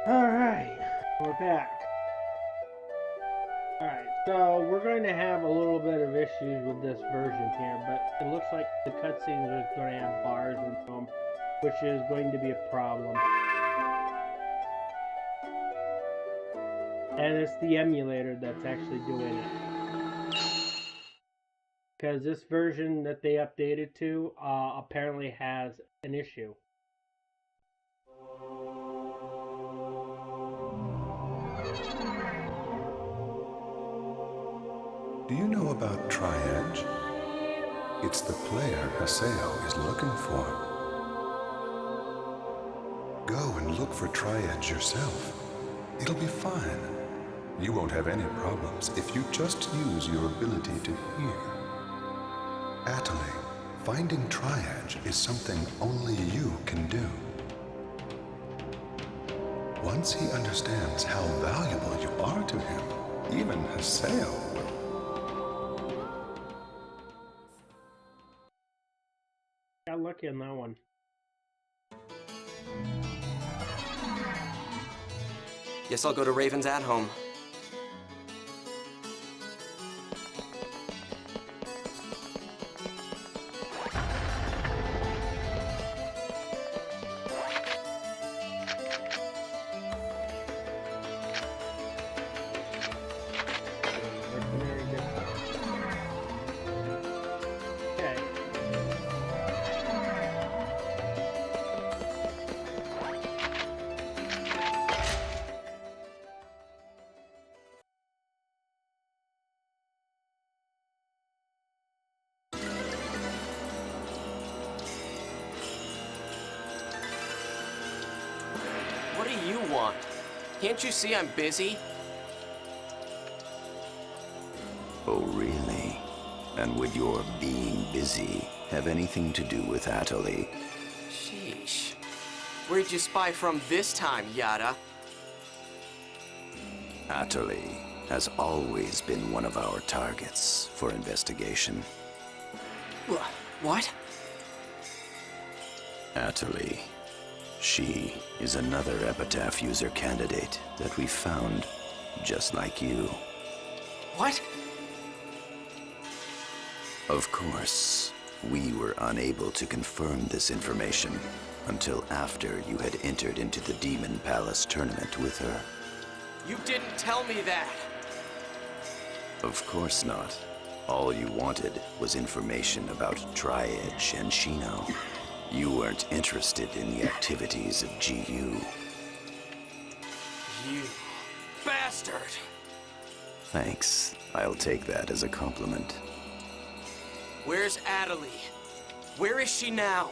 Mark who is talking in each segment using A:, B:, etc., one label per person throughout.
A: Alright, we're back. Alright, so we're going to have a little bit of issues with this version here, but it looks like the cutscenes are going to have bars in them, which is going to be a problem. And it's the emulator that's actually doing it. Because this version that they updated to apparently has an issue.
B: Do you know about Tri-Edge? It's the player Haseo is looking for. Go and look for Tri-Edge yourself. It'll be fine. You won't have any problems if you just use your ability to hear. Atali, finding Tri-Edge is something only you can do. Once he understands how valuable you are to him, even Haseo will.
A: Got lucky on that one.
C: Guess I'll go to Raven's at home. What do you want? Can't you see I'm busy?
D: Oh, really? And would your being busy have anything to do with Atali?
C: Sheesh. Where'd you spy from this time, Yada?
D: Atali has always been one of our targets for investigation.
C: What?
D: Atali. She is another Epitaph user candidate that we found, just like you.
C: What?
D: Of course, we were unable to confirm this information until after you had entered into the Demon Palace tournament with her.
C: You didn't tell me that!
D: Of course not. All you wanted was information about Tri-Edge and Shino. You weren't interested in the activities of GU.
C: You bastard!
D: Thanks. I'll take that as a compliment.
C: Where's Atali? Where is she now?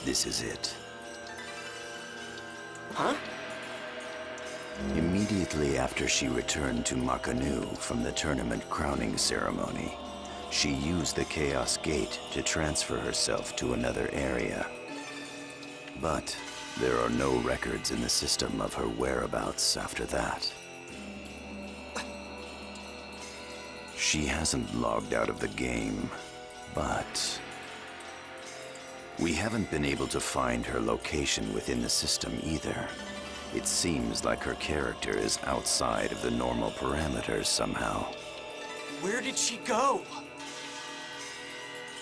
D: This is it.
C: Huh?
D: Immediately after she returned to Makanu from the tournament crowning ceremony, she used the Chaos Gate to transfer herself to another area. But there are no records in the system of her whereabouts after that. She hasn't logged out of the game, But we haven't been able to find her location within the system either. It seems like her character is outside of the normal parameters somehow.
C: Where did she go?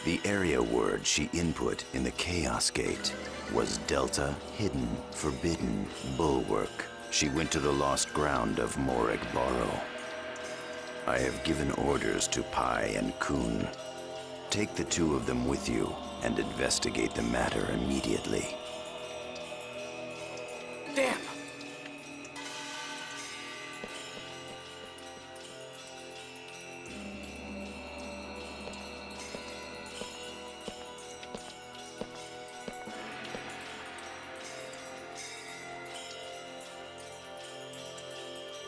D: The area word she input in the Chaos Gate was Delta Hidden Forbidden Bulwark. She went to the lost ground of Morag-Barrow. I have given orders to Pai and Kun. Take the two of them with you and investigate the matter immediately.
C: Damn!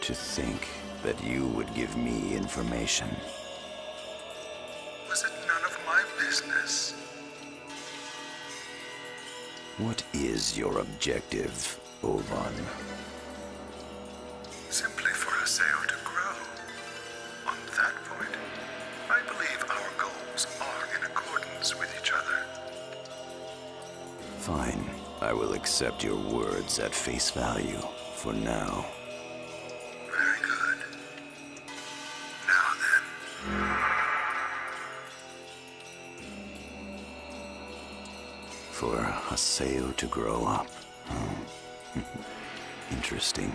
D: To think that you would give me information.
B: Was it none of my business?
D: What is your objective, Ovan?
B: Simply for Haseo to grow. On that point, I believe our goals are in accordance with each other.
D: Fine. I will accept your words at face value for now.
B: Very good. Now then.
D: For Haseo to grow up. Huh? Interesting.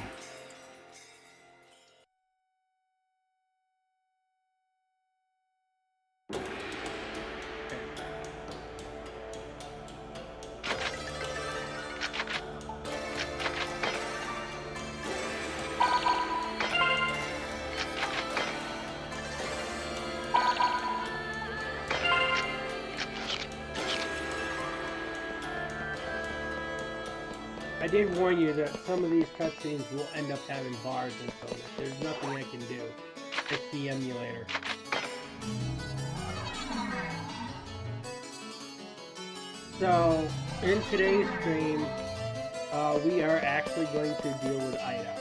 A: I did warn you that some of these cutscenes will end up having bars and so there's nothing I can do. It's the emulator. So, in today's stream, we are actually going to deal with Ida.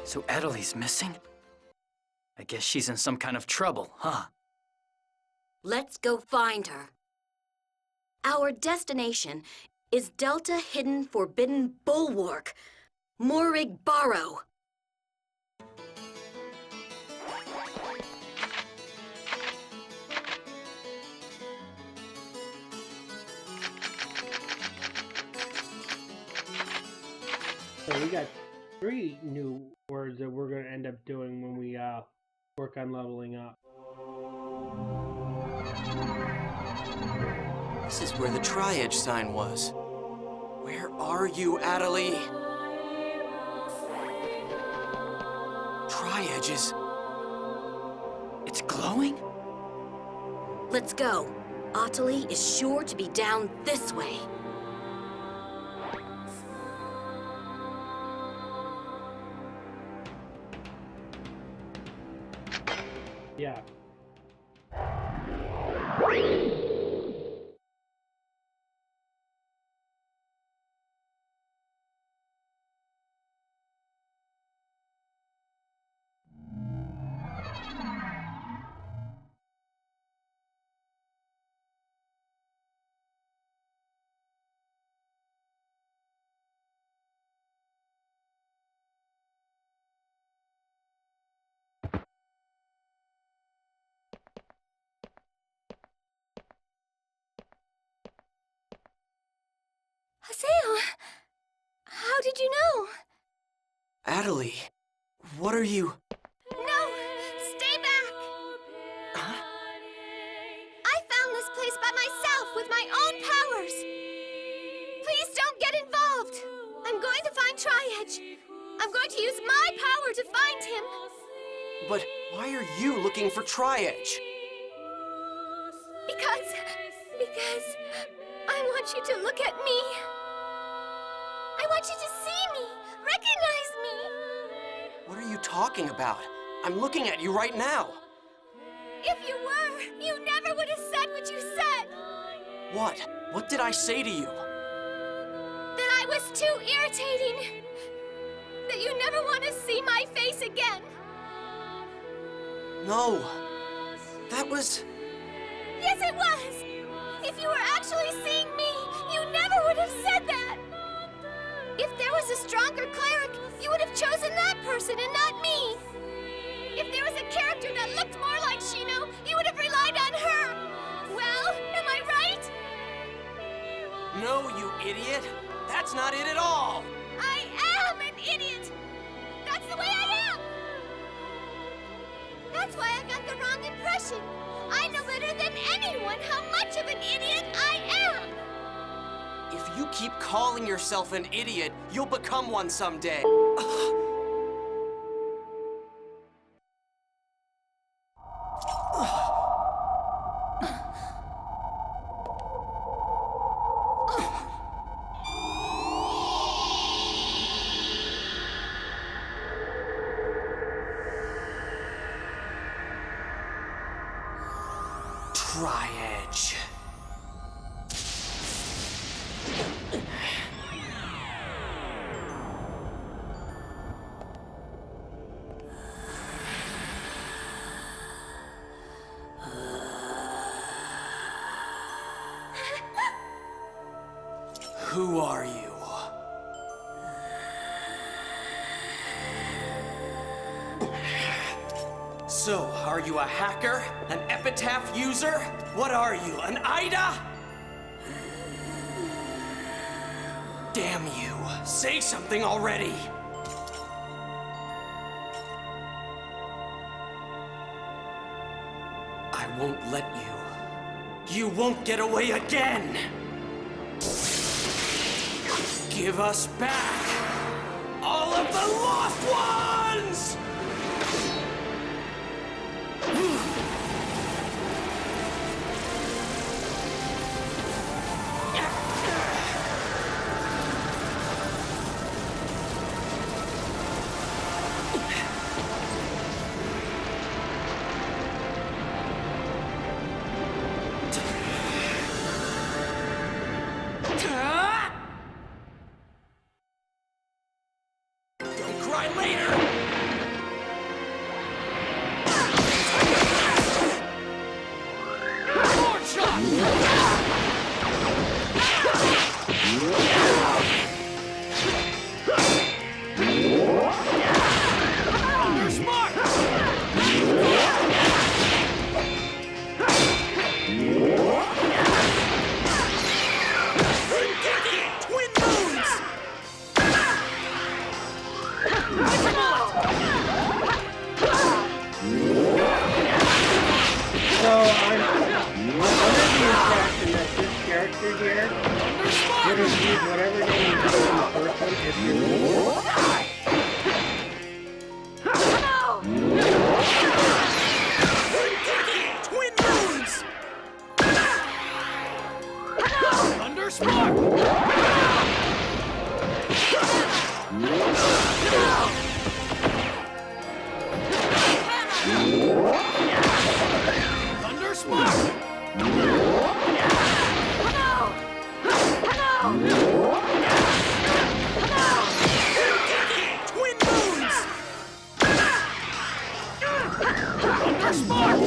E: So Adelie's missing? I guess she's in some kind of trouble, huh?
F: Let's go find her. Our destination is Delta Hidden Forbidden Bulwark, Morag-Barrow.
A: So we got 3 new words that we're going to end up doing when we work on leveling up.
C: This is where the triage sign was. Where are you, Adelie? Triage is...
E: It's glowing?
F: Let's go. Adelie is sure to be down this way.
A: Yeah.
F: Haseo, how did you know?
C: Adelie, what are you...
F: No! Stay back!
C: Huh?
F: I found this place by myself with my own powers! Please don't get involved! I'm going to find Triage. I'm going to use my power to find him.
C: But why are you looking for Triage?
F: Because I want you to look at me. I want you to see me, recognize me.
C: What are you talking about? I'm looking at you right now.
F: If you were, you never would have said what you said.
C: What? What did I say to you?
F: That I was too irritating. That you never want to see my face again.
C: No. That was...
F: Yes, it was. If you were actually seeing me, you never would have said that. If there was a stronger cleric, you would have chosen that person and not me. If there was a character that looked more like Shino, you would have relied on her. Well, am I right?
C: No, you idiot. That's not it at all.
F: I am an idiot. That's the way I am. That's why I got the wrong impression. I know better than anyone how much of an idiot I am.
C: If you keep calling yourself an idiot, you'll become one someday. Tri-Edge. Who are you? So, are you a hacker? An epitaph user? What are you, an Ida? Damn you! Say something already! I won't let you. You won't get away again! Give us back all of the lost ones! Don't cry later!
A: So I'm under the impression that this character here would have used whatever name you put in the first one if you're
C: Thunder Spark! Thunder Spark! Twin Moons! Thunder Spark!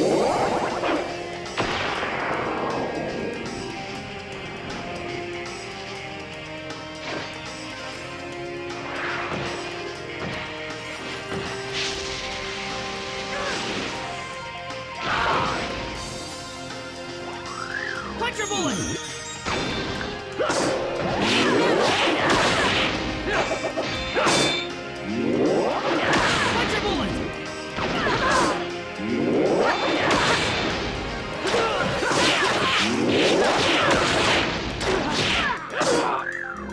C: Punch your bullet! Punch your bullet!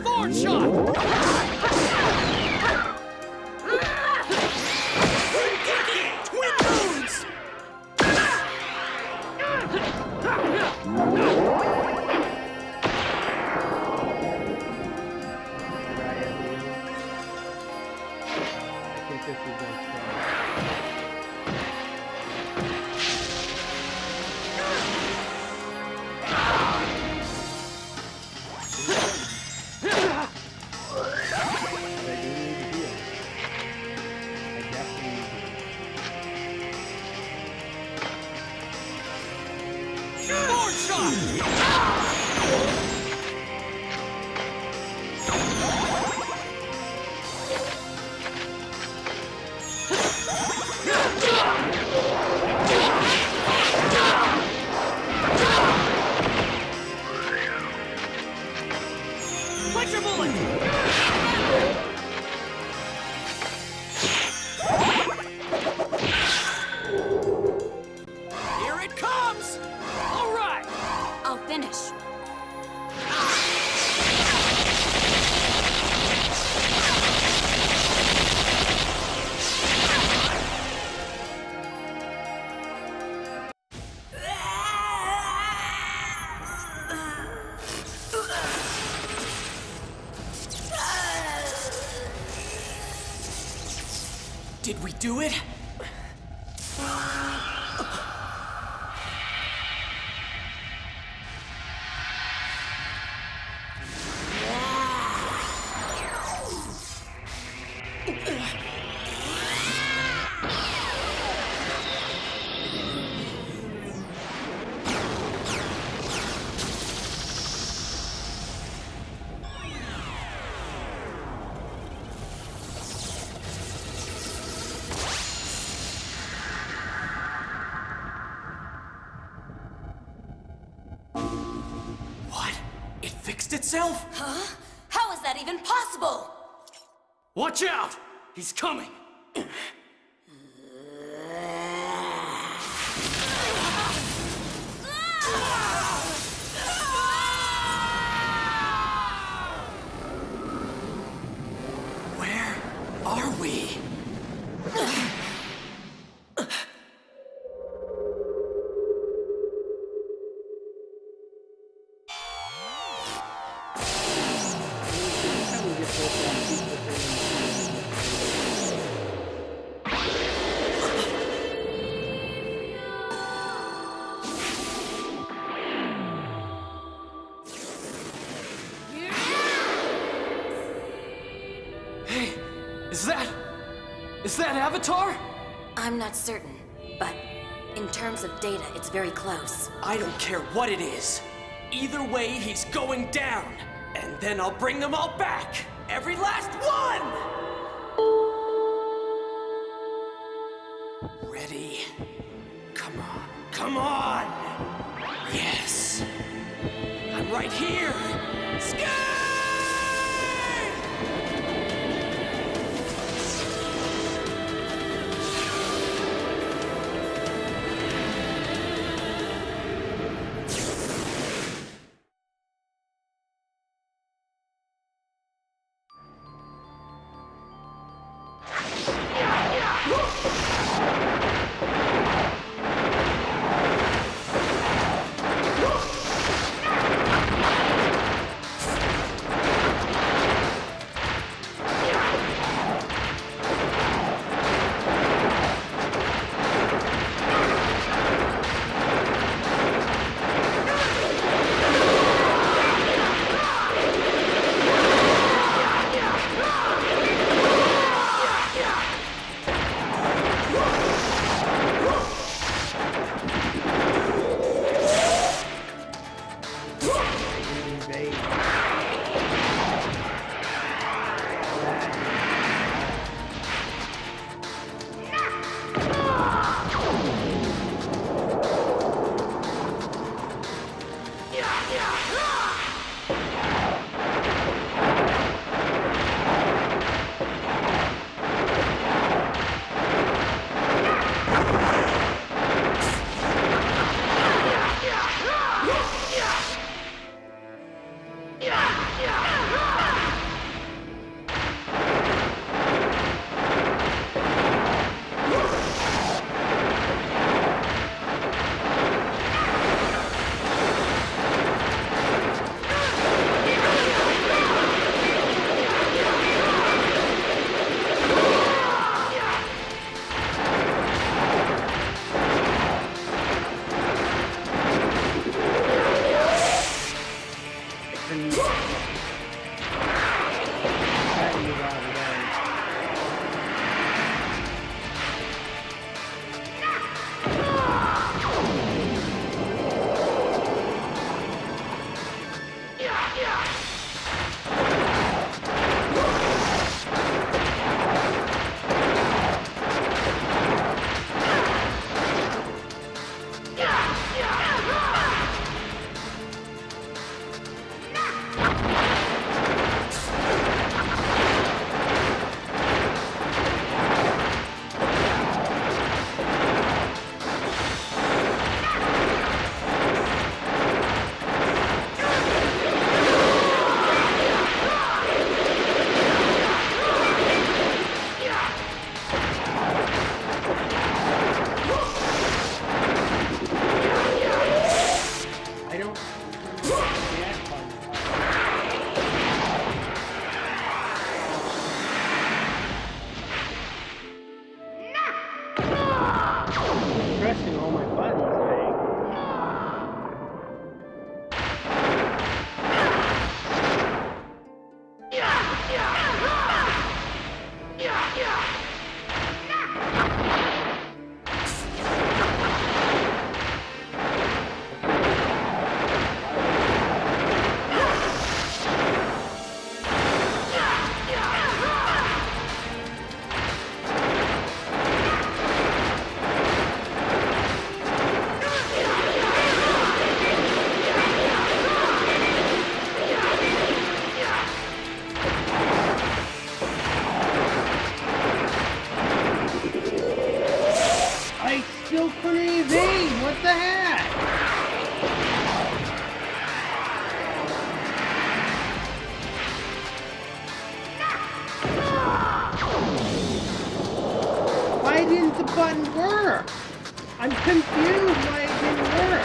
C: Forward shot! Twin moons!
A: I think this is going strong. I do need to heal.
C: What's your bullet? Here it comes! All right!
F: I'll finish.
C: Did we do it? What? It fixed itself?
F: Huh? How is that even possible?
C: Watch out! He's coming! Where are we? Hey, is that Avatar?
G: I'm not certain, but in terms of data, it's very close.
C: I don't care what it is. Either way, he's going down. And then I'll bring them all back. Every last one! Ready? Come on. Come on! Yes! I'm right here! Sky!
A: still couldn't evade. What the heck? Why didn't the button work? I'm confused why it didn't work.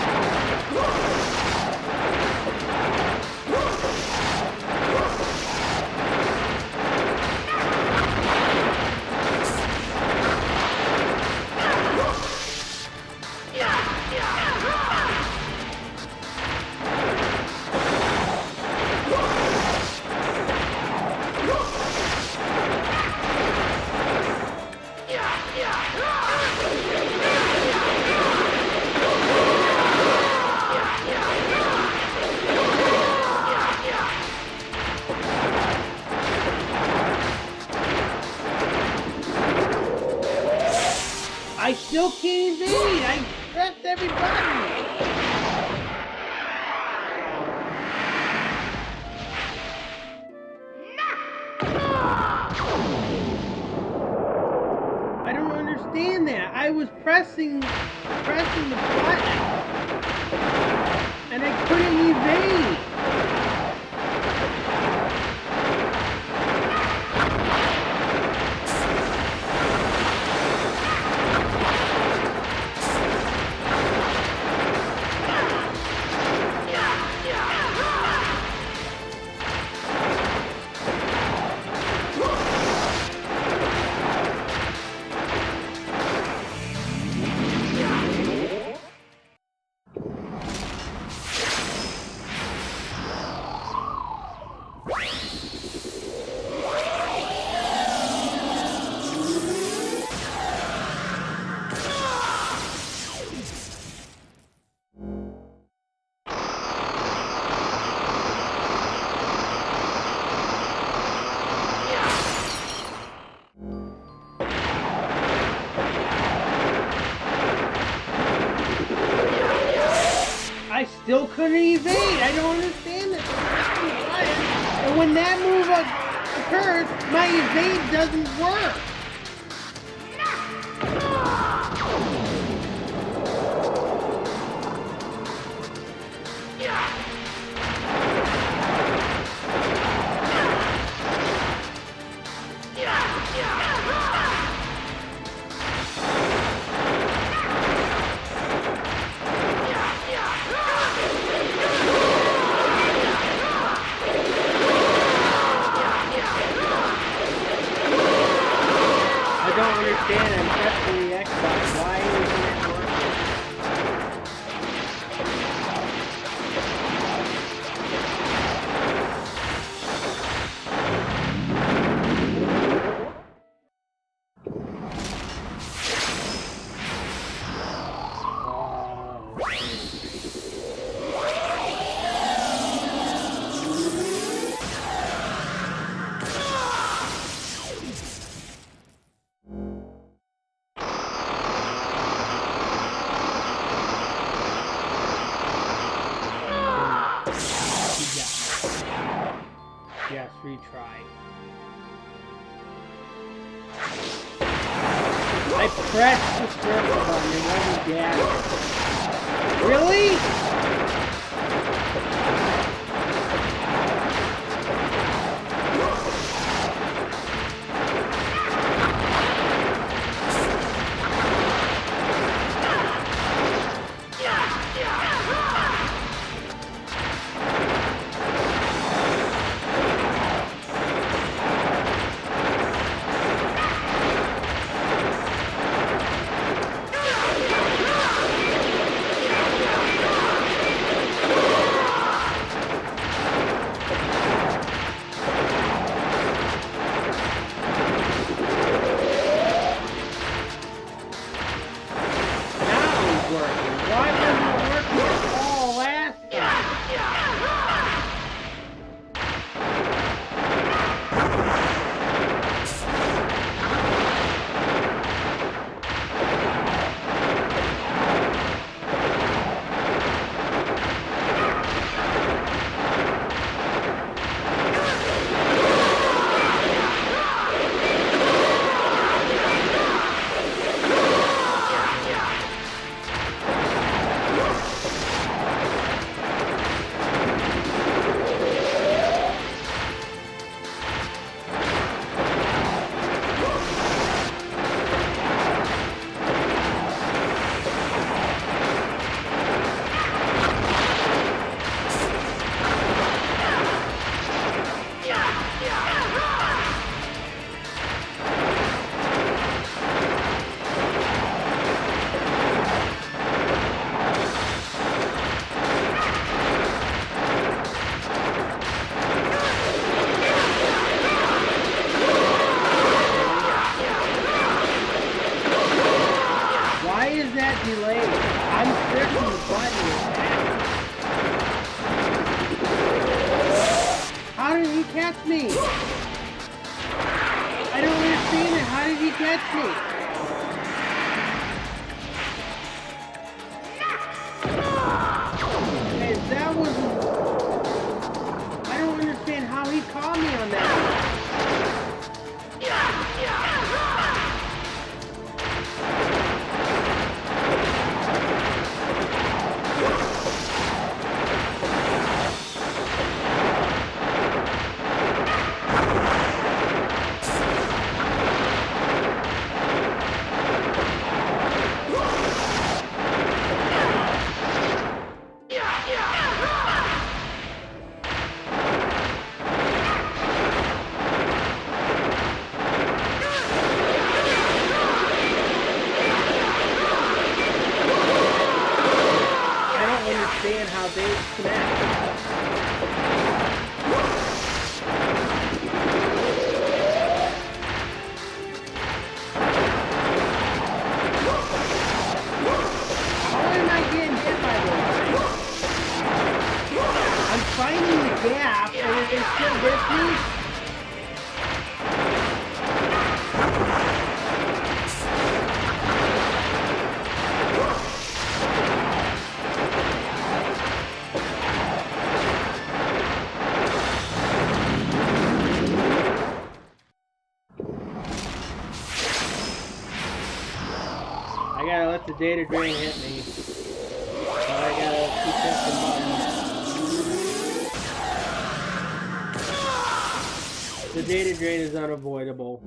A: I still can't evade! I pressed every button! I don't understand that. I was pressing the button and I couldn't evade. I still couldn't evade. I don't understand this. And when that move occurs, my evade doesn't work. I don't understand. I'm pressing the Xbox. Why isn't it working? Yes, retry. I pressed the circle button and wasn't dashing. Really? catch me? I don't understand it. How did he catch me? Hey, that was... I don't understand how he caught me on that. How they connect. How am I getting hit by those things? I'm finding the gap and it still hits me. I gotta let the data drain hit me. So I gotta keep pressing buttons. The data drain is unavoidable.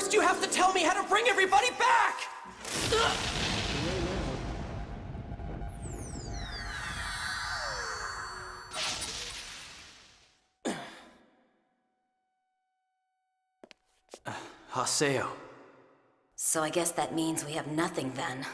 C: First you have to tell me how to bring everybody back! Haseo.
G: So I guess that means we have nothing then.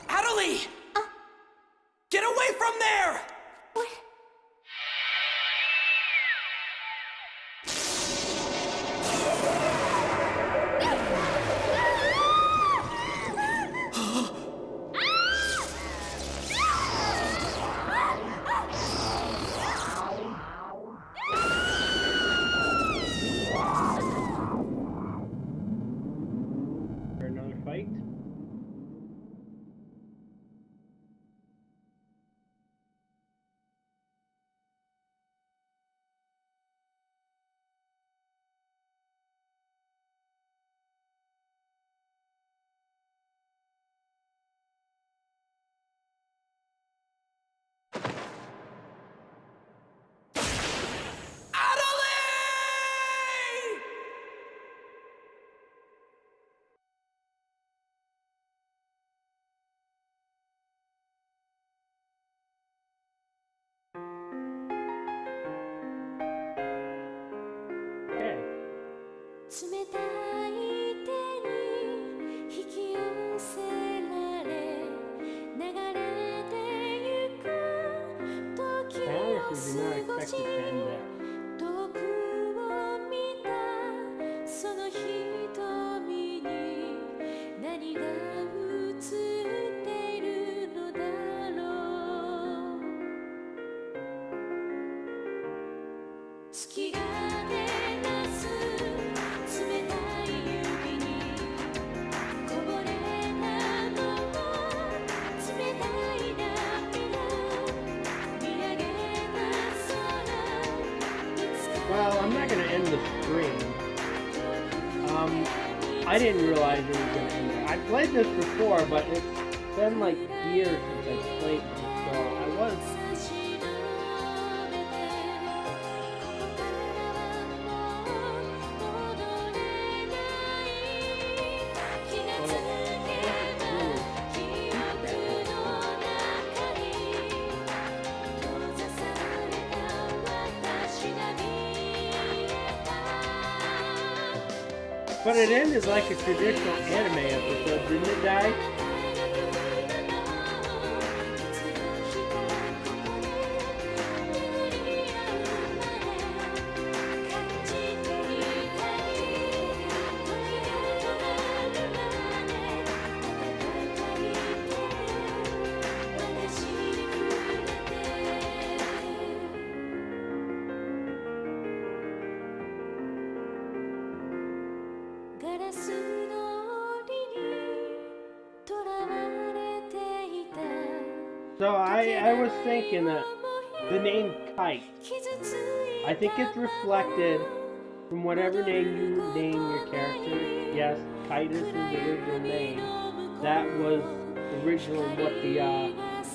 C: Adelie! Get away from there!
F: What?
A: For another fight.
C: Adelie!
A: Okay.
F: 冷たい手に引き寄せられ流れてゆく時
A: I
F: を
A: honestly did
F: 過
A: not
F: ご
A: expect
F: し
A: it to end there.
F: 遠くを見たその瞳に何が映ってるのだろう月が照らす冷たい指にこぼれたのは冷たい涙見上げた空いつか
A: Well, I'm not gonna end the stream. I didn't realize it was gonna end there. I played this before, but it's been like years since I played this, so I was.
F: 差し伸べてここからはもう戻れない気がつけば記憶の中に閉ざされた私が見えた
A: But it ended like a traditional anime episode, didn't it, Die? So I was thinking that the name Kite, I think it's reflected from whatever name you name your character. Yes, Kite is his original name. That was originally what the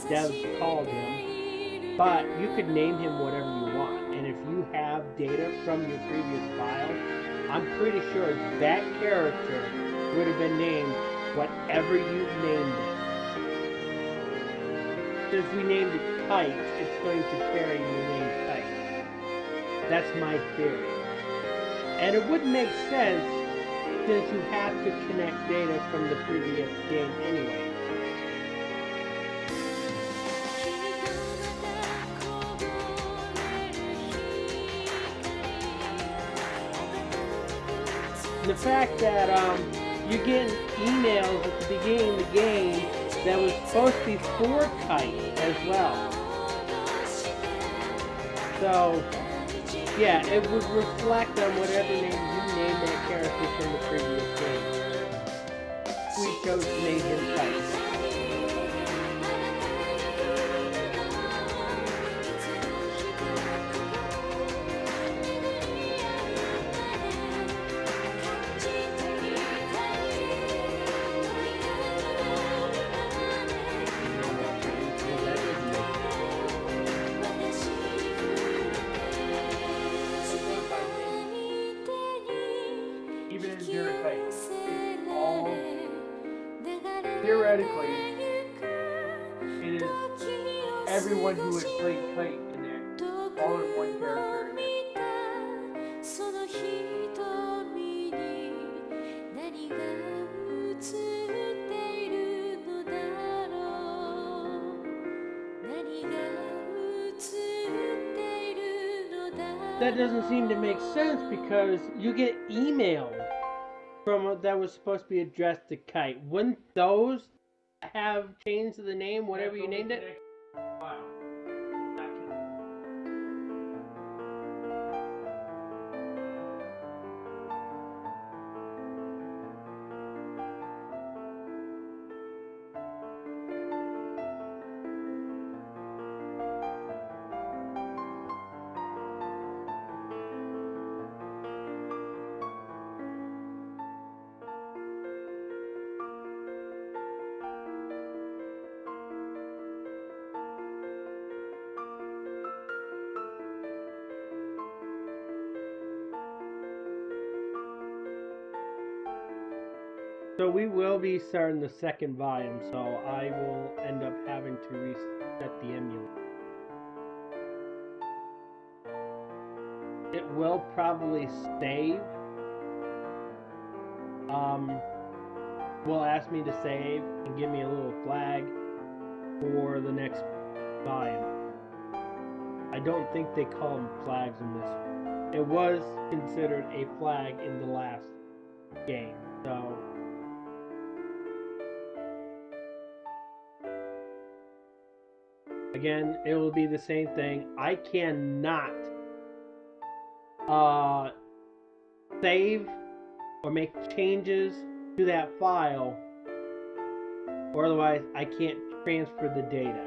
A: devs called him. But you could name him whatever you want. And if you have data from your previous files, I'm pretty sure that character would have been named whatever you've named it. Since we named it Kite, it's going to carry the name Kite. That's my theory. And it would make sense since you have to connect data from the previous game anyway. The fact that you're getting emails at the beginning of the game that was supposed to be for Kite as well. So, yeah, it would reflect on whatever name you named that character from the previous game. We chose to name him Kite.
H: Even in zero Kite, it's all theoretically it is everyone who has played Kite in there, all in one character in there.
A: That doesn't seem to make sense because you get emails from that was supposed to be addressed to Kite. Wouldn't those have changed the name, whatever you named it?
H: Wow.
A: So we will be starting the second volume, so I will end up having to reset the emulator. It will probably save. Will ask me to save and give me a little flag for the next volume. I don't think they call them flags in this one. It was considered a flag in the last game, so again, it will be the same thing. I cannot save or make changes to that file, or otherwise I can't transfer the data.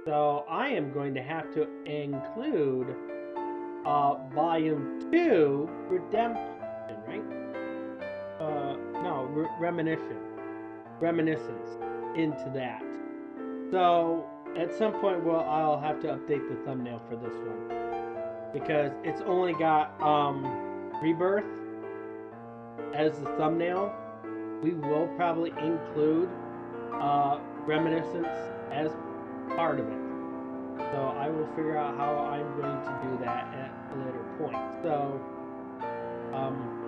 A: So I am going to have to include Volume 2 Redemption, right? No, Reminiscence into that. So at some point, I'll have to update the thumbnail for this one because it's only got Rebirth as the thumbnail. We will probably include Reminiscence as part of it. So I will figure out how I'm going to do that at a later point. So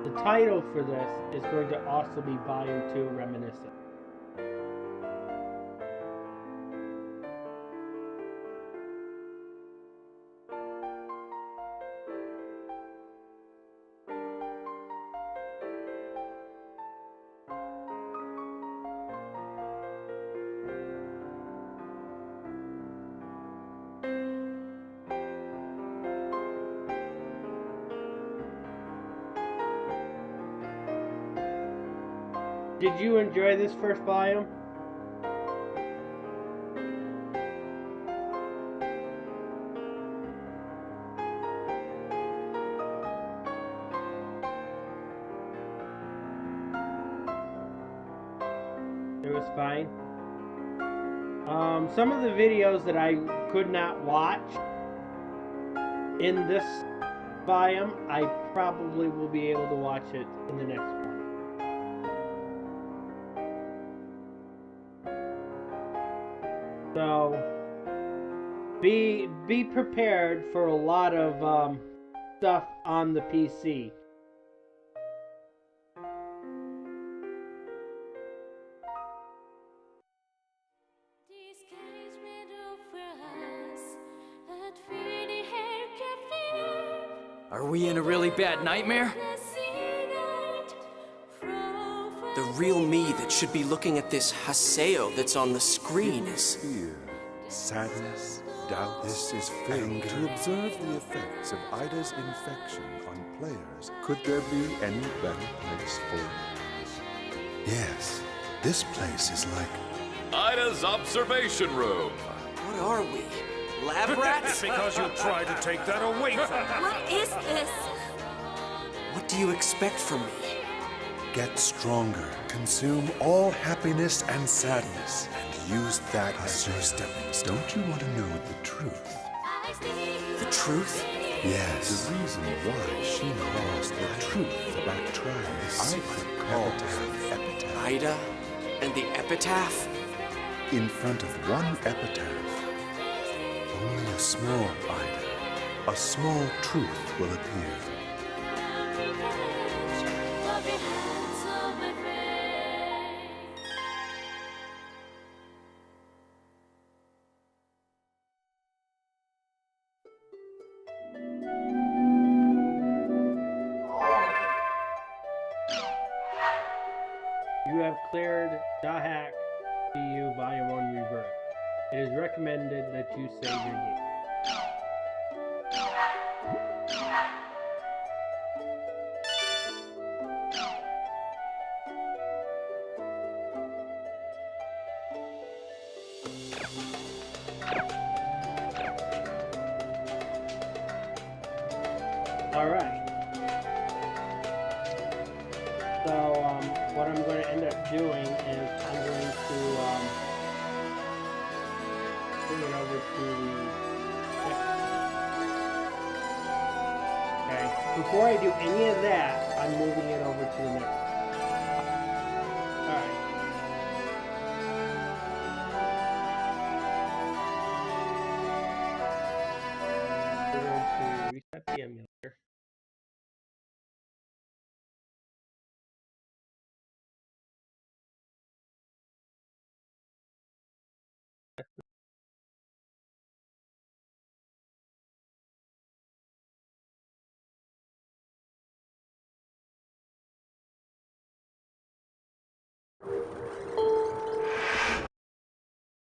A: the title for this is going to also be Volume 2 Reminiscence. Did you enjoy this first volume? It was fine. Some of the videos that I could not watch in this volume, I probably will be able to watch it in the next one. So be prepared for a lot of stuff on the PC.
E: Are we in a really bad nightmare?
C: The real me that should be looking at this Haseo that's on the screen is...
B: Fear, sadness, doubt. This is fake. To observe the effects of Ida's infection on players, could there be any better place for it? Yes, this place is like...
I: Ida's observation room.
C: What are we? Lab rats?
J: Because you tried to take that away from me.
F: What is this?
C: What do you expect from me?
B: Get stronger. Consume all happiness and sadness. And use that as your stepping stone. Don't you want to know the truth?
C: The truth?
B: Yes. The reason why she lost the truth about trying this secret epitaph.
C: Ida and the epitaph?
B: In front of one epitaph, only a small Ida, a small truth will appear.
A: You have cleared Dahak CU Volume 1 Rebirth. It is recommended that you save your game. Alright. So, what I'm going to end up doing is I'm going to bring it over to the next. Okay. Before I do any of that, I'm moving it over to the next. Alright. We're going to reset the emulator.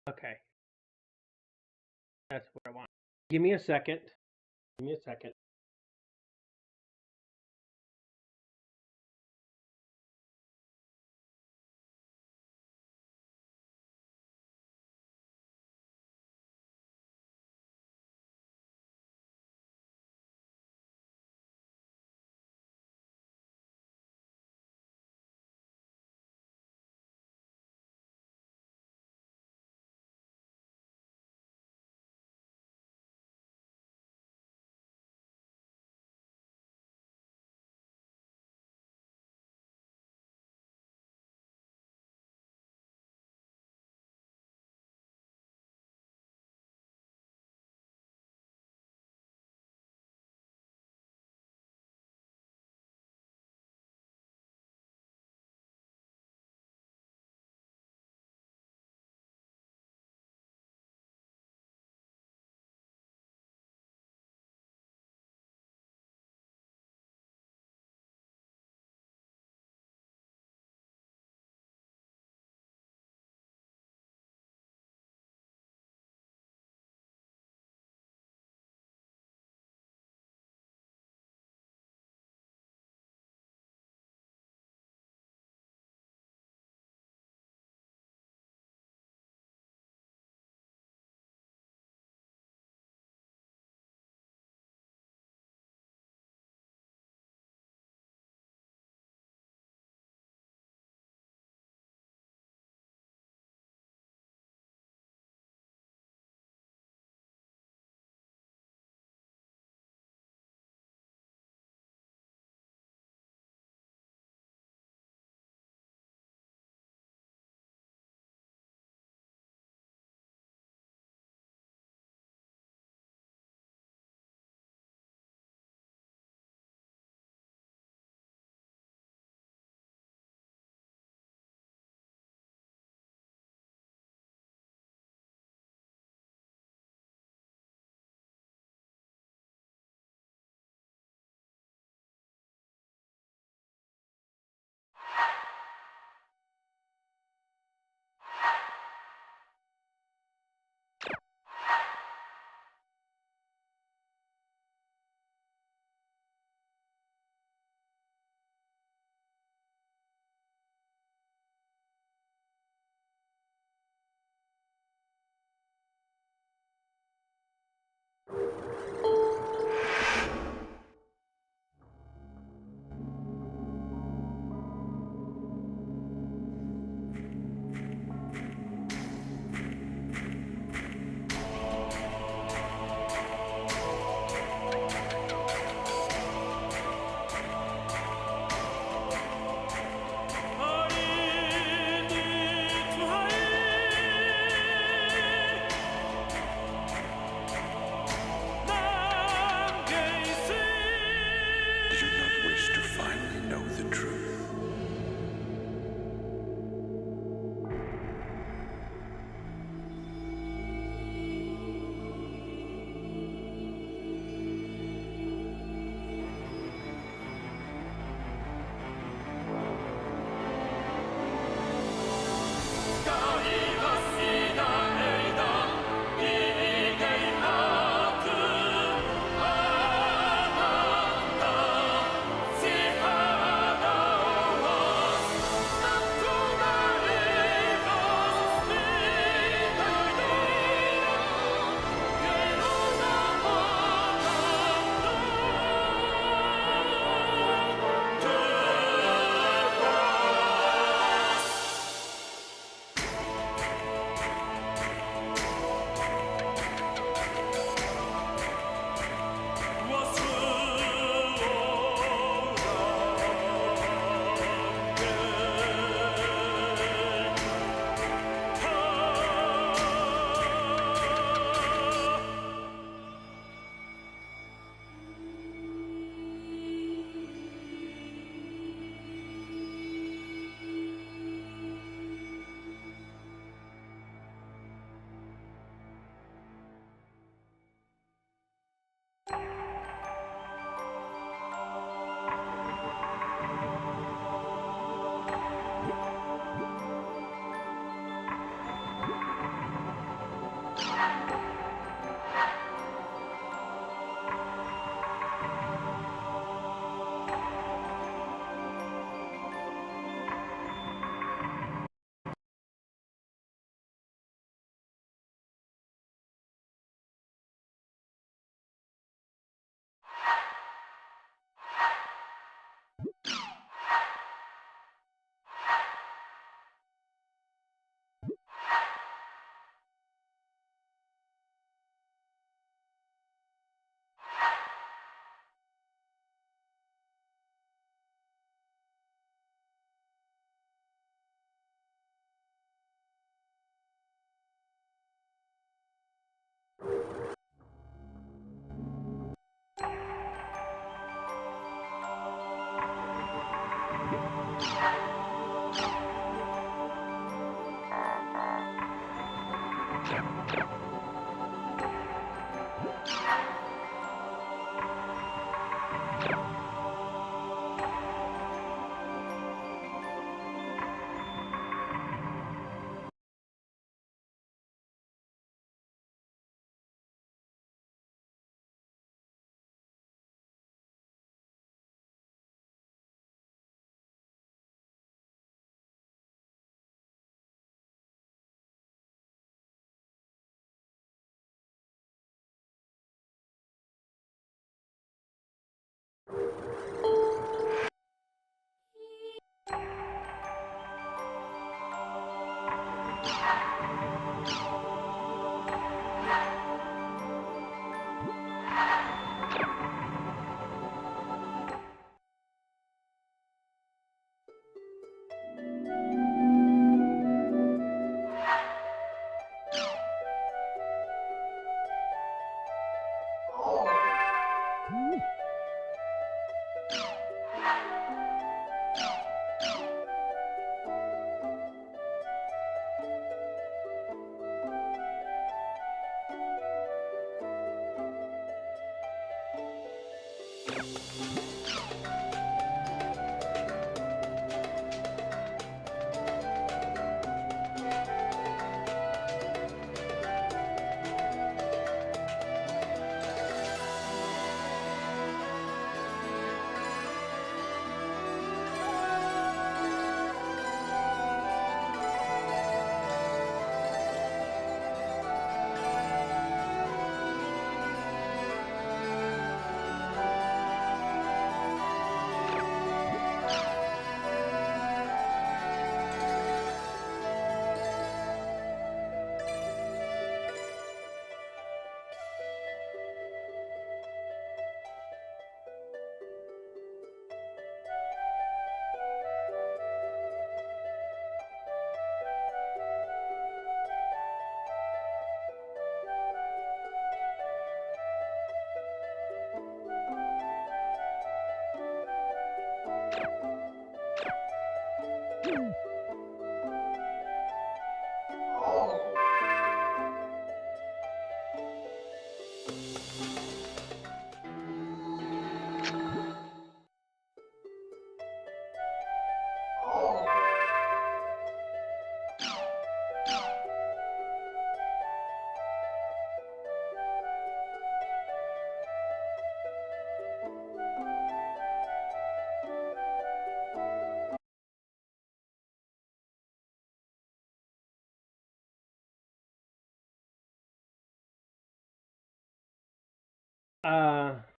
A: Okay. That's what I want. Give me a second. Give me a second.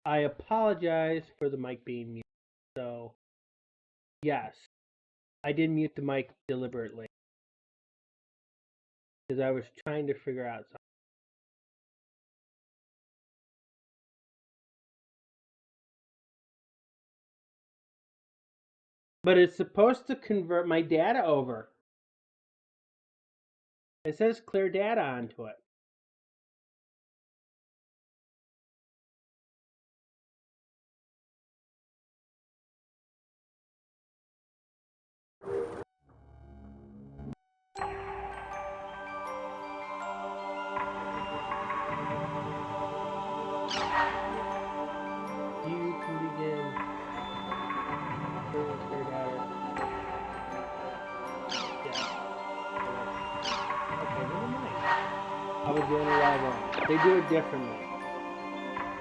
A: I apologize for the mic being muted. So, yes, I did mute the mic deliberately because I was trying to figure out something. But it's supposed to convert my data over. It says clear data onto it. You can begin. Clear data. Yeah. Okay, never mind. I was doing it all wrong. They do it differently.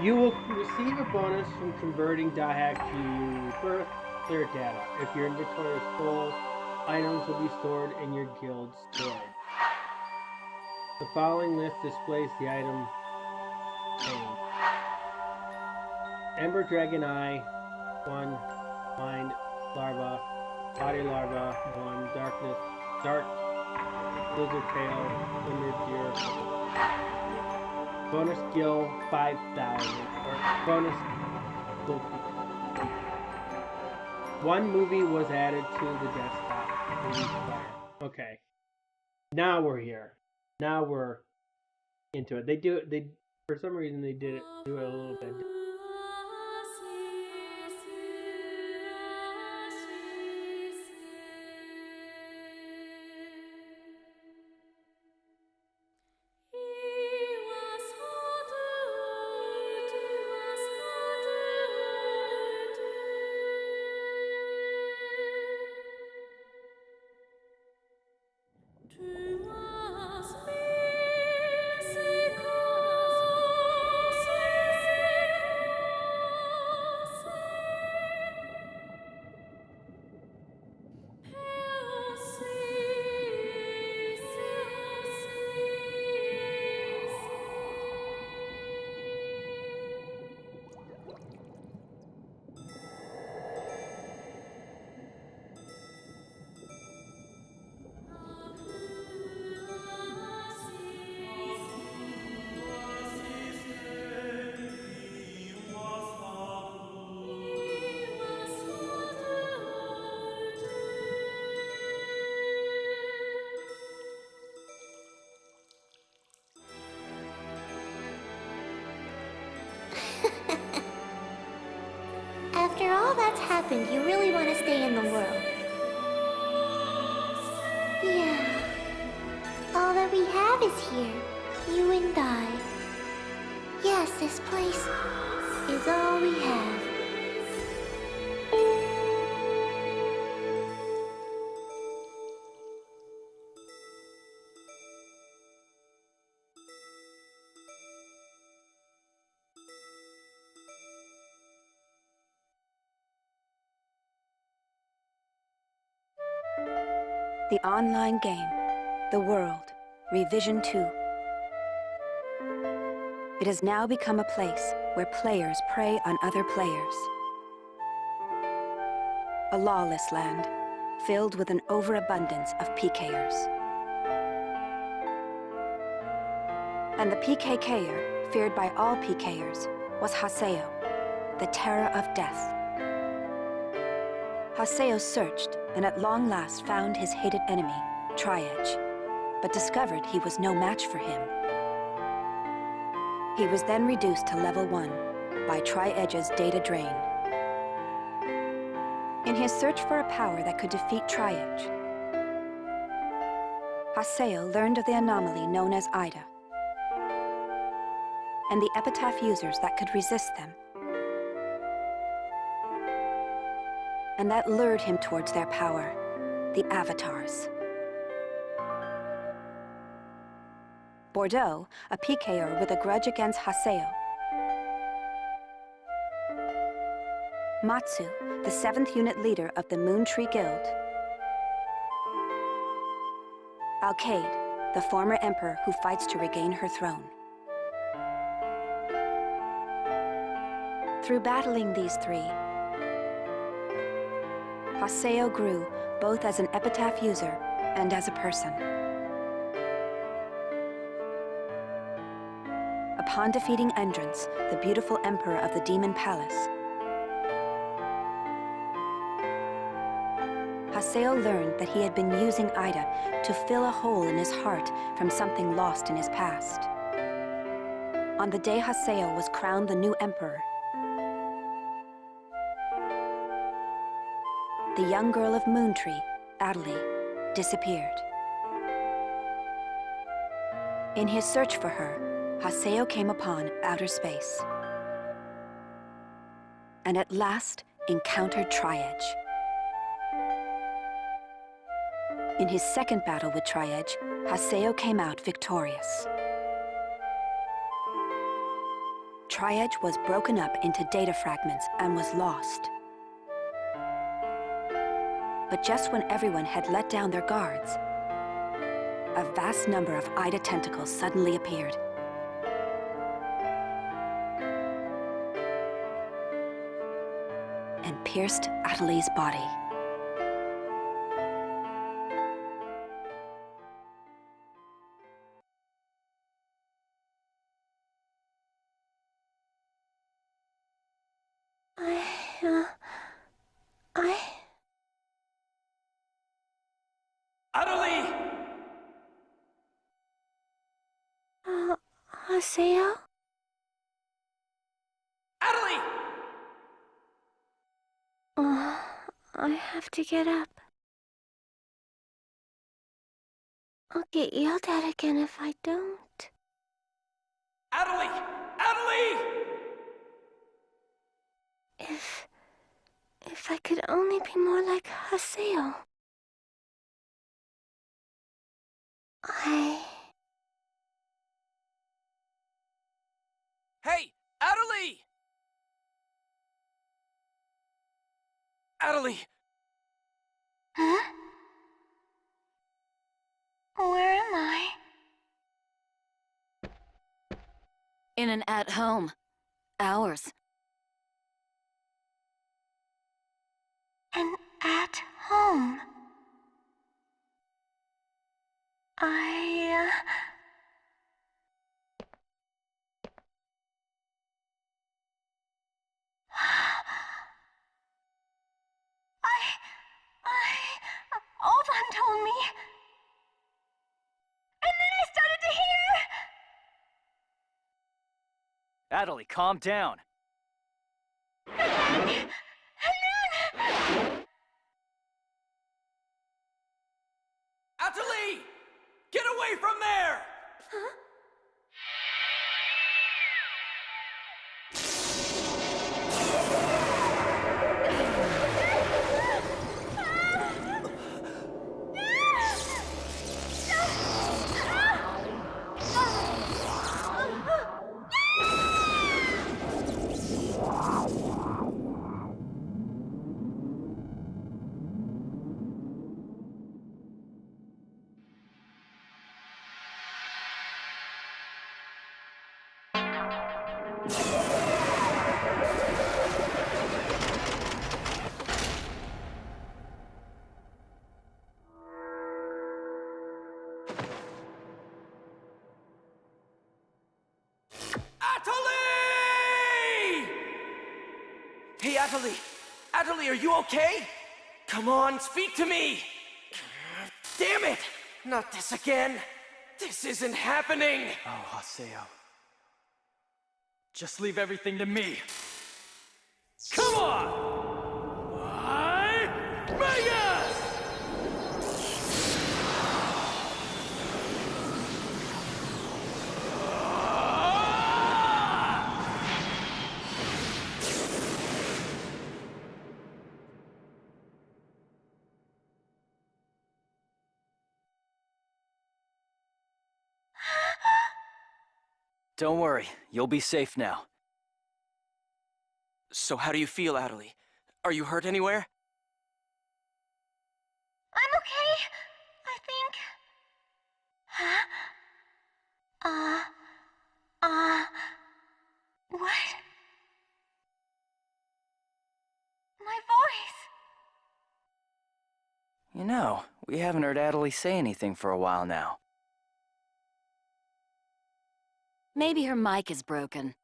A: You will receive a bonus from converting .hack to Rebirth clear data. If your inventory is full, items will be stored in your guild's storage. The following list displays the item name. Ember Dragon Eye, 1. Mind Larva, Body Larva, 1. Darkness, Dark Lizard Tail, Winter Deer. Bonus skill 5,000. Or bonus skill. One movie was added to the desktop. Okay. Now we're here. Now we're into it. They do it. They for some reason they do it a little bit.
F: After all that's happened, you really want to stay in the world. Yeah. All that we have is here. You and I. Yes, this place is all we have.
K: The online game, The World, Revision 2. It has now become a place where players prey on other players. A lawless land, filled with an overabundance of PKers. And the PKKer, feared by all PKers, was Haseo, the terror of death. Haseo searched, and at long last found his hated enemy, Tri-Edge, but discovered he was no match for him. He was then reduced to level 1 by Tri-Edge's data drain. In his search for a power that could defeat Tri-Edge, Haseo learned of the anomaly known as Ida, and the epitaph users that could resist them. And that lured him towards their power, the Avatars. Bordeaux, a PKer with a grudge against Haseo. Matsu, the 7th unit leader of the Moon Tree Guild. Alcade, the former emperor who fights to regain her throne. Through battling these three, Haseo grew both as an epitaph user and as a person. Upon defeating Endrance, the beautiful emperor of the Demon Palace, Haseo learned that he had been using Ida to fill a hole in his heart from something lost in his past. On the day Haseo was crowned the new emperor, the young girl of Moontree, Adelie, disappeared. In his search for her, Haseo came upon outer space, and at last encountered Tri-Edge. In his second battle with Tri-Edge, Haseo came out victorious. Tri-Edge was broken up into data fragments and was lost. But just when everyone had let down their guards, a vast number of Ida tentacles suddenly appeared. And pierced Adelie's body.
C: Adelie!
F: Haseo?
C: Adelie!
F: I have to get up. I'll get yelled at again if I don't.
C: Adelie! Adelie!
F: If I could only be more like Haseo.
C: Hey, Adelie! Adelie!
F: Huh? Where am I?
G: In an at-home. Ours.
F: And at home. Ovan told me. And then I started to hear.
E: Adelie, calm down.
C: Adelie! Get away from there!
F: Huh?
C: Atali! Hey, Atali! Atali, are you okay? Come on, speak to me! Damn it! Not this again! This isn't happening!
E: Oh, Haseo. Just leave everything to me.
C: Come on! Vegas!
E: Don't worry, you'll be safe now.
C: So how do you feel, Atali? Are you hurt anywhere?
F: I'm okay, I think. Huh? What? My voice.
E: You know, we haven't heard Atali say anything for a while now.
G: Maybe her mic is broken.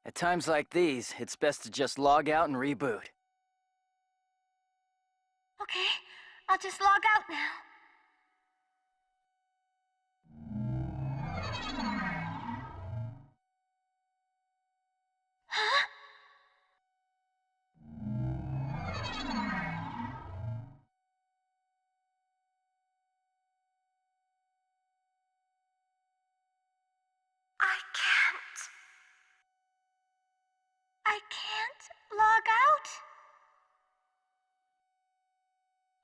E: At times like these, it's best to just log out and reboot.
F: Okay, I'll just log out now. Huh? I can't log out?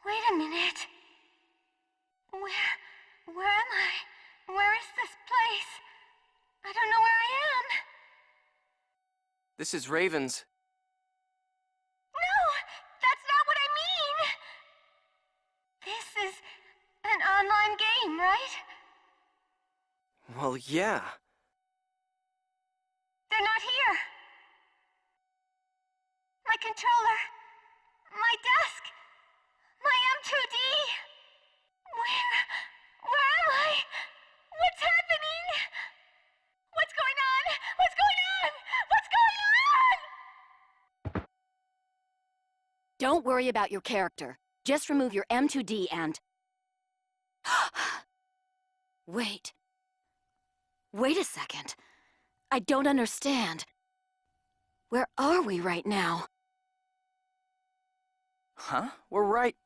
F: Wait a minute. Where am I? Where is this place? I don't know where I am.
C: This is Raven's.
F: No, that's not what I mean. This is an online game, right?
C: Well, yeah.
F: They're not here. My controller. My desk. My M2D. Where am I? What's happening? What's going on? What's going on? What's going on?
G: Don't worry about your character. Just remove your M2D and... Wait. Wait a second. I don't understand. Where are we right now?
E: Huh? We're right...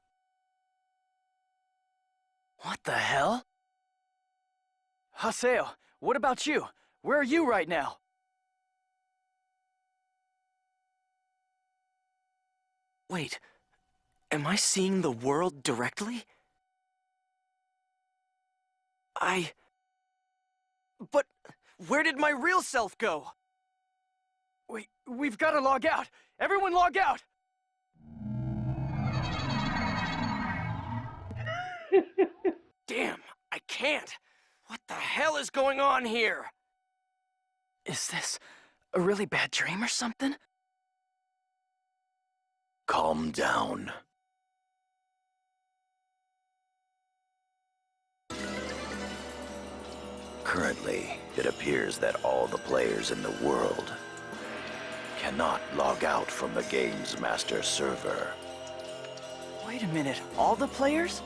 E: What the hell? Haseo, what about you? Where are you right now?
C: Wait, am I seeing the world directly? But where did my real self go?
E: We've got to log out! Everyone log out!
C: Damn, I can't. What the hell is going on here?
E: Is this a really bad dream or something?
D: Calm down. Currently, it appears that all the players in the world cannot log out from the game's master server.
E: Wait a minute, all the players?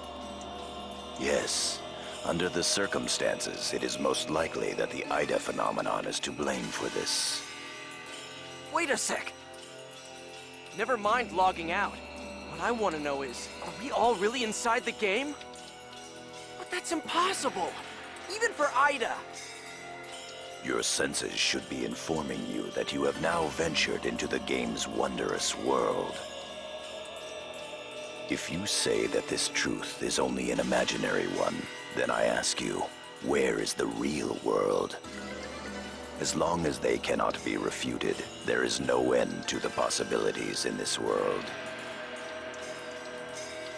D: Yes. Under the circumstances, it is most likely that the Ida phenomenon is to blame for this.
C: Wait a sec. Never mind logging out. What I want to know is, are we all really inside the game? But that's impossible. Even for Ida.
D: Your senses should be informing you that you have now ventured into the game's wondrous world. If you say that this truth is only an imaginary one, then I ask you, where is the real world? As long as they cannot be refuted, there is no end to the possibilities in this world.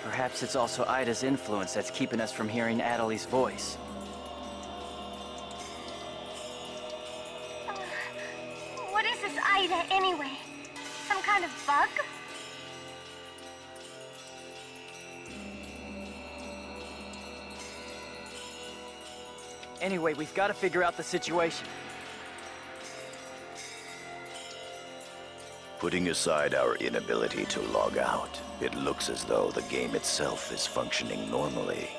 E: Perhaps it's also Ida's influence that's keeping us from hearing Atali's voice.
F: is Ida anyway? Some kind of bug?
E: Anyway, we've got to figure out the situation.
D: Putting aside our inability to log out, it looks as though the game itself is functioning normally.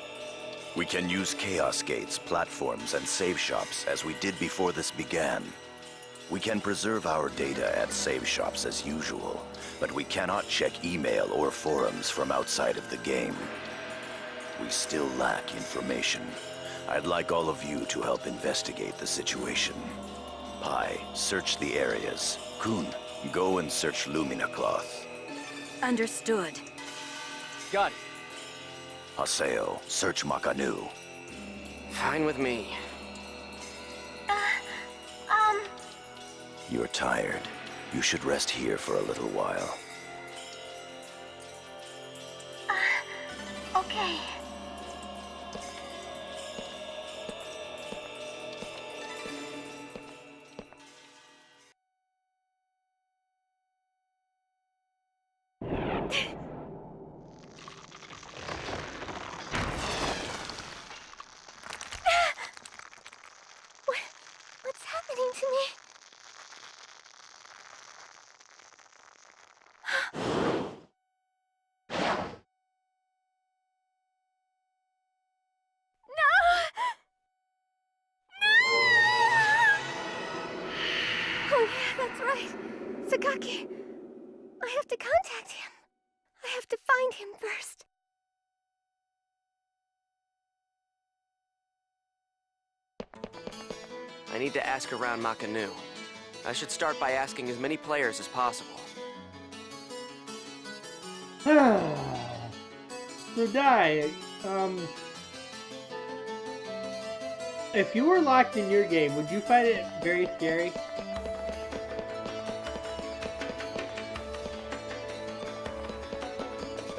D: We can use chaos gates, platforms, and save shops as we did before this began. We can preserve our data at save shops as usual, but we cannot check email or forums from outside of the game. We still lack information. I'd like all of you to help investigate the situation. Pi, search the areas. Kun, go and search Lumina Cloth.
K: Understood.
E: Got it.
D: Haseo, search Makanu.
C: Fine with me.
D: You're tired. You should rest here for a little while.
F: Okay. What's happening to me? Oh yeah, that's right. Sakaki. I have to contact him. I have to find him first.
C: I need to ask around Makanu. I should start by asking as many players as possible.
A: So Dai, if you were locked in your game, would you find it very scary?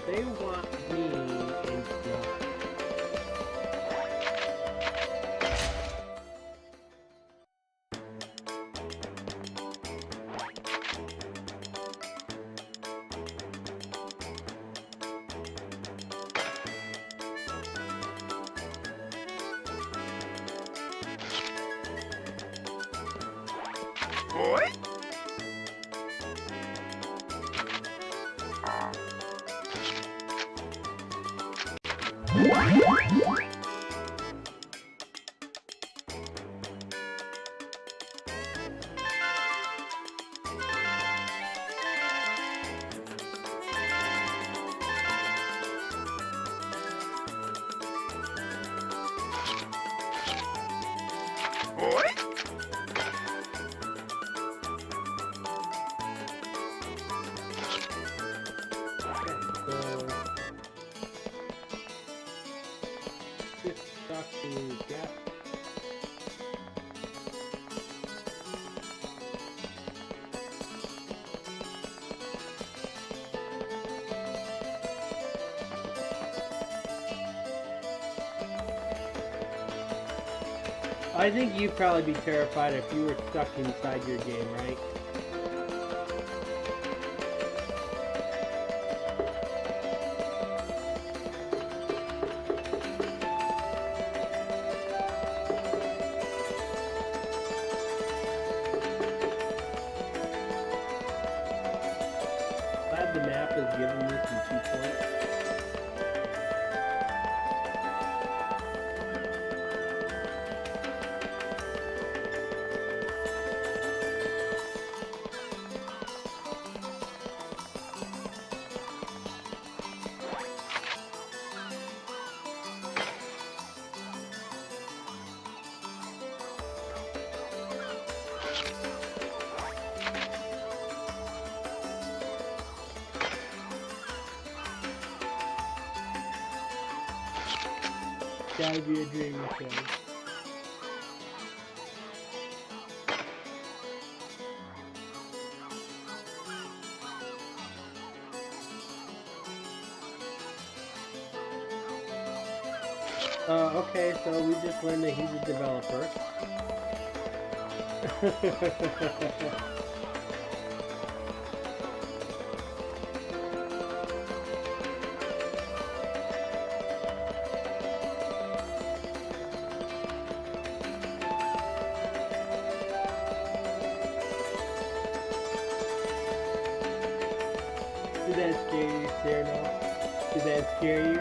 A: They want me in jail. I think you'd probably be terrified if you were stuck inside your game, right? Glad the map is giving me some 2 points. Gotta be a dream, okay. Okay, so we just learned that he's a developer. that scare you, Cyrano? Did that scare you?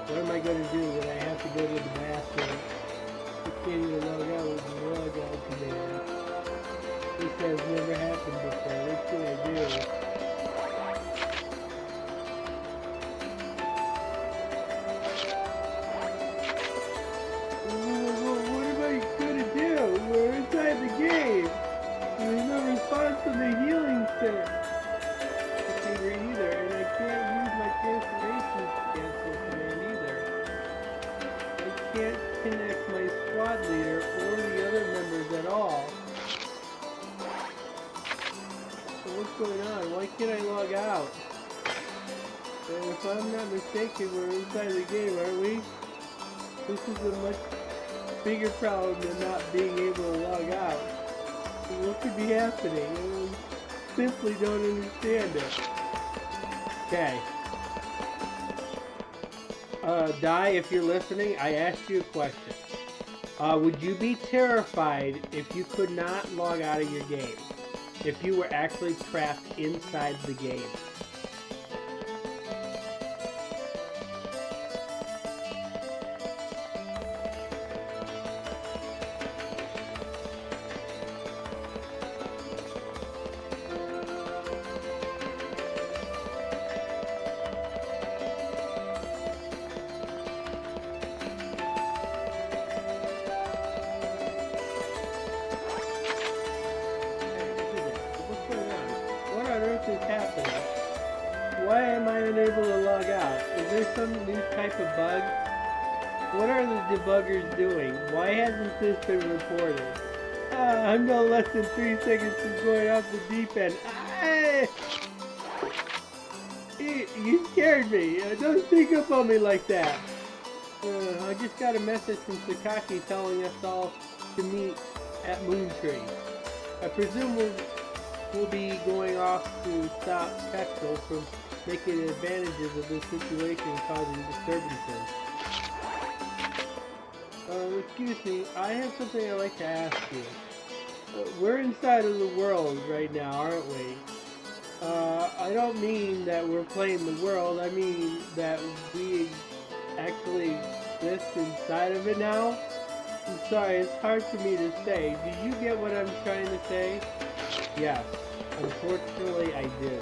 A: What am I going to do when I have to go to the bathroom? I can't even log out with the log out command. This has never happened before. What should I do? What am I going to do? We're inside the game. There's no response from the healing center. Either, and I can't use my transformation cancel command either. I can't connect my squad leader or the other members at all. So what's going on? Why can't I log out? And if I'm not mistaken, we're inside the game, aren't we? This is a much bigger problem than not being able to log out. So what could be happening? I simply don't understand it. Okay. Di, if you're listening, I asked you a question. Would you be terrified if you could not log out of your game? If you were actually trapped inside the game? Why am I unable to log out? Is there some new type of bug? What are the debuggers doing? Why hasn't this been reported? I'm no less than 3 seconds from going off the deep end. You scared me. Don't sneak up on me like that. I just got a message from Sakaki telling us all to meet at Moontree. I presume we'll be going off to stop Petrol from making advantages of this situation and causing disturbances. Excuse me, I have something I'd like to ask you. We're inside of the world right now, aren't we? I don't mean that we're playing the world, I mean that we actually exist inside of it now. I'm sorry, it's hard for me to say. Do you get what I'm trying to say? Yes, unfortunately I do.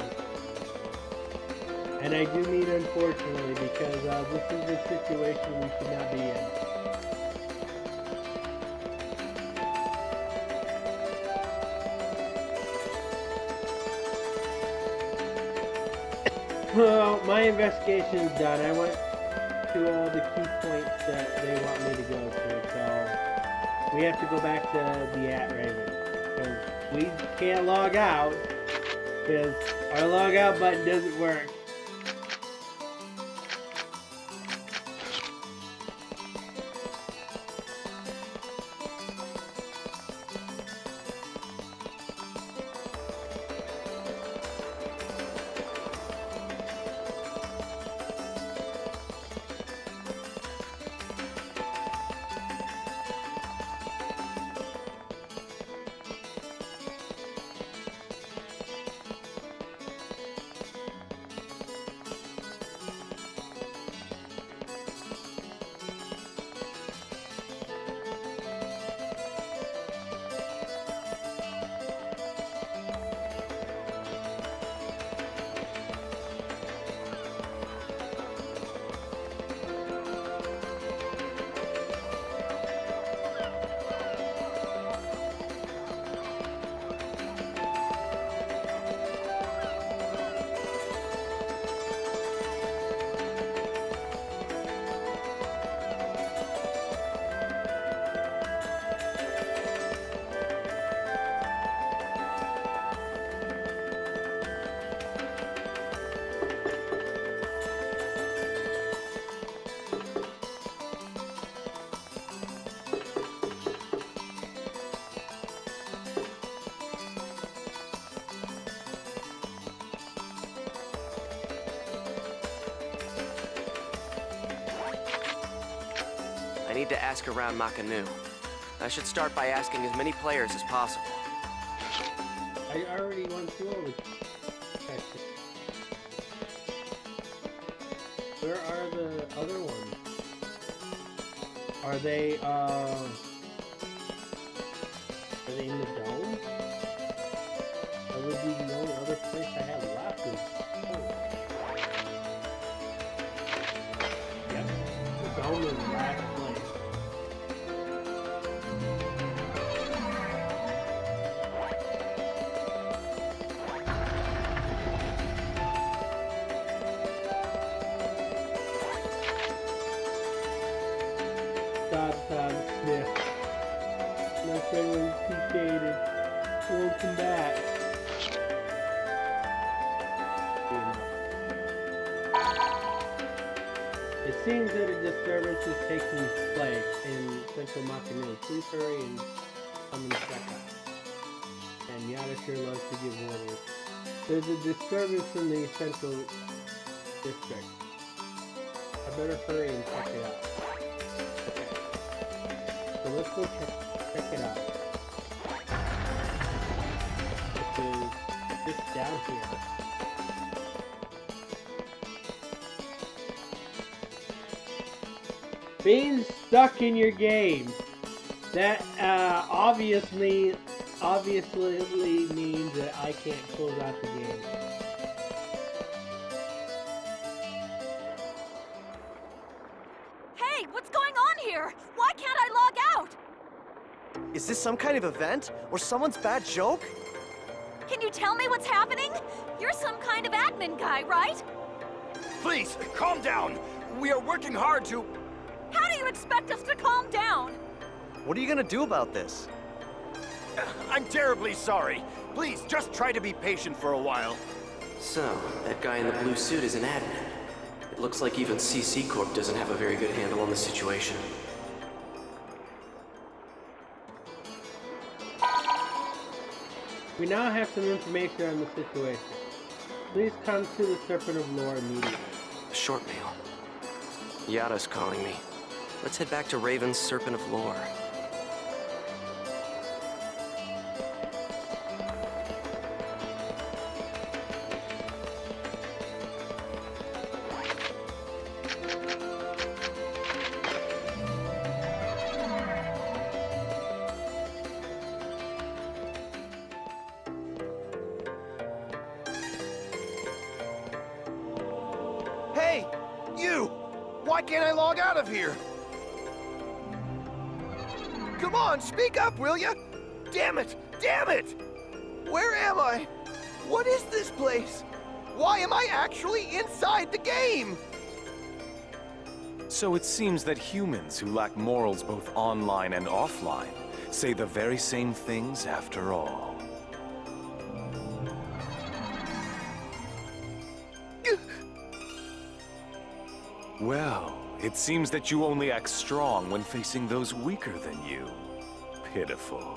A: And I do mean unfortunately because this is a situation we should not be in. Well, my investigation is done. I went to all the key points that they want me to go to, so we have to go back to the @Raven. Because we can't log out, because our log out button doesn't work.
C: need to ask around Makanu. I should start by asking as many players as possible.
A: I already went through all the texts. Where are the other ones? Are they in the dome? That would be the only other place I have left is... Yep, the dome is the last place. Sniff. My friend was appreciated. Won't come back. It seems that a disturbance is taking place in Central Makanu. Please hurry and come and check out. And Yada sure loves to give orders. There's a disturbance in the Central District. I better hurry and check it out. So let's go check it out. Which is just down here. Being stuck in your game. That obviously means that I can't close out the game.
F: Hey, what's going on here? Why can't I log out?
C: Is this some kind of event? Or someone's bad joke?
F: Can you tell me what's happening? You're some kind of admin guy, right?
J: Please, calm down. We are working hard to...
F: How do you expect us to calm down?
C: What are you gonna do about this?
J: I'm terribly sorry. Please, just try to be patient for a while.
C: So, that guy in the blue suit is an admin. It looks like even CC Corp doesn't have a very good handle on the situation.
A: We now have some information on the situation. Please come to the Serpent of Lore immediately.
C: A short meal. Yada's calling me. Let's head back to Raven's Serpent of Lore.
J: Hey! You! Why can't I log out of here? Come on, speak up, will ya? Damn it! Damn it! Where am I? What is this place? Why am I actually inside the game?
L: So it seems that humans who lack morals both online and offline say the very same things after all. Well, it seems that you only act strong when facing those weaker than you. Pitiful.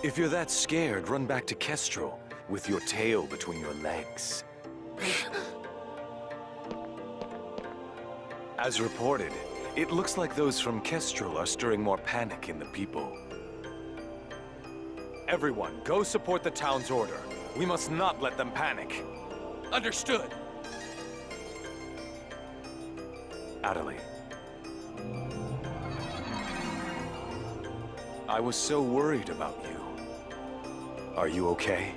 L: If you're that scared, run back to Kestrel with your tail between your legs. As reported, it looks like those from Kestrel are stirring more panic in the people. Everyone, go support the town's order. We must not let them panic. Understood. Adelie. I was so worried about you. Are you okay?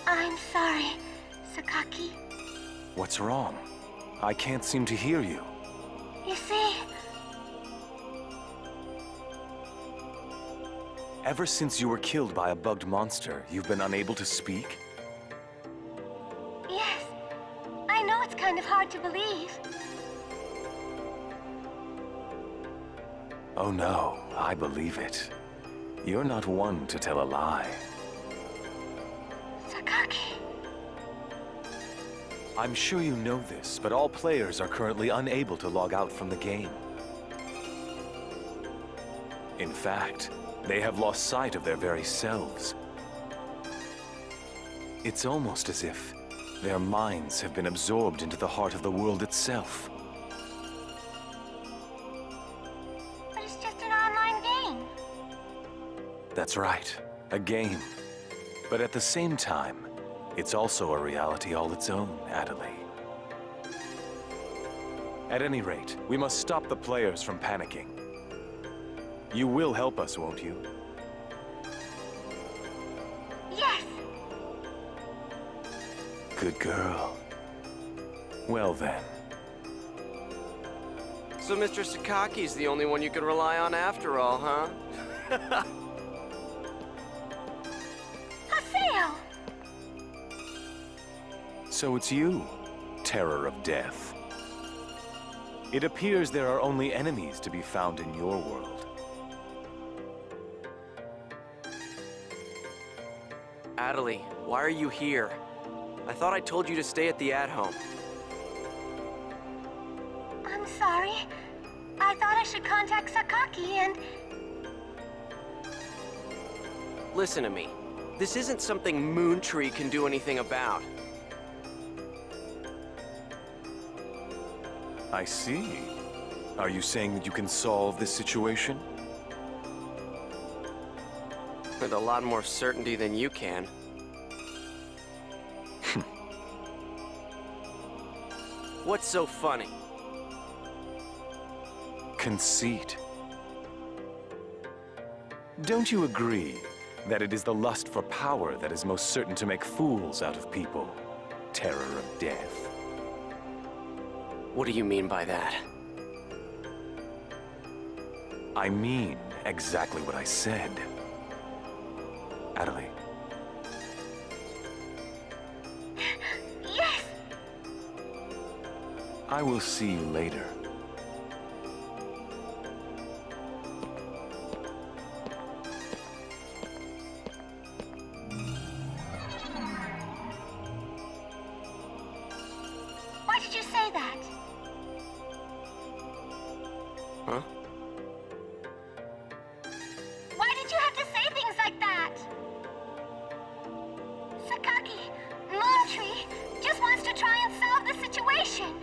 F: I'm sorry, Sakaki.
L: What's wrong? I can't seem to hear you.
F: You see...
L: Ever since you were killed by a bugged monster, you've been unable to speak?
F: Yes. I know it's kind of hard to believe.
L: Oh no, I believe it. You're not one to tell a lie.
F: Sakaki.
L: I'm sure you know this, but all players are currently unable to log out from the game. In fact, they have lost sight of their very selves. It's almost as if their minds have been absorbed into the heart of the world itself. That's right, a game. But at the same time, it's also a reality all its own, Adelie. At any rate, we must stop the players from panicking. You will help us, won't you?
F: Yes!
L: Good girl. Well then.
C: So Mr. Sakaki's the only one you can rely on after all, huh?
F: Haseo!
L: So it's you, Terror of Death. It appears there are only enemies to be found in your world.
C: Adelie, why are you here? I thought I told you to stay at the at-home.
F: I'm sorry. I thought I should contact Sakaki and...
C: Listen to me. This isn't something Moontree can do anything about.
L: I see. Are you saying that you can solve this situation?
C: With a lot more certainty than you can. What's so funny?
L: Conceit. Don't you agree that it is the lust for power that is most certain to make fools out of people? Terror of Death.
C: What do you mean by that?
L: I mean exactly what I said. Adelie.
F: Yes!
L: I will see you later.
F: Why did you say that?
C: Huh?
F: Why did you have to say things like that? Sakaki, Moontree, just wants to try and solve the situation.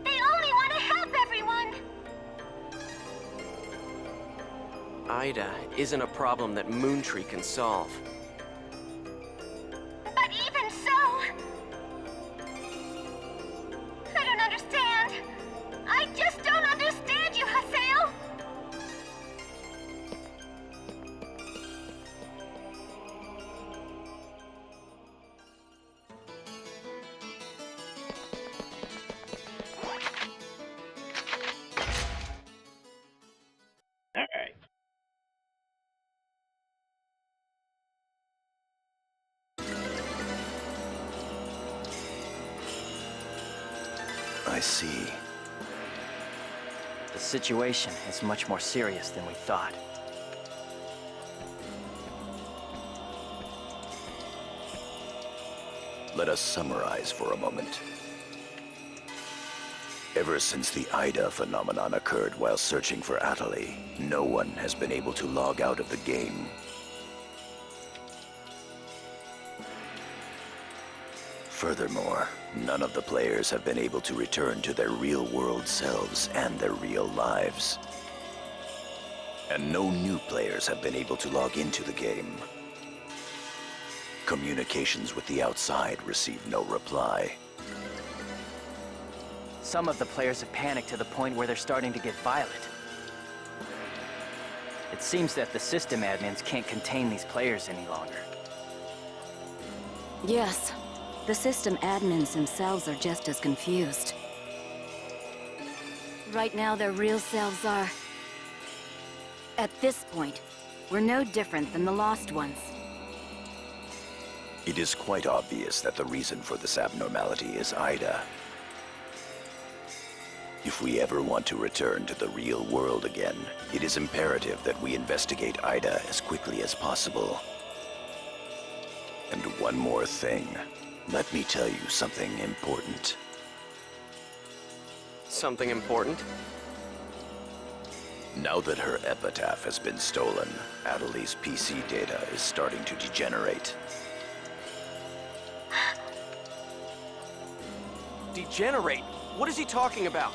F: They only want to help everyone.
C: Ida isn't a problem that Moontree can solve.
F: But even so... I don't understand. I just don't understand you, Haseo.
A: Alright.
D: I see.
E: The situation is much more serious than we thought.
D: Let us summarize for a moment. Ever since the Ida phenomenon occurred while searching for Adelie, no one has been able to log out of the game. Furthermore, none of the players have been able to return to their real-world selves and their real lives. And no new players have been able to log into the game. Communications with the outside receive no reply.
E: Some of the players have panicked to the point where they're starting to get violent. It seems that the system admins can't contain these players any longer.
K: Yes, the system admins themselves are just as confused. Right now, their real selves are... At this point, we're no different than the lost ones.
D: It is quite obvious that the reason for this abnormality is Ida. If we ever want to return to the real world again, it is imperative that we investigate Ida as quickly as possible. And one more thing. Let me tell you something important.
C: Something important?
D: Now that her epitaph has been stolen, Adelie's PC data is starting to degenerate.
C: Degenerate? What is he talking about?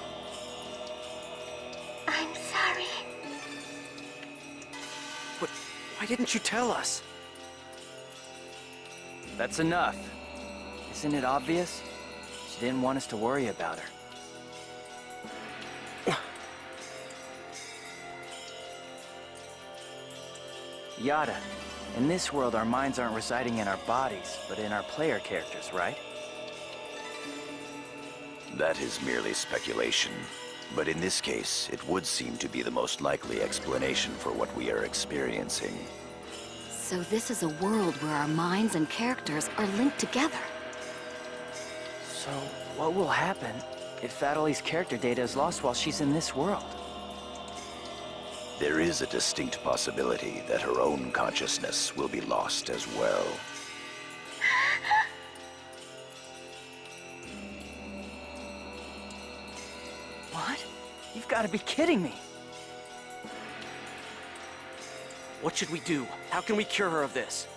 F: I'm sorry.
C: Why didn't you tell us?
E: That's enough. Isn't it obvious? She didn't want us to worry about her. Yada, in this world our minds aren't residing in our bodies, but in our player characters, right?
D: That is merely speculation. But in this case, it would seem to be the most likely explanation for what we are experiencing.
G: So this is a world where our minds and characters are linked together.
E: So, what will happen if Adeli's character data is lost while she's in this world?
D: There is a distinct possibility that her own consciousness will be lost as well.
E: What? You've got to be kidding me.
C: What should we do? How can we cure her of this?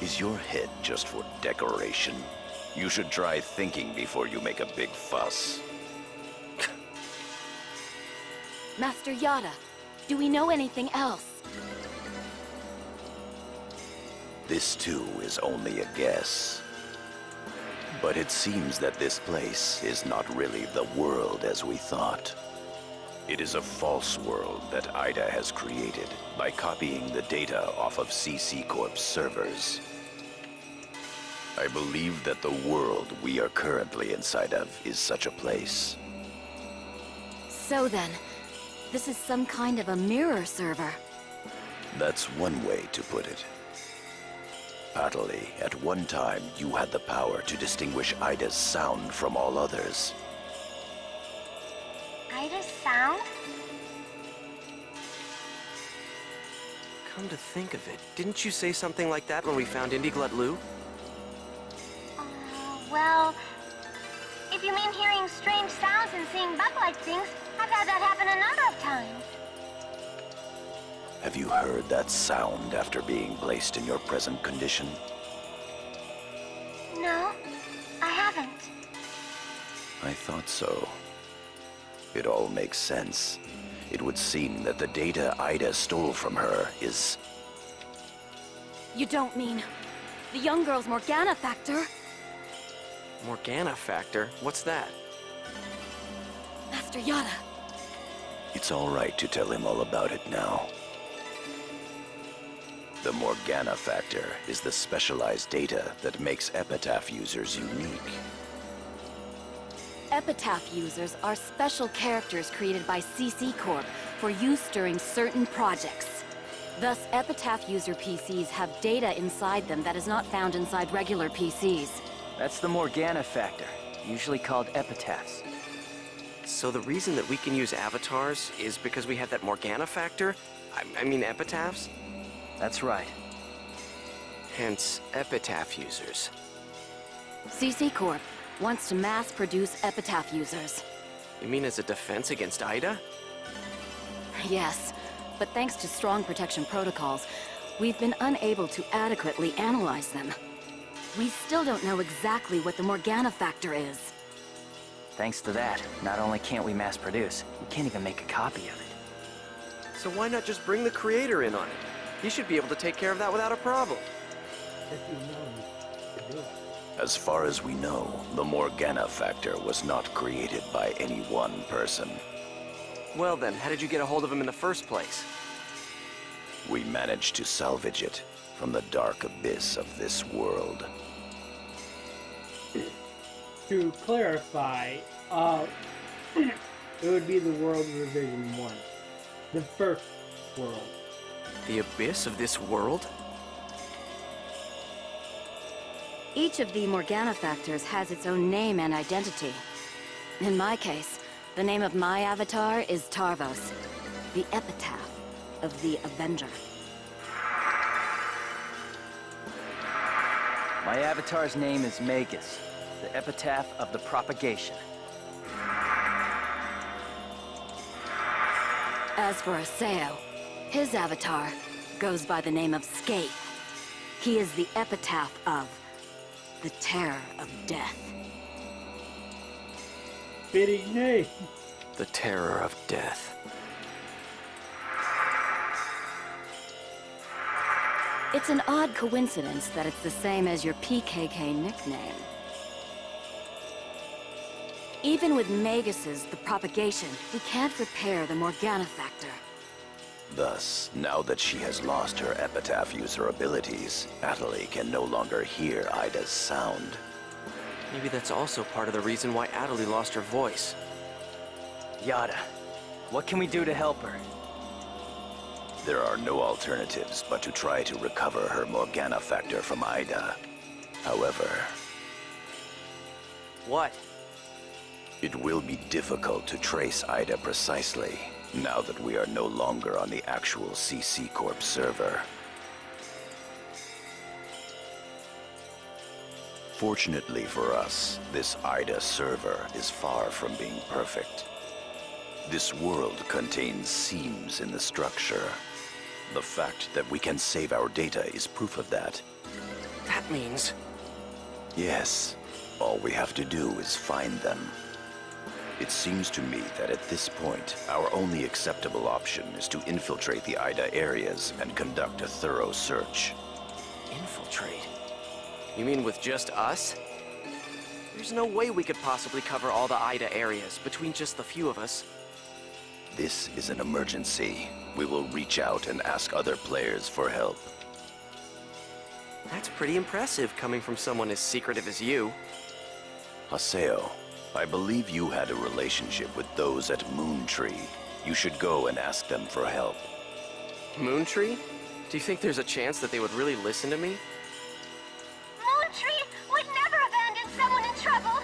D: Is your head just for decoration? You should try thinking before you make a big fuss.
G: Master Yada, do we know anything else?
D: This too is only a guess. But it seems that this place is not really the world as we thought. It is a false world that Ida has created by copying the data off of CC Corp's servers. I believe that the world we are currently inside of is such a place.
G: So then, this is some kind of a mirror server.
D: That's one way to put it. Atali, at one time you had the power to distinguish Ida's sound from all others.
F: Ida's sound?
C: Come to think of it, didn't you say something like that when we found Indiglut Lu?
F: Well, if you mean hearing strange sounds and seeing bug-like things, I've had that happen a number of times.
D: Have you heard that sound after being placed in your present condition?
F: No, I haven't.
D: I thought so. It all makes sense. It would seem that the data Ida stole from her is...
G: You don't mean the young girl's Morgana factor?
C: Morgana factor? What's that?
G: Master Yada.
D: It's all right to tell him all about it now. The Morgana factor is the specialized data that makes Epitaph users unique.
G: Epitaph users are special characters created by CC Corp for use during certain projects. Thus, Epitaph user PCs have data inside them that is not found inside regular PCs.
E: That's the Morgana factor, usually called epitaphs.
C: So the reason that we can use avatars is because we have that Morgana factor? I mean epitaphs?
E: That's right.
C: Hence, epitaph users.
G: CC Corp wants to mass-produce Epitaph users.
C: You mean as a defense against Ida?
G: Yes, but thanks to strong protection protocols, we've been unable to adequately analyze them. We still don't know exactly what the Morgana factor is.
E: Thanks to that, not only can't we mass produce, we can't even make a copy of it.
C: So why not just bring the creator in on it? He should be able to take care of that without a problem.
A: If you know to do it.
D: As far as we know, the Morgana factor was not created by any one person.
C: Well then, how did you get a hold of him in the first place?
D: We managed to salvage it from the dark abyss of this world.
A: To clarify, it would be the World Revision 1. The first world.
C: The abyss of this world?
G: Each of the Morgana factors has its own name and identity. In my case, the name of my avatar is Tarvos, the epitaph of the Avenger.
E: My avatar's name is Magus, the epitaph of the propagation.
G: As for Aseo, his avatar goes by the name of Scathe. He is the epitaph of the terror of death.
A: Fitting name.
C: The terror of death.
G: It's an odd coincidence that it's the same as your PKK nickname. Even with Magus's, the propagation, we can't repair the Morgana factor.
D: Thus, now that she has lost her epitaph user abilities, Atali can no longer hear Ida's sound.
C: Maybe that's also part of the reason why Atali lost her voice.
E: Yada, what can we do to help her?
D: There are no alternatives but to try to recover her Morgana factor from Ida. However...
C: What?
D: It will be difficult to trace Ida precisely, now that we are no longer on the actual CC Corp server. Fortunately for us, this Ida server is far from being perfect. This world contains seams in the structure. The fact that we can save our data is proof of that.
C: That means...
D: Yes, all we have to do is find them. It seems to me that at this point, our only acceptable option is to infiltrate the Ida areas and conduct a thorough search.
C: Infiltrate? You mean with just us? There's no way we could possibly cover all the Ida areas between just the few of us.
D: This is an emergency. We will reach out and ask other players for help.
C: That's pretty impressive coming from someone as secretive as you.
D: Haseo, I believe you had a relationship with those at Moontree. You should go and ask them for help.
C: Moontree? Do you think there's a chance that they would really listen to me?
F: Moontree would never abandon someone in trouble.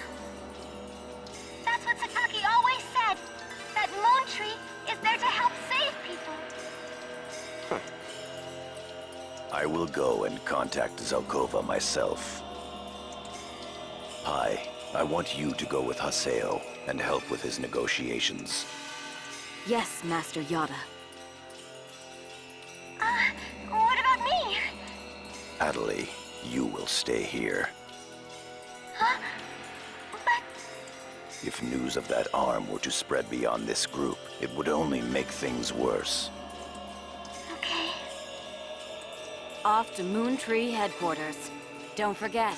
F: That's what Sakaki always said. That Moontree is there to help save people.
D: I will go and contact Zelkova myself. Hi, I want you to go with Haseo and help with his negotiations.
G: Yes, Master Yada.
F: What about me?
D: Atali, you will stay here.
F: Huh? But...
D: If news of that arm were to spread beyond this group, it would only make things worse.
F: Okay.
G: Off to Moontree headquarters. Don't forget,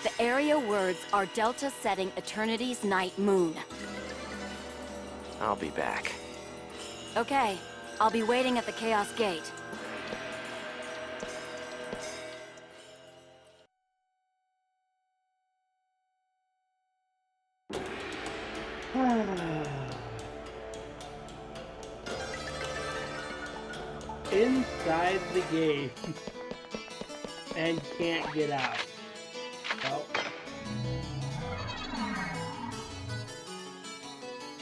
G: the area words are Delta setting Eternity's night moon.
C: I'll be back.
G: Okay, I'll be waiting at the Chaos Gate.
A: Inside the game and can't get out. Well,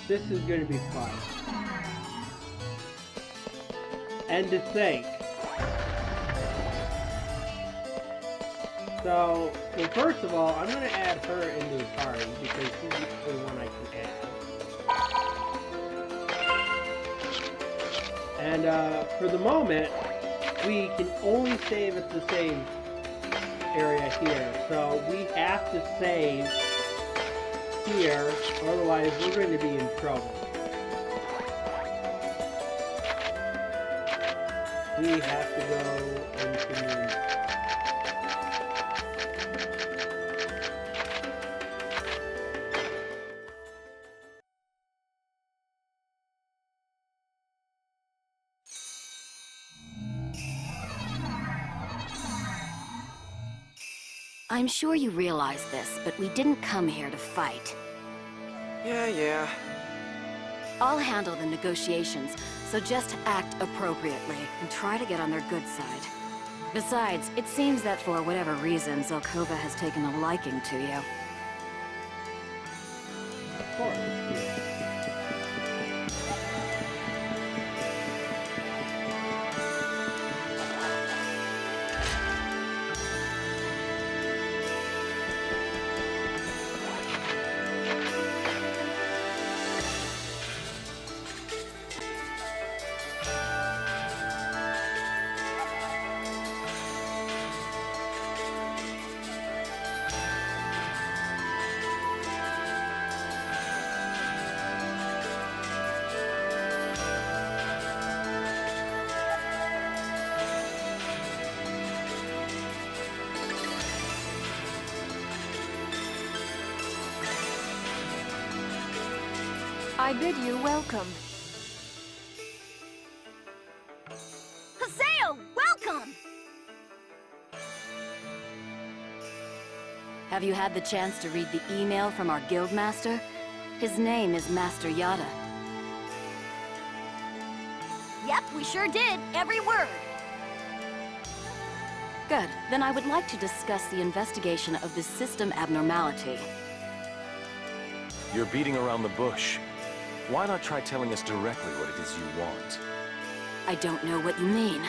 A: this is going to be fun. And to think. So, well, first of all, I'm going to add her into the party because she's the only one I can add. And for the moment, we can only save at the save area here. So we have to save here, otherwise we're going to be in trouble. We have to go into...
G: I'm sure you realize this, but we didn't come here to fight.
C: Yeah.
G: I'll handle the negotiations, so just act appropriately and try to get on their good side. Besides, it seems that for whatever reason, Zelkova has taken a liking to you.
A: Of course, yeah.
K: I bid you welcome.
F: Haseo, welcome!
G: Have you had the chance to read the email from our guildmaster? His name is Master Yada.
F: Yep, we sure did. Every word.
G: Good. Then I would like to discuss the investigation of this system abnormality.
L: You're beating around the bush. Why not try telling us directly what it is you want?
G: I don't know what you mean.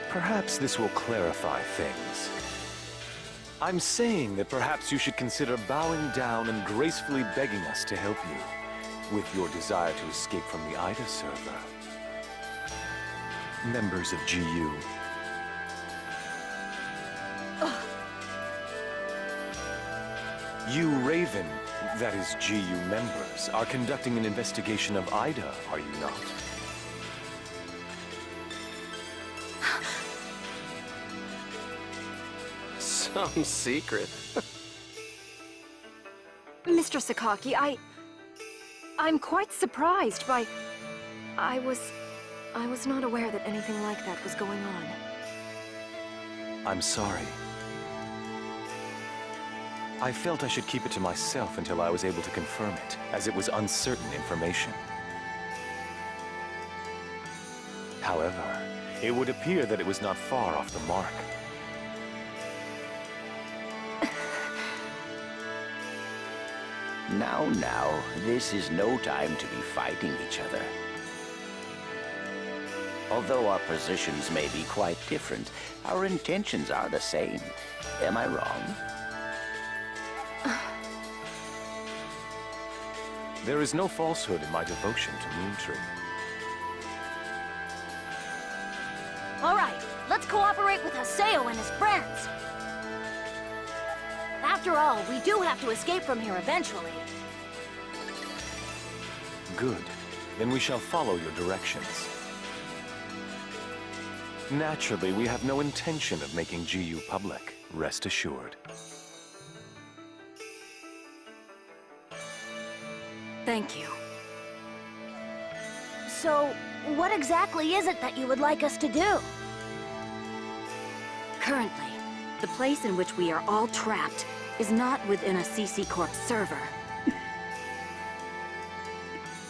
L: Perhaps this will clarify things. I'm saying that perhaps you should consider bowing down and gracefully begging us to help you with your desire to escape from the Ida server. Members of GU. You Raven, that is GU members, are conducting an investigation of Ida, are you not?
C: Some secret.
K: Mr. Sakaki, I'm quite surprised by... I was not aware that anything like that was going on.
L: I'm sorry. I felt I should keep it to myself until I was able to confirm it, as it was uncertain information. However, it would appear that it was not far off the mark.
D: Now, this is no time to be fighting each other. Although our positions may be quite different, our intentions are the same. Am I wrong?
L: There is no falsehood in my devotion to Moontree.
F: All right, let's cooperate with Haseo and his friends. After all, we do have to escape from here eventually.
L: Good. Then we shall follow your directions. Naturally, we have no intention of making GU public, rest assured.
G: Thank you.
F: So, what exactly is it that you would like us to do?
G: Currently, the place in which we are all trapped is not within a CC Corp server.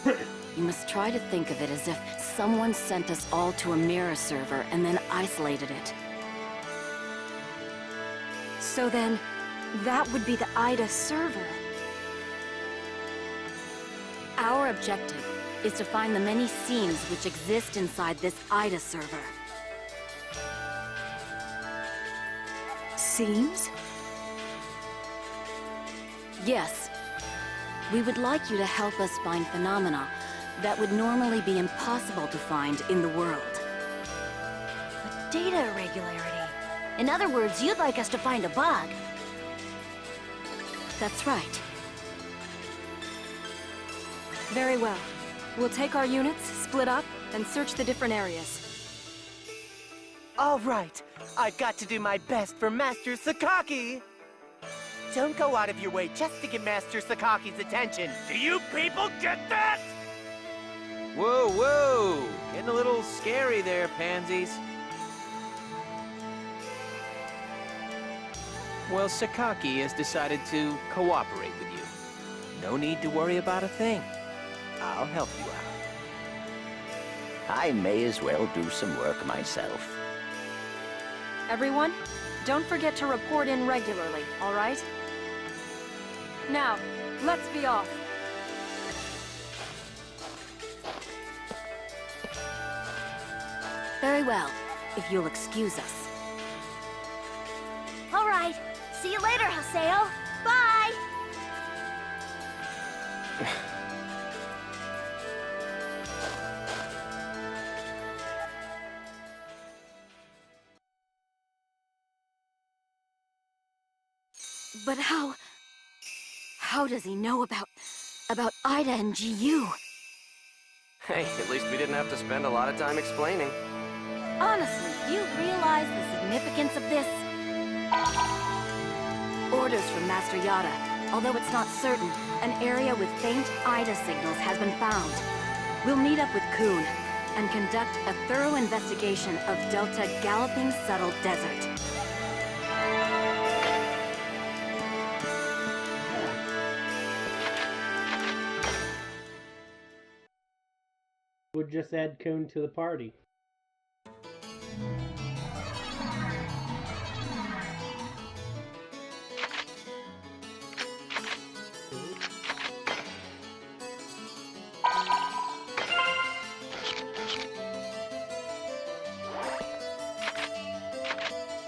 G: You must try to think of it as if someone sent us all to a mirror server and then isolated it.
K: So then, that would be the Ida server.
G: Our objective is to find the many scenes which exist inside this Ida server.
K: Scenes?
G: Yes. We would like you to help us find phenomena that would normally be impossible to find in the world.
F: A data irregularity. In other words, you'd like us to find a bug.
G: That's right.
K: Very well. We'll take our units, split up, and search the different areas.
J: All right, I've got to do my best for Master Sakaki. Don't go out of your way just to get Master Sakaki's attention. Do you people get that?
C: Whoa, whoa! Getting a little scary there, pansies. Well, Sakaki has decided to cooperate with you. No need to worry about a thing. I'll help you out.
D: I may as well do some work myself.
K: Everyone, don't forget to report in regularly, all right? Now, let's be off.
G: Very well, if you'll excuse us.
F: All right, see you later, Haseo. Bye!
G: But how does he know about Ida and GU?
C: Hey, at least we didn't have to spend a lot of time explaining.
F: Honestly, do you realize the significance of this?
G: Orders from Master Yada. Although it's not certain, an area with faint IDA signals has been found. We'll meet up with Kuhn and conduct a thorough investigation of Delta Galloping Settled Desert.
A: We'll just add Kuhn to the party.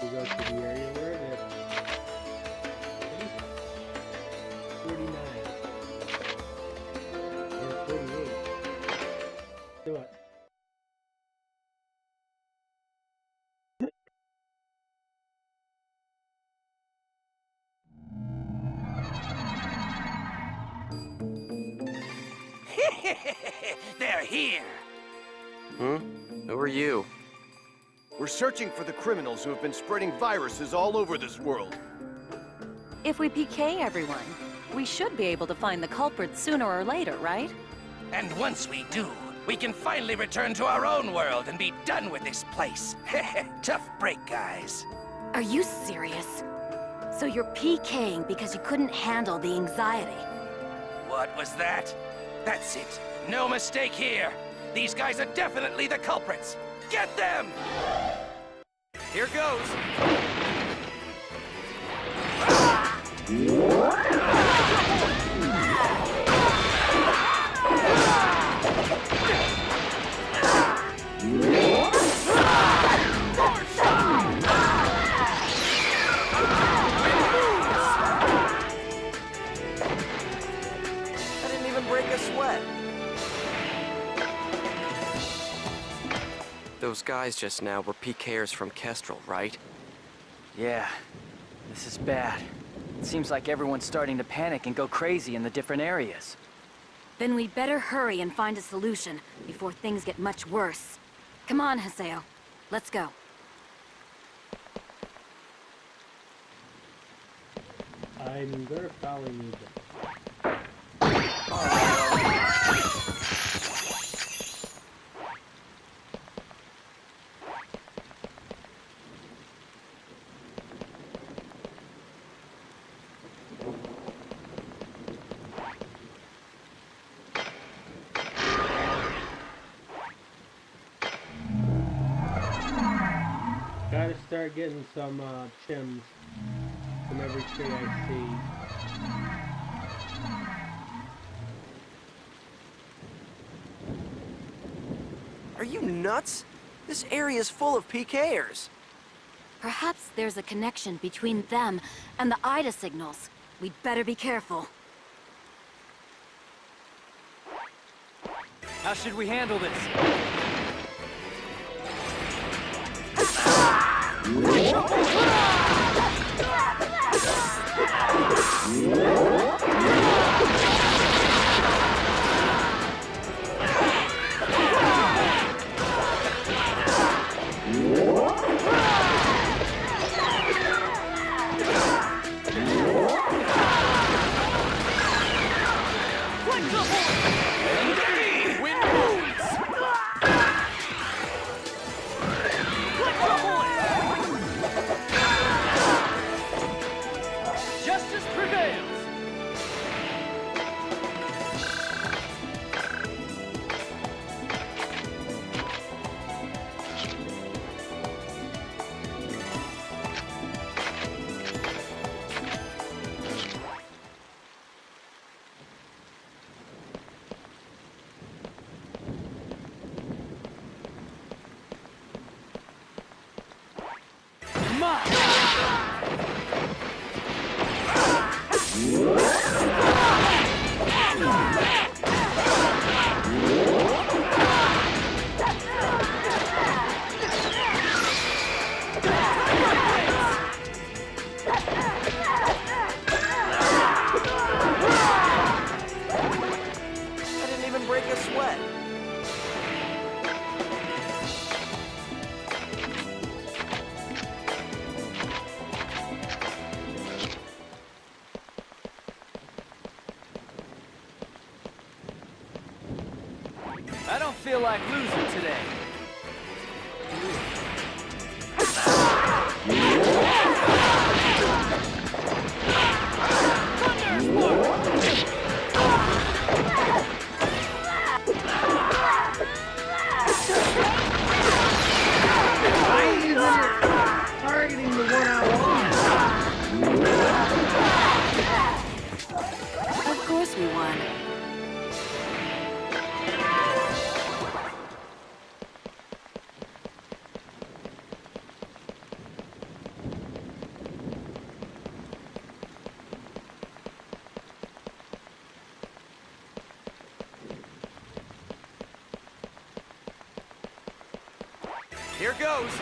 A: We go to the area where it is. 49. Or 48. Do it.
C: They're here!
M: Who are you?
N: We're searching for the criminals who have been spreading viruses all over this world.
O: If we PK everyone, we should be able to find the culprits sooner or later, right?
C: And once we do, we can finally return to our own world and be done with this place. Tough break, guys.
G: Are you serious? So you're PKing because you couldn't handle the anxiety?
C: What was that? That's it. No mistake here. These guys are definitely the culprits. Get them! Here goes. I didn't even break a sweat.
M: Those guys just now were PKers from Kestrel, right?
E: Yeah, this is bad. It seems like everyone's starting to panic and go crazy in the different areas.
G: Then we'd better hurry and find a solution before things get much worse. Come on, Haseo. Let's go.
A: I'm gonna probably need them. Gotta start getting some chims from every tree I see.
M: Are you nuts? This area's full of PKers.
G: Perhaps there's a connection between them and the IDA signals. We'd better be careful.
E: How should we handle this?
J: Justice prevails!
C: I didn't even break a sweat.
E: feel like losing today.
A: Why isn't it targeting the one I want?
G: Of course we won.
J: Here goes.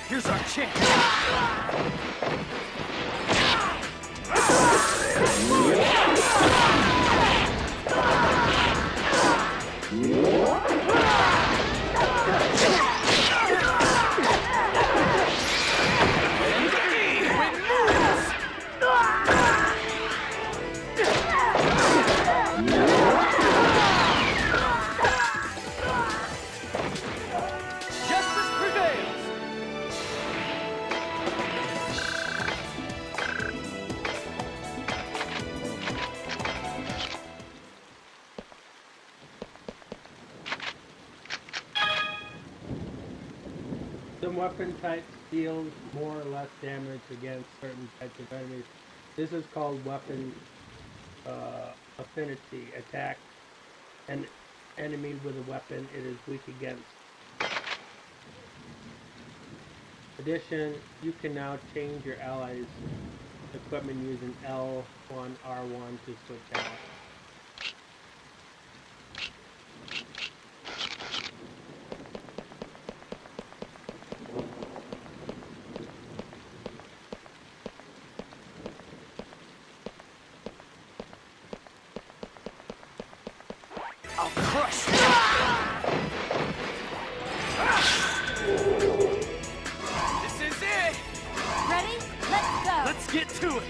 E: Here's our chance.
A: Some weapon types deal more or less damage against certain types of enemies. This is called weapon affinity. Attack an enemy with a weapon it is weak against. In addition, you can now change your allies' equipment using L1, R1 to switch out.
E: I'll crush you!
J: This is it!
G: Ready? Let's go!
E: Let's get to it!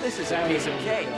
M: This is a piece of cake.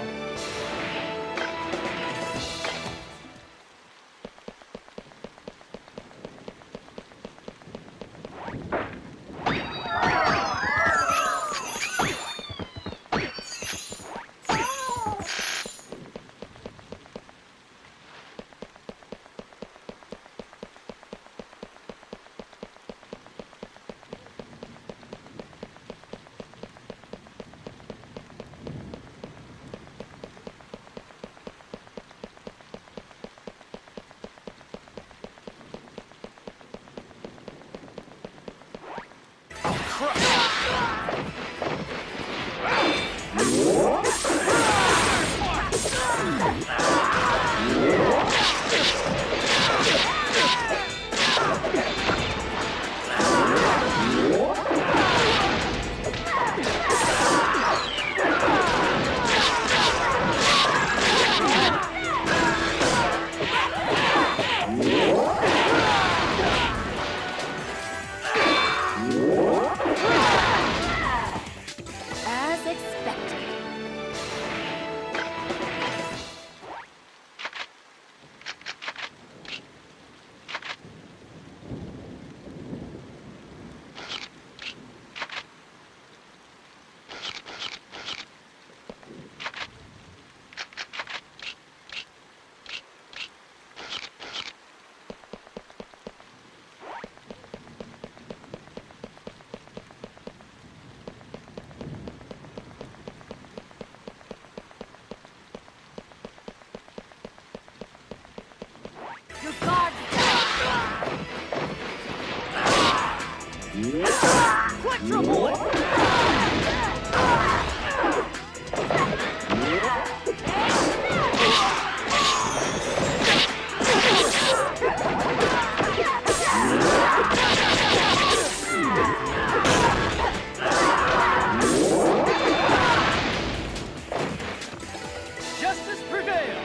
C: Justice prevails!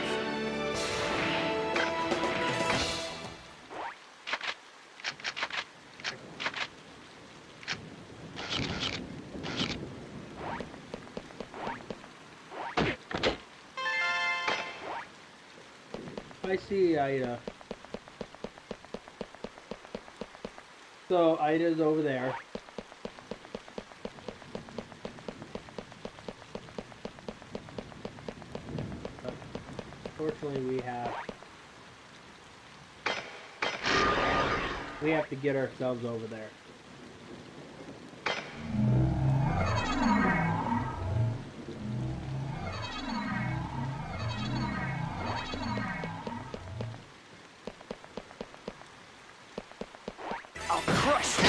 A: I see Ida. So Ida's over there. Fortunately, we have to get ourselves over there.
C: I'll crush you!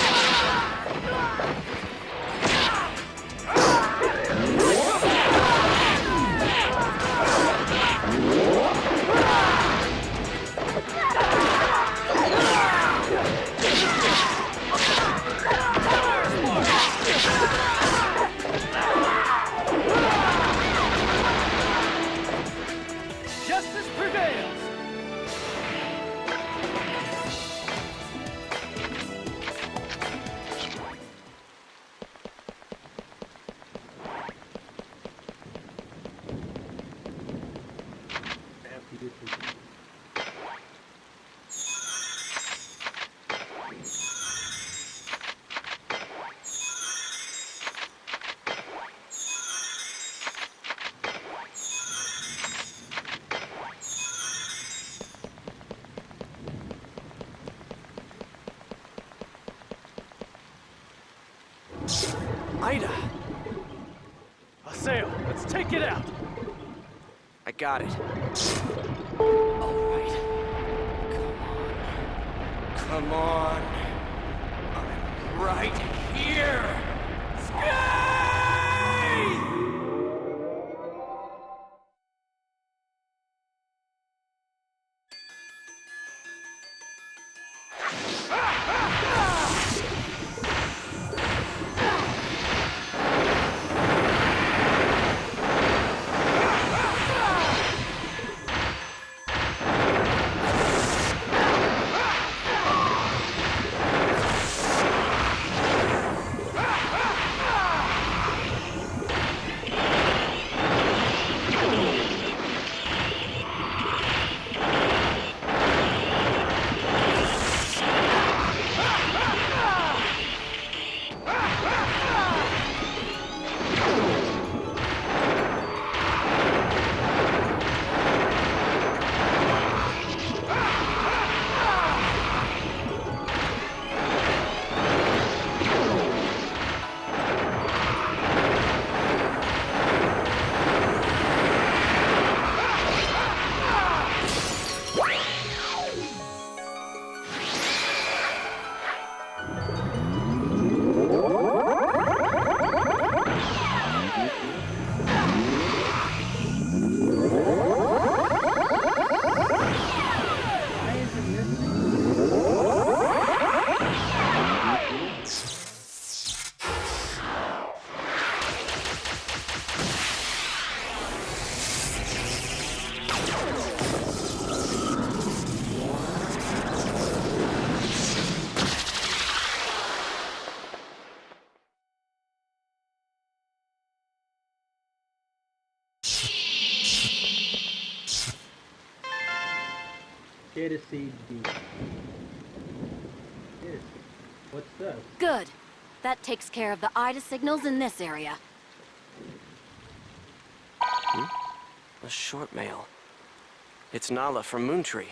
C: Justice prevails!
M: Ida!
C: Aseo, let's take it out!
M: I got it.
C: Alright. Come on. I'm right here!
A: Data seed B. Yes. What's this?
G: Good. That takes care of the Ida signals in this area.
M: A short mail. It's Nala from Moontree.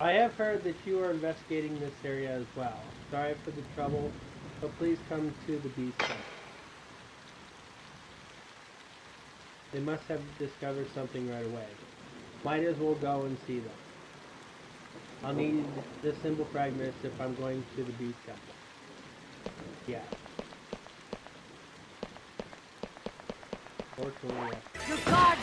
A: I have heard that you are investigating this area as well. Sorry for the trouble, but please come to the beast center. They must have discovered something right away. Might as well go and see them. I'll need the symbol fragments if I'm going to the beast temple. Yeah. Fortunately, yes.
F: Your guard!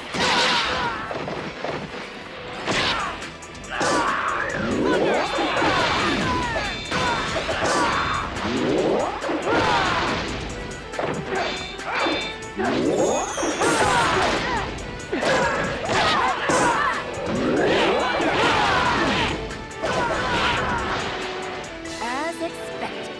G: As expected.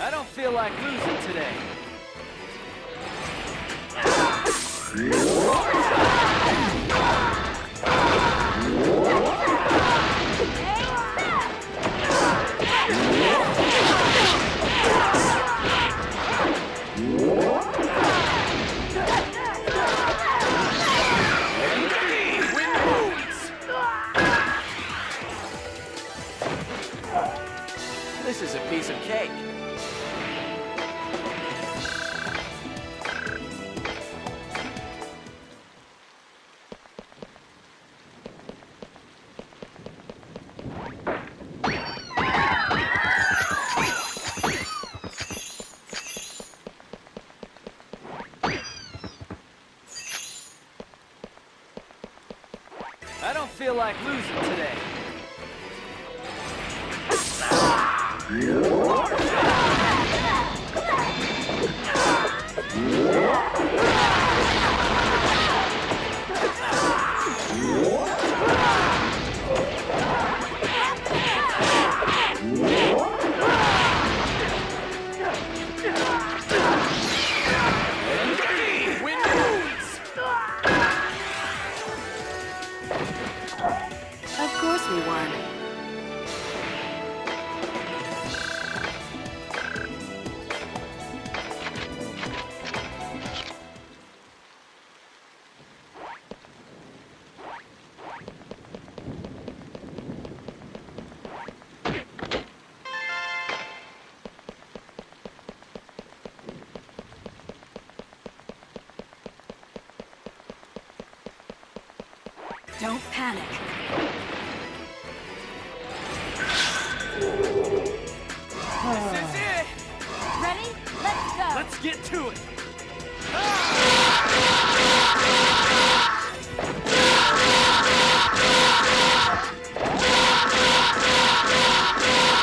E: I don't feel like losing today.
M: This is a piece of cake.
E: I don't feel like losing today.
G: Of course we won. Don't panic.
C: This is it!
F: Ready? Let's go!
C: Let's get to it!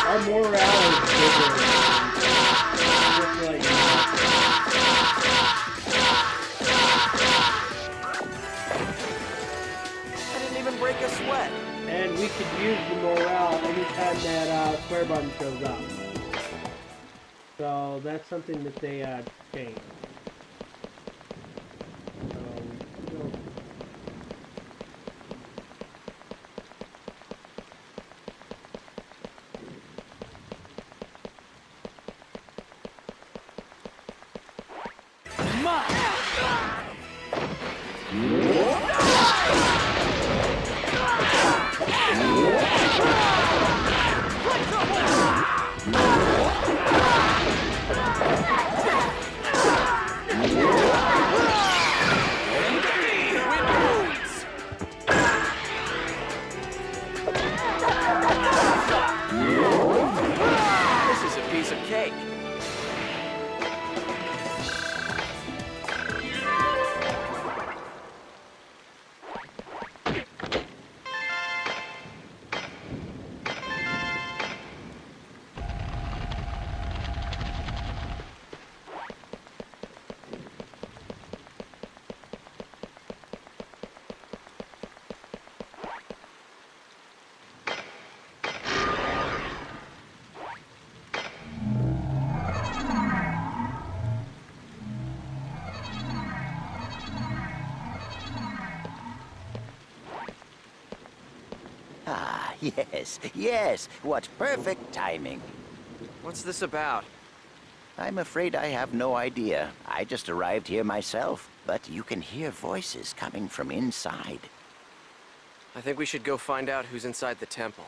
A: Our morale is bigger. Just like
M: I didn't even break a sweat.
A: and we could use the morale anytime that square button shows up. So that's something that they changed. So, you know,
M: This is a piece of cake.
D: Ah, yes. What perfect timing.
M: What's this about?
D: I'm afraid I have no idea. I just arrived here myself, but you can hear voices coming from inside.
M: I think we should go find out who's inside the temple.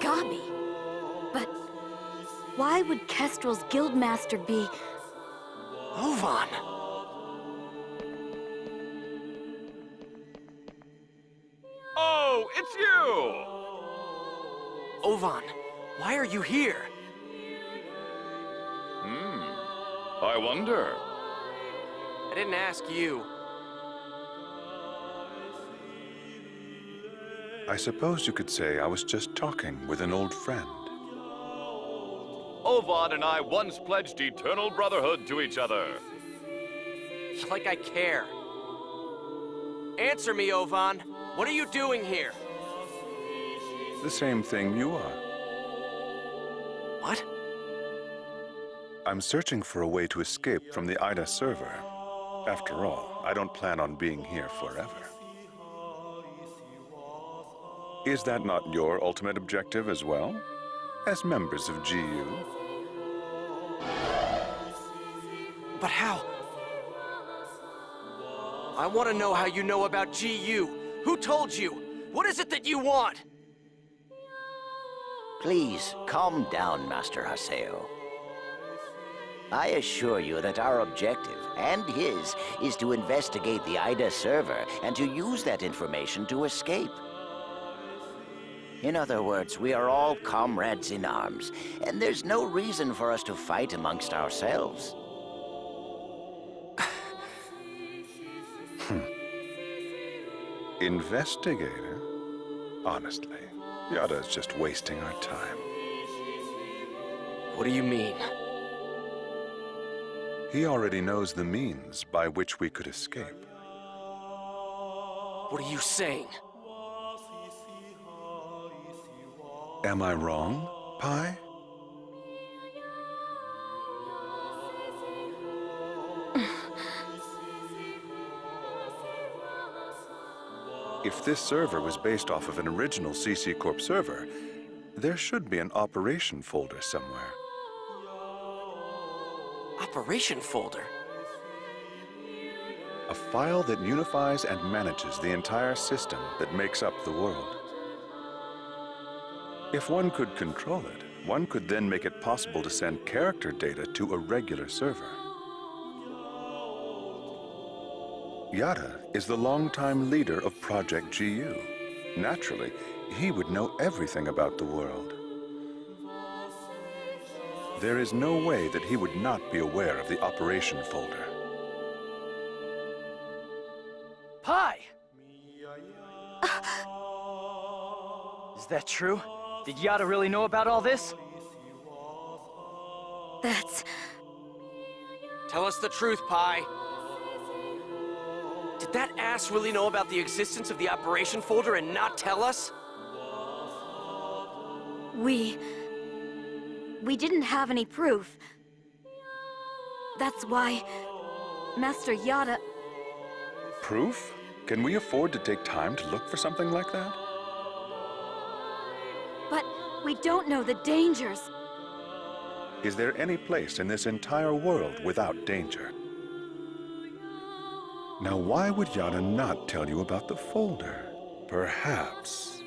G: Gabi. But why would Kestrel's guildmaster be...
M: Ovan!
I: Oh, it's you!
M: Ovan, why are you here?
I: I wonder.
M: I didn't ask you.
B: I suppose you could say I was just talking with an old friend.
I: Ovan and I once pledged eternal brotherhood to each other.
M: Like I care. Answer me, Ovan. What are you doing here?
B: The same thing you are.
M: What?
B: I'm searching for a way to escape from the Ida server. After all, I don't plan on being here forever. Is that not your ultimate objective as well? As members of GU?
M: But how? I want to know how you know about GU. Who told you? What is it that you want?
P: Please, calm down, Master Haseo. I assure you that our objective, and his, is to investigate the Ida server and to use that information to escape. In other words, we are all comrades in arms, and there's no reason for us to fight amongst ourselves.
B: Investigator? Honestly, Yada's just wasting our time.
M: What do you mean?
B: He already knows the means by which we could escape.
M: What are you saying?
B: Am I wrong, Pi? If this server was based off of an original CC Corp server, there should be an operation folder somewhere.
M: Operation folder?
B: A file that unifies and manages the entire system that makes up the world. If one could control it, one could then make it possible to send character data to a regular server. Yada is the longtime leader of Project GU. Naturally, he would know everything about the world. There is no way that he would not be aware of the operation folder.
E: Pi! Is that true? Did Yada really know about all this?
G: That's...
M: Tell us the truth, Pi. Did that ass really know about the existence of the operation folder and not tell us?
G: We didn't have any proof. That's why Master Yada...
B: Proof? Can we afford to take time to look for something like that?
G: But we don't know the dangers.
B: Is there any place in this entire world without danger? Now, why would Yada not tell you about the folder? Perhaps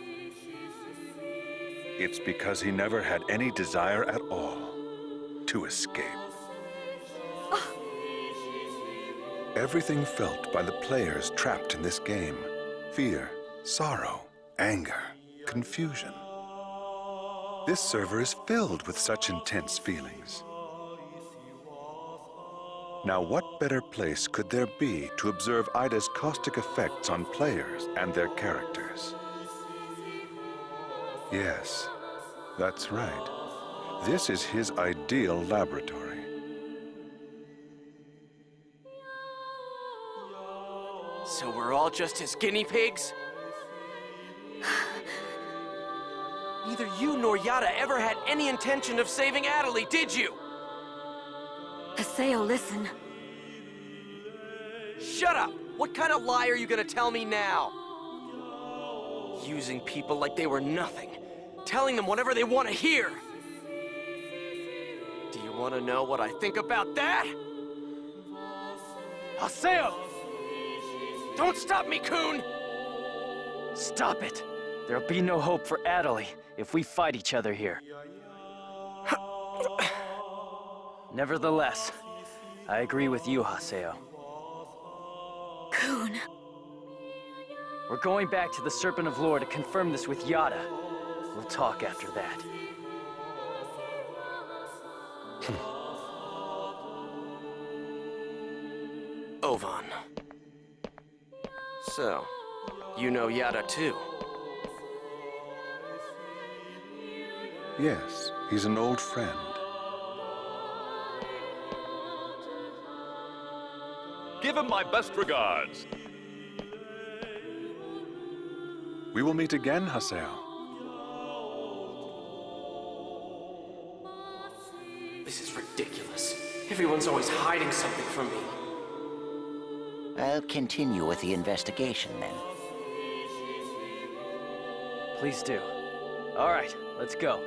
B: it's because he never had any desire at all to escape. Everything felt by the players trapped in this game. Fear, sorrow, anger, confusion. This server is filled with such intense feelings. Now, what better place could there be to observe Ida's caustic effects on players and their characters? Yes, that's right. This is his ideal laboratory.
M: So we're all just his guinea pigs? Neither you nor Yada ever had any intention of saving Atalie, did you?
G: Haseo, listen.
M: Shut up! What kind of lie are you gonna tell me now? Using people like they were nothing. Telling them whatever they want to hear. Do you want to know what I think about that? Haseo! Don't stop me, Coon!
E: Stop it! There'll be no hope for Atalie if we fight each other here. Nevertheless, I agree with you, Haseo.
G: Coon.
E: We're going back to the Serpent of Lore to confirm this with Yada. We'll talk after that.
M: Ovan. So, you know Yada too?
B: Yes, he's an old friend.
I: Give him my best regards.
B: We will meet again, Haseo.
M: This is ridiculous. Everyone's always hiding something from me.
P: I'll continue with the investigation then.
E: Please do. All right, let's go.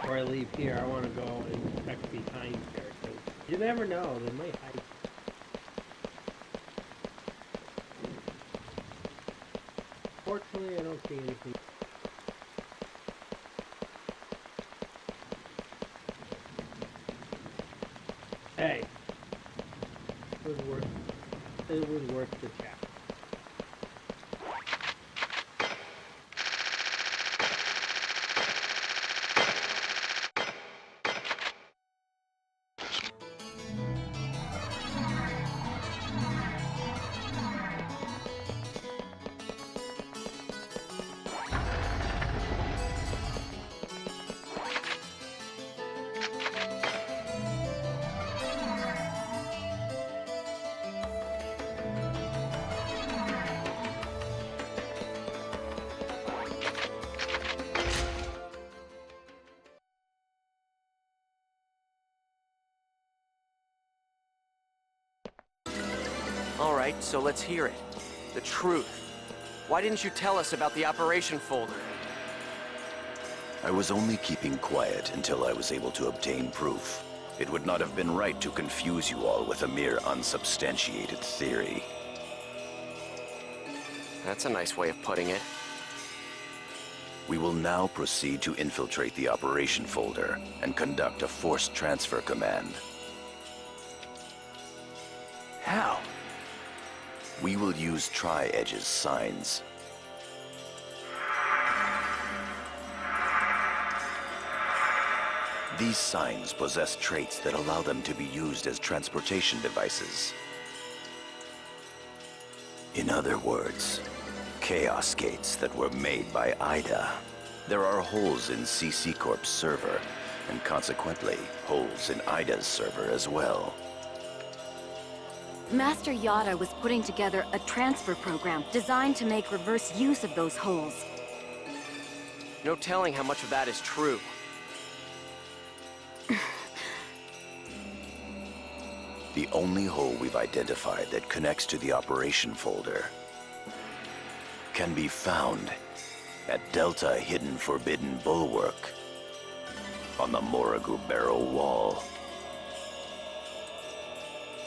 A: Before I leave here, I want to go and check behind there, because you never know, they might hide. Fortunately, I don't see anything. Hey, it was worth the check.
M: All right, so let's hear it. The truth. Why didn't you tell us about the operation folder?
D: I was only keeping quiet until I was able to obtain proof. It would not have been right to confuse you all with a mere unsubstantiated theory.
M: That's a nice way of putting it.
D: We will now proceed to infiltrate the operation folder and conduct a forced transfer command.
E: How?
D: We will use Tri-Edge's signs. These signs possess traits that allow them to be used as transportation devices. In other words, Chaos Gates that were made by Ida. There are holes in CC Corp's server, and consequently, holes in Ida's server as well.
G: Master Yada was putting together a transfer program designed to make reverse use of those holes.
M: No telling how much of that is true.
D: The only hole we've identified that connects to the operation folder can be found at Delta Hidden Forbidden Bulwark on the Morrigu Barrow Wall.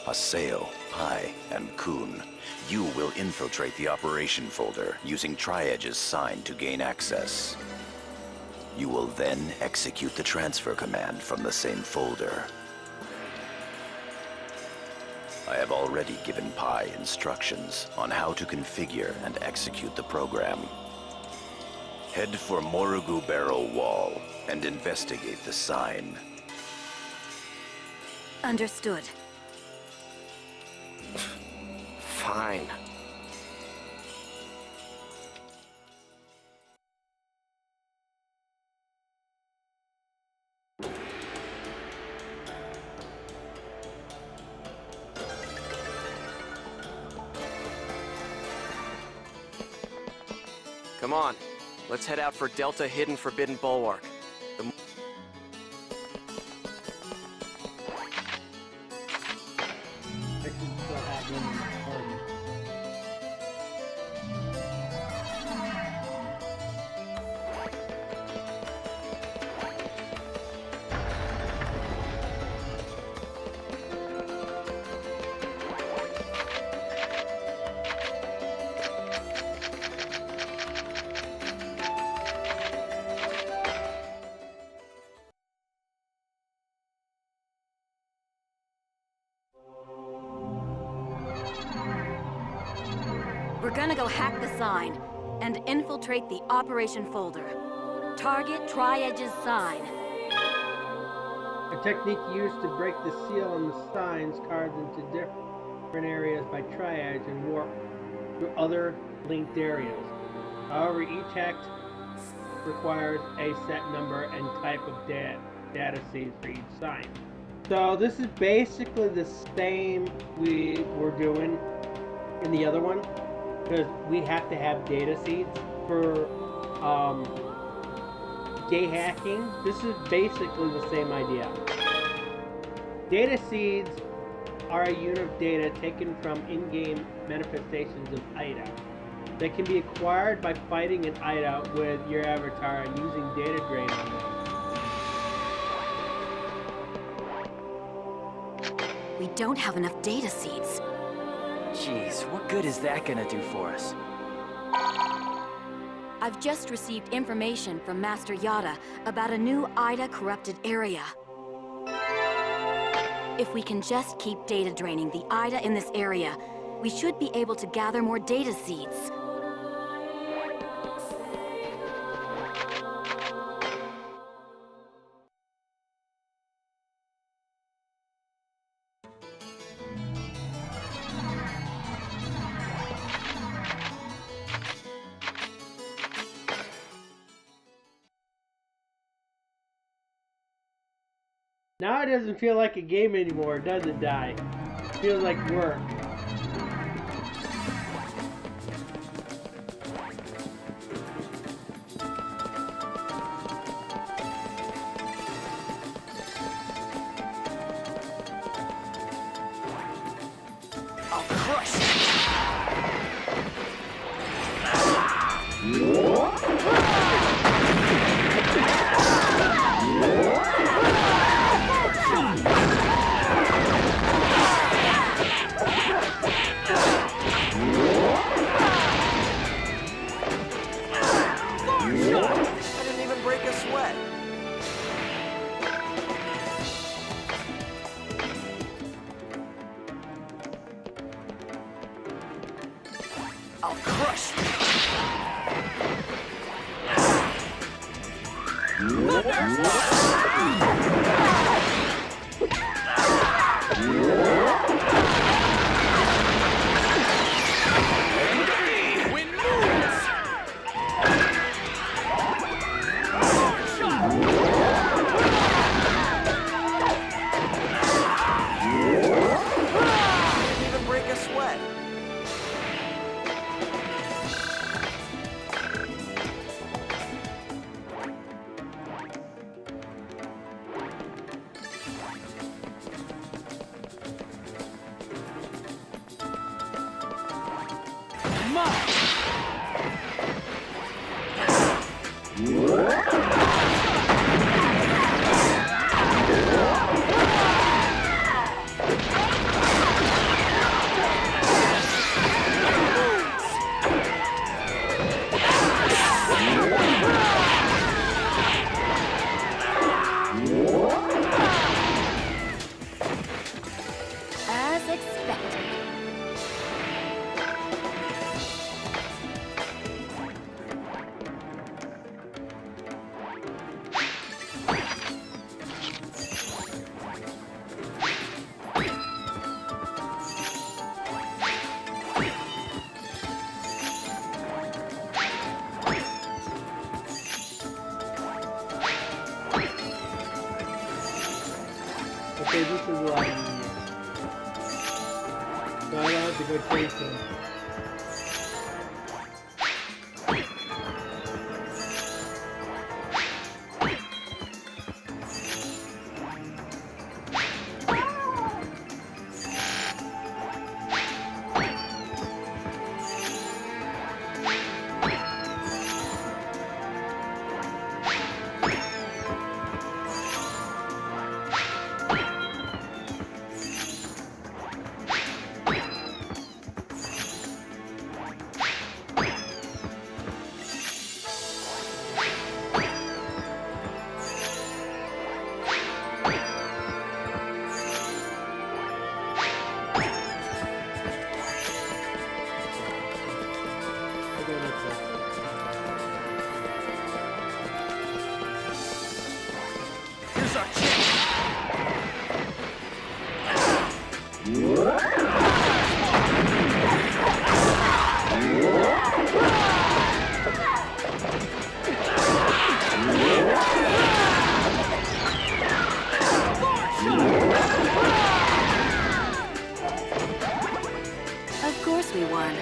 D: Haseo Pi and Kun, you will infiltrate the operation folder using Tri-Edge's sign to gain access. You will then execute the transfer command from the same folder. I have already given Pi instructions on how to configure and execute the program. Head for Morugu Barrel Wall and investigate the sign.
G: Understood.
M: Fine. Come on, let's head out for Delta Hidden Forbidden Bulwark.
G: We're gonna go hack the sign and infiltrate the operation folder. Target Tri-Edge's sign.
A: A technique used to break the seal on the signs carved into different areas by Tri-Edge and warp to other linked areas. However, each hack requires a set number and type of data seeds for each sign. So this is basically the same we were doing in the other one, because we have to have data seeds for gay hacking. This is basically the same idea. Data seeds are a unit of data taken from in-game manifestations of IDA. They can be acquired by fighting an IDA with your avatar and using data drain on them.
G: We don't have enough data seeds.
E: Jeez, what good is that gonna do for us?
G: I've just received information from Master Yada about a new IDA corrupted area. If we can just keep data draining the IDA in this area, we should be able to gather more data seeds.
A: Now it doesn't feel like a game anymore, does it, Die? It feels like work.
C: I'll crush I didn't even break a sweat. I'll crush didn't even break a sweat.
A: to go chase him.
C: Here's our chance.
G: Of course we won.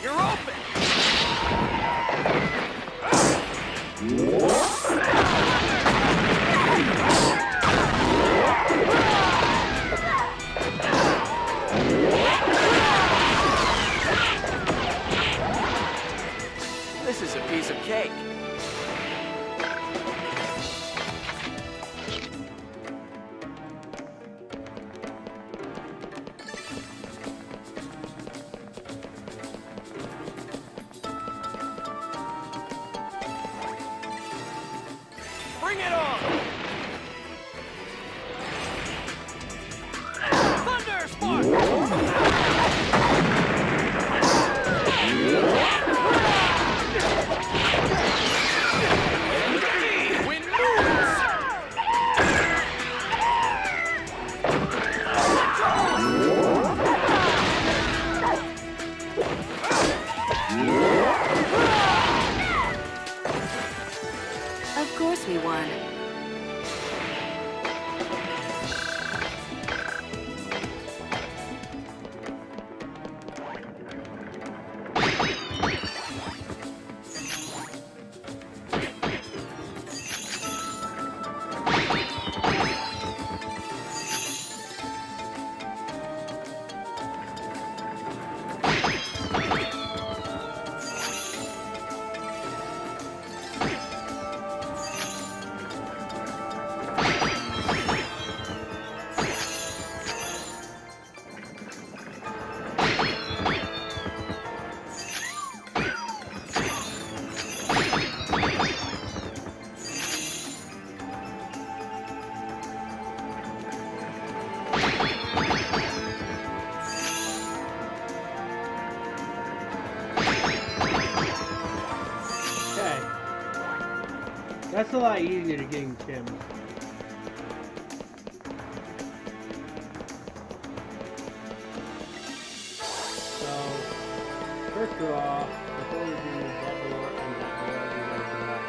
C: You're open.
M: This is a piece of cake. Bring it on! Thunder Spark! Wind moves!
G: Of course we won.
A: That's a lot easier to getting Tim's. So, first of all, before we do that door and that door, we gotta go back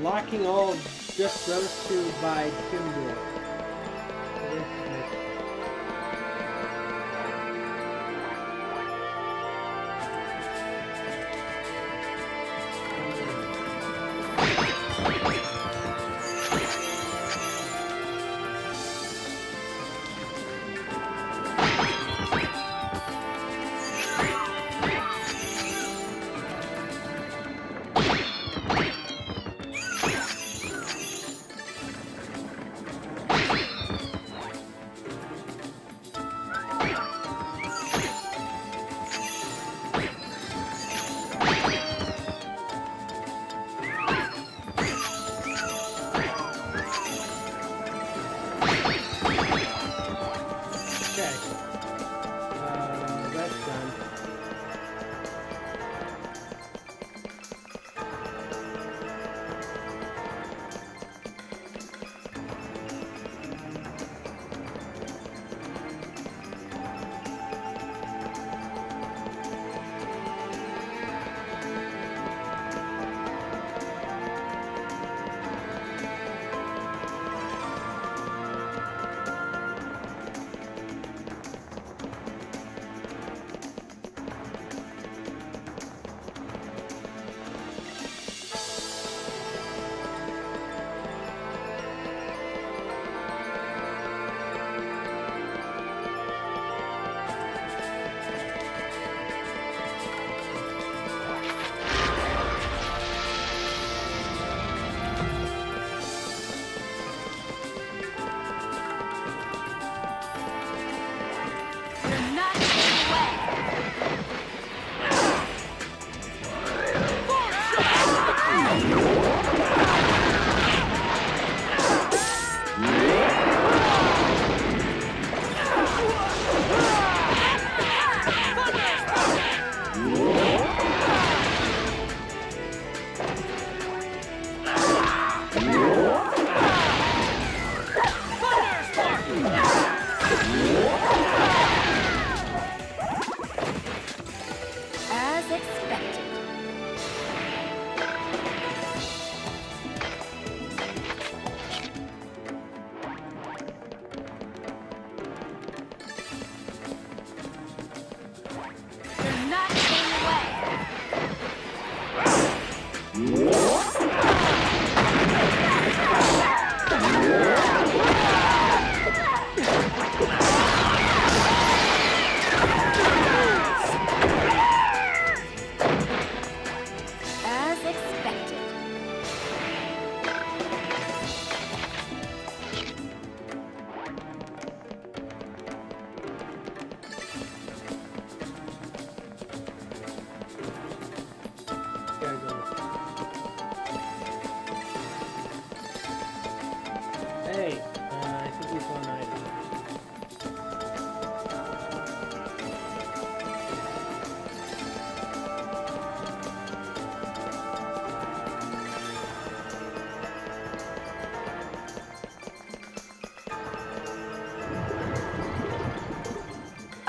A: Locking all just those two by Timber.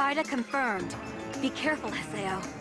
K: Ida confirmed. Be careful, Haseo.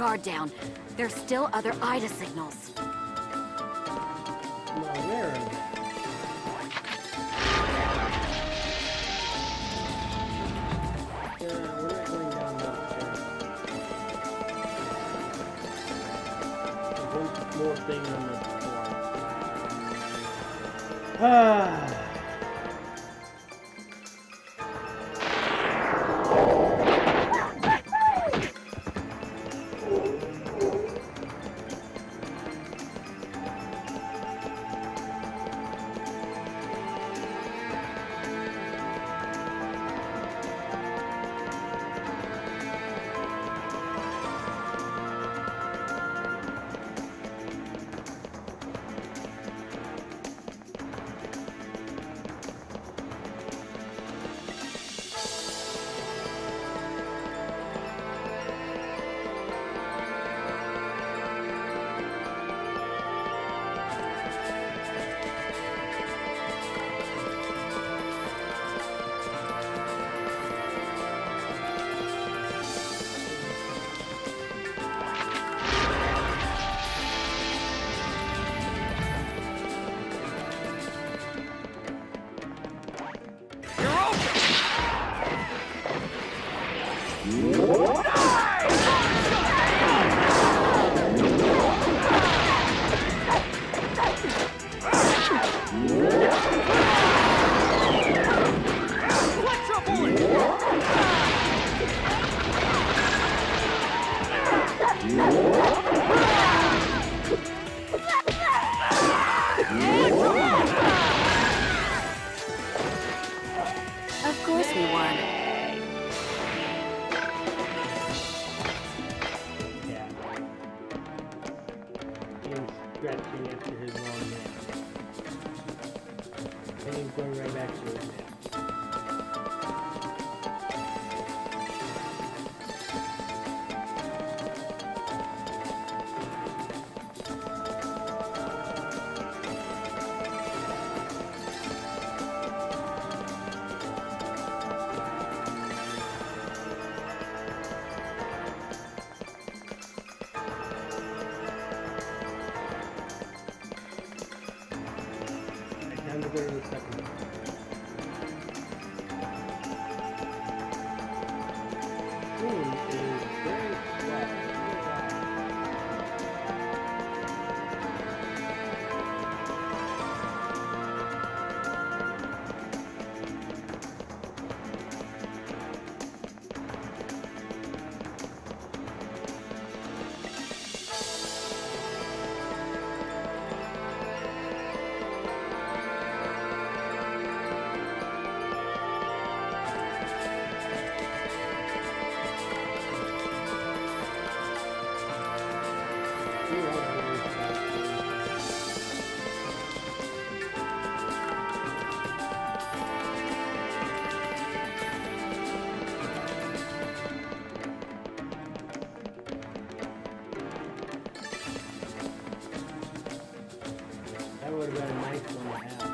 G: guard down. There's still other IDA signals.
A: I'm not aware of that. We're not going down that stairs. There's one more thing on the floor. Ah.
G: Of course we won.
A: Yeah. He's stretching after his long nap. And he's going right back to his nap. Time to go to the second one. Moon is very flat. That would have been a nice one to have.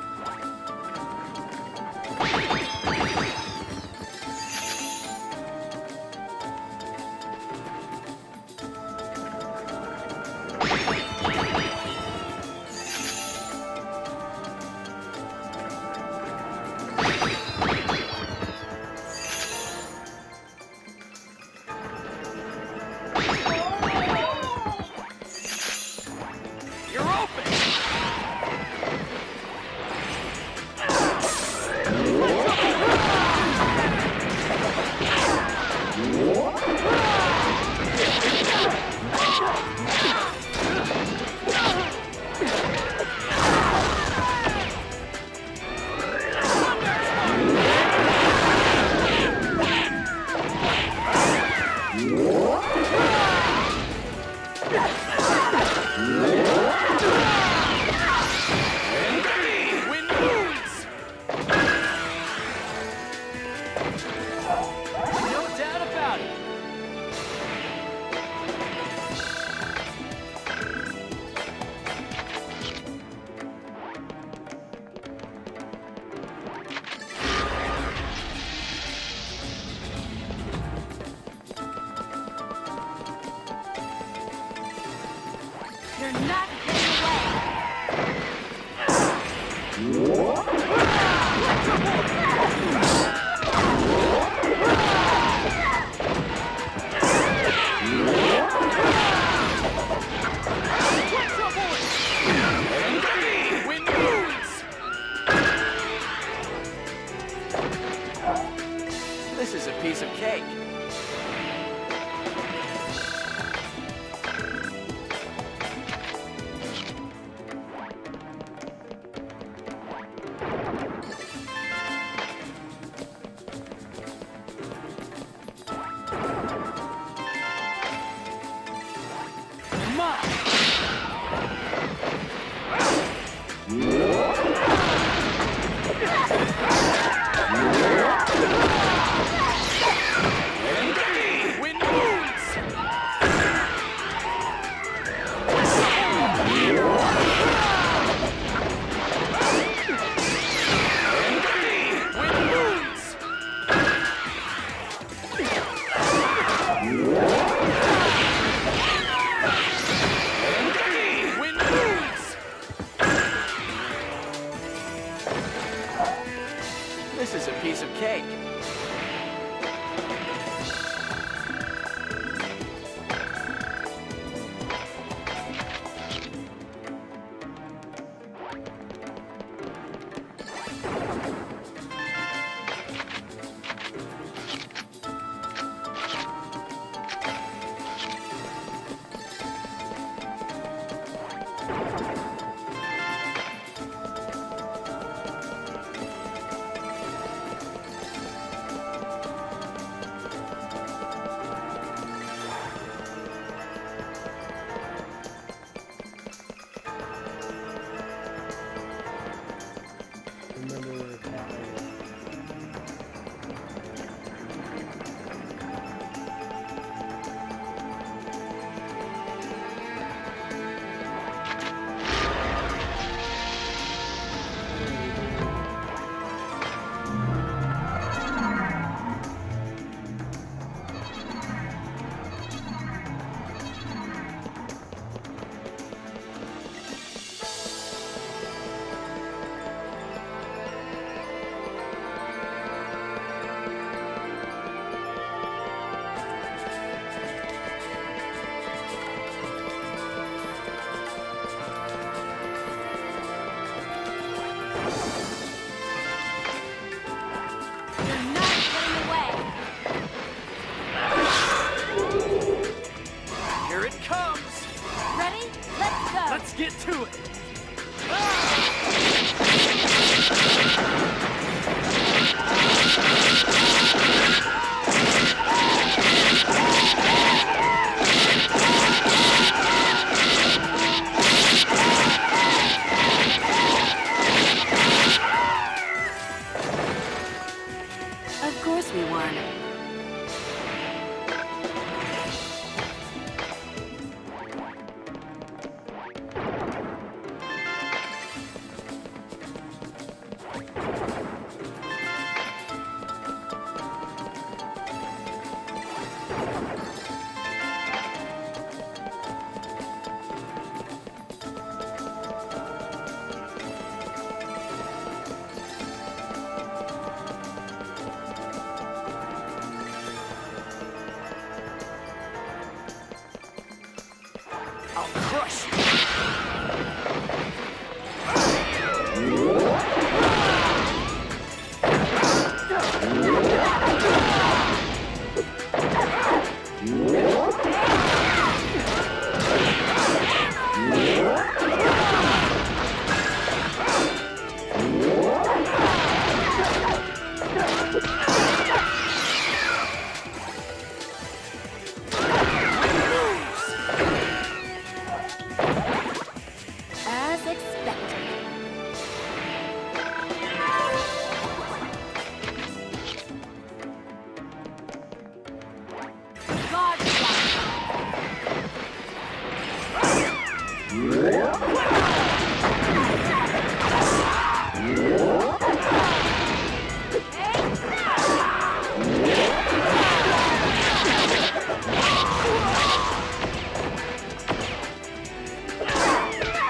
O: You're not getting away!
M: This is a piece of cake. This is a piece of cake.
O: Let's get to it!
G: Of course we won.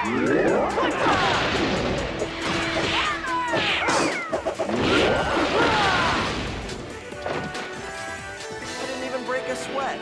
M: I didn't even break a sweat.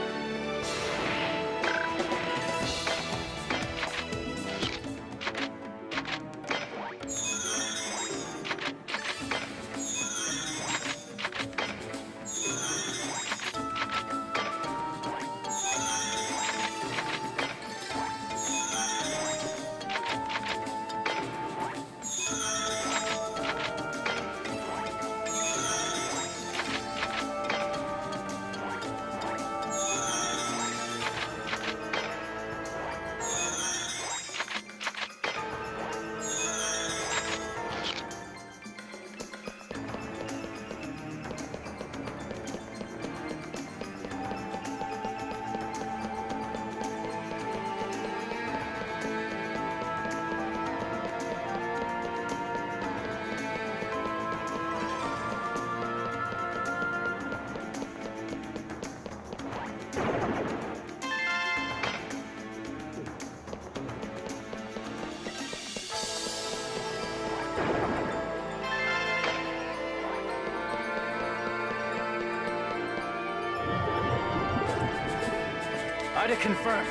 E: Ida confirmed.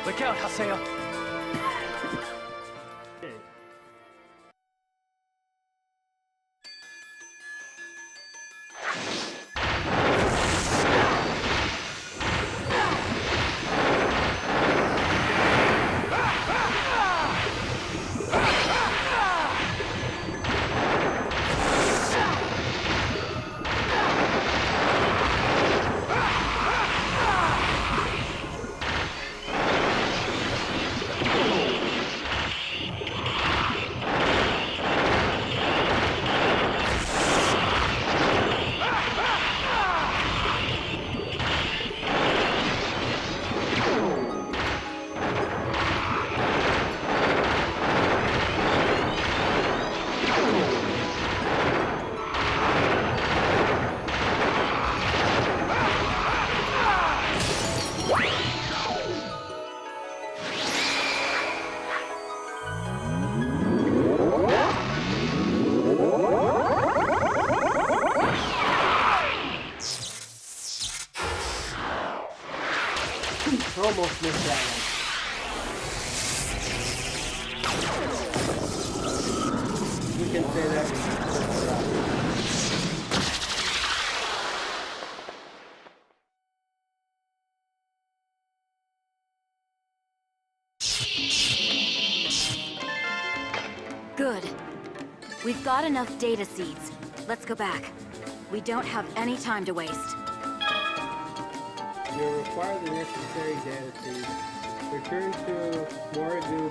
E: Look out, Haseo.
A: Almost missed that one. You can say that.
G: Good. We've got enough data seeds. Let's go back. We don't have any time to waste.
A: You'll require the necessary data seeds. Return to Morrigu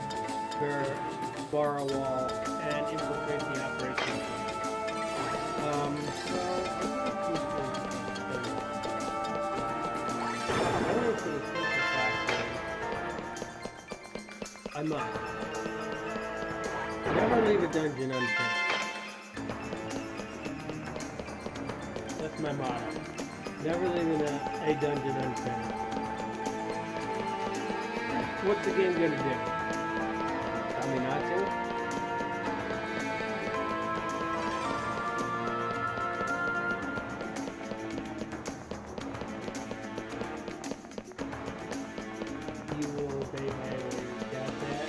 A: Barawal and infiltrate the operation. I must. Never leave a dungeon unfinished. That's my motto. Never leaving a dungeon unfinished. What's the game gonna do? Tell me not to? You will obey my orders. Got that?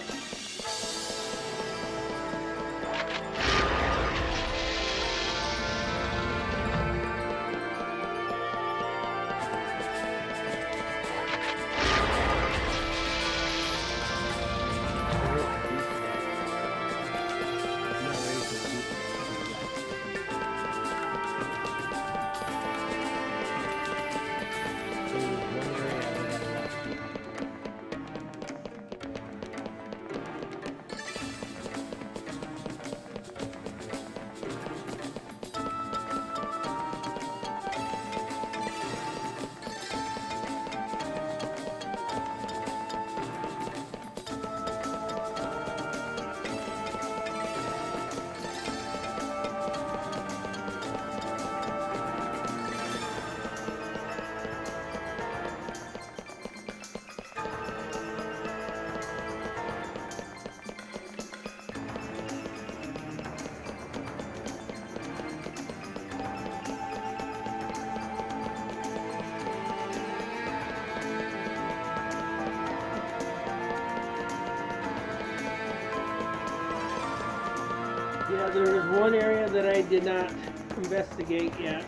A: Yeah, there was one area that I did not investigate yet,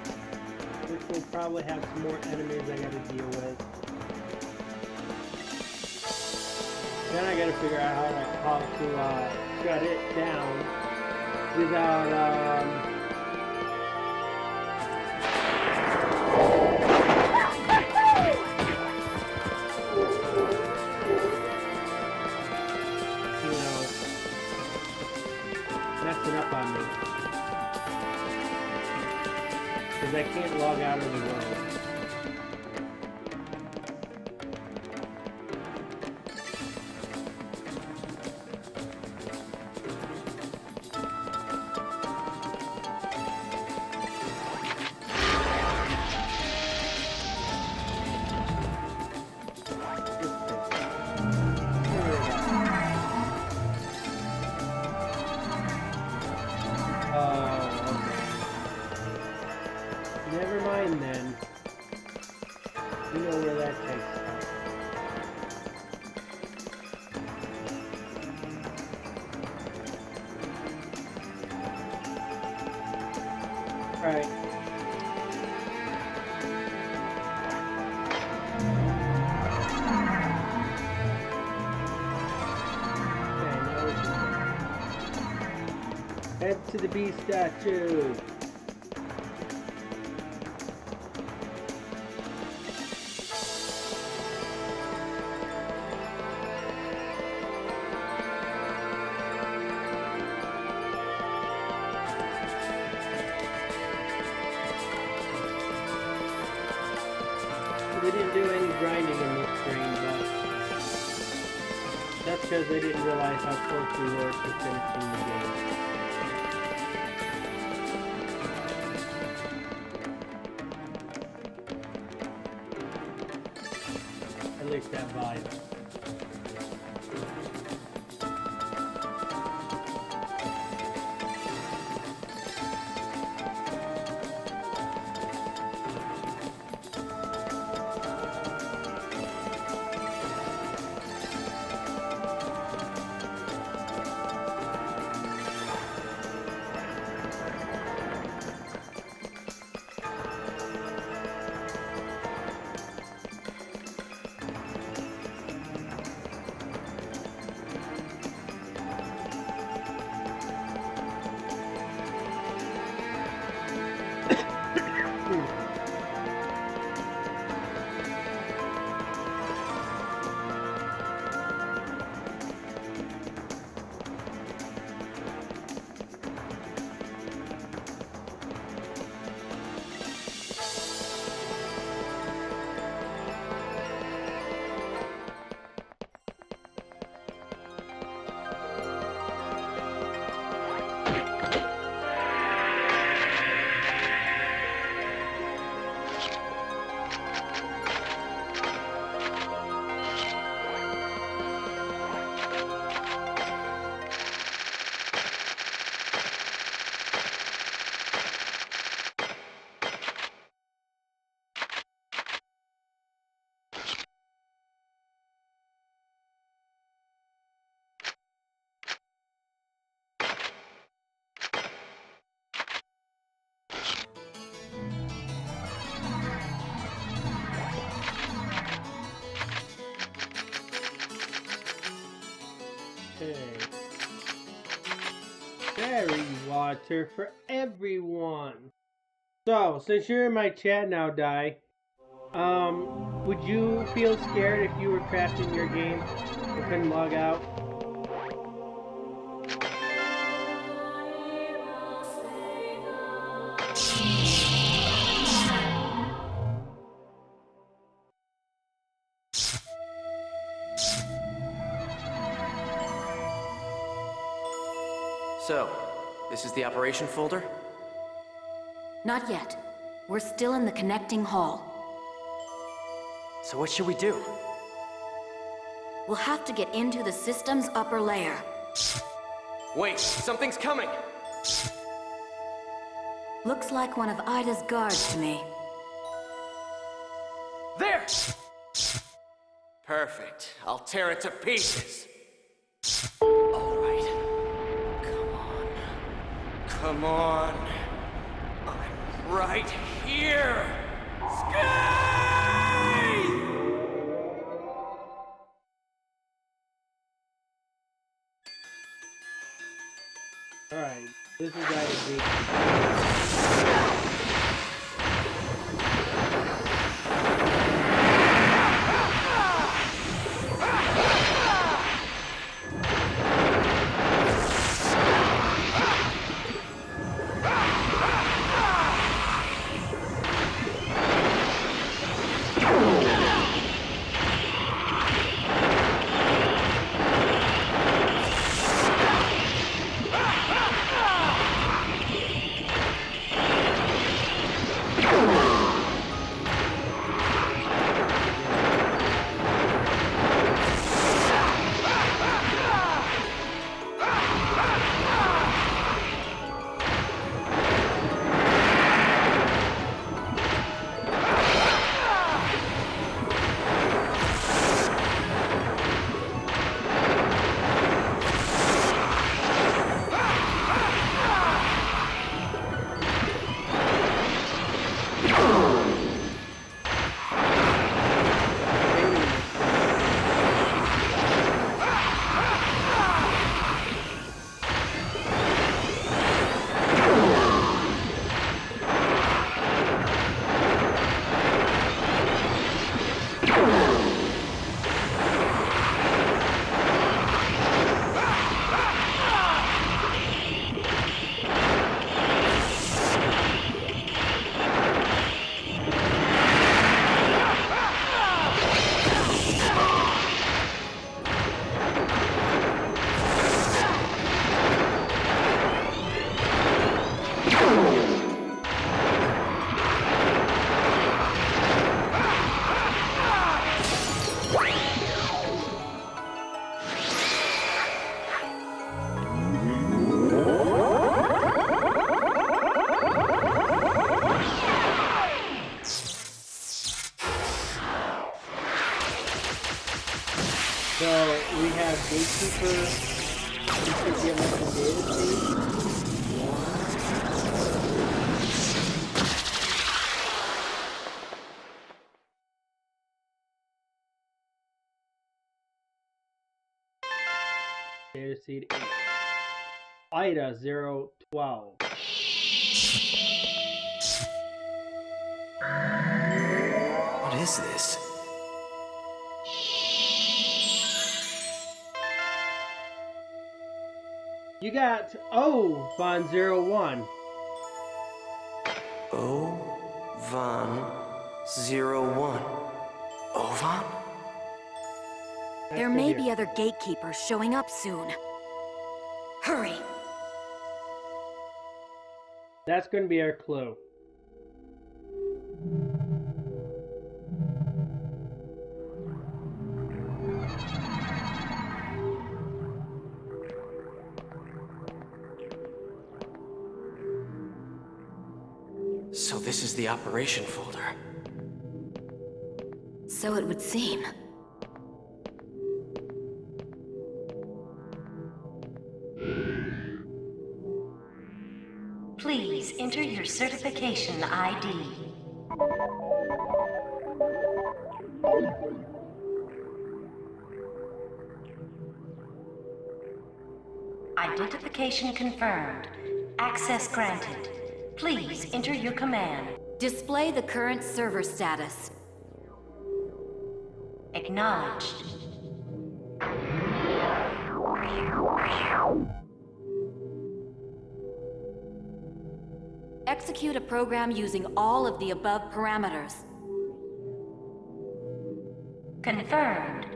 A: which will probably have some more enemies I gotta deal with. Then I gotta figure out how to shut it down without messing up on me. Because I can't log out of the world. Never mind then. You know where that takes us. Alright. Okay, now we can head to the bee statue. They didn't do any grinding in this stream, but that's because they didn't realize how close we were to finishing the game. At least that vibe. Fairy water for everyone. So, since you're in my chat now, Dai, would you feel scared if you were trapped in your game and couldn't log out?
M: So, this is the operation folder?
G: Not yet. We're still in the connecting hall.
M: So what should we do?
G: We'll have to get into the system's upper layer.
M: Wait, something's coming!
G: Looks like one of Ida's guards to me.
M: There! Perfect. I'll tear it to pieces. All right. Come on.
C: Come on. I'm right here. Sky!
A: Alright, this is gotta be. So we have Gatekeeper, who should give us a data feed. Data seed 8. Ida 012.
M: What is this?
A: You got O Von 01.
M: O Von 01. Ovan?
G: There may be other gatekeepers showing up soon. Hurry!
A: That's going to be our clue.
M: So this is the operation folder.
G: So it would seem.
Q: Please enter your certification ID. Identification confirmed. Access granted. Please enter your command.
G: Display the current server status.
Q: Acknowledged.
G: Execute a program using all of the above parameters.
Q: Confirmed.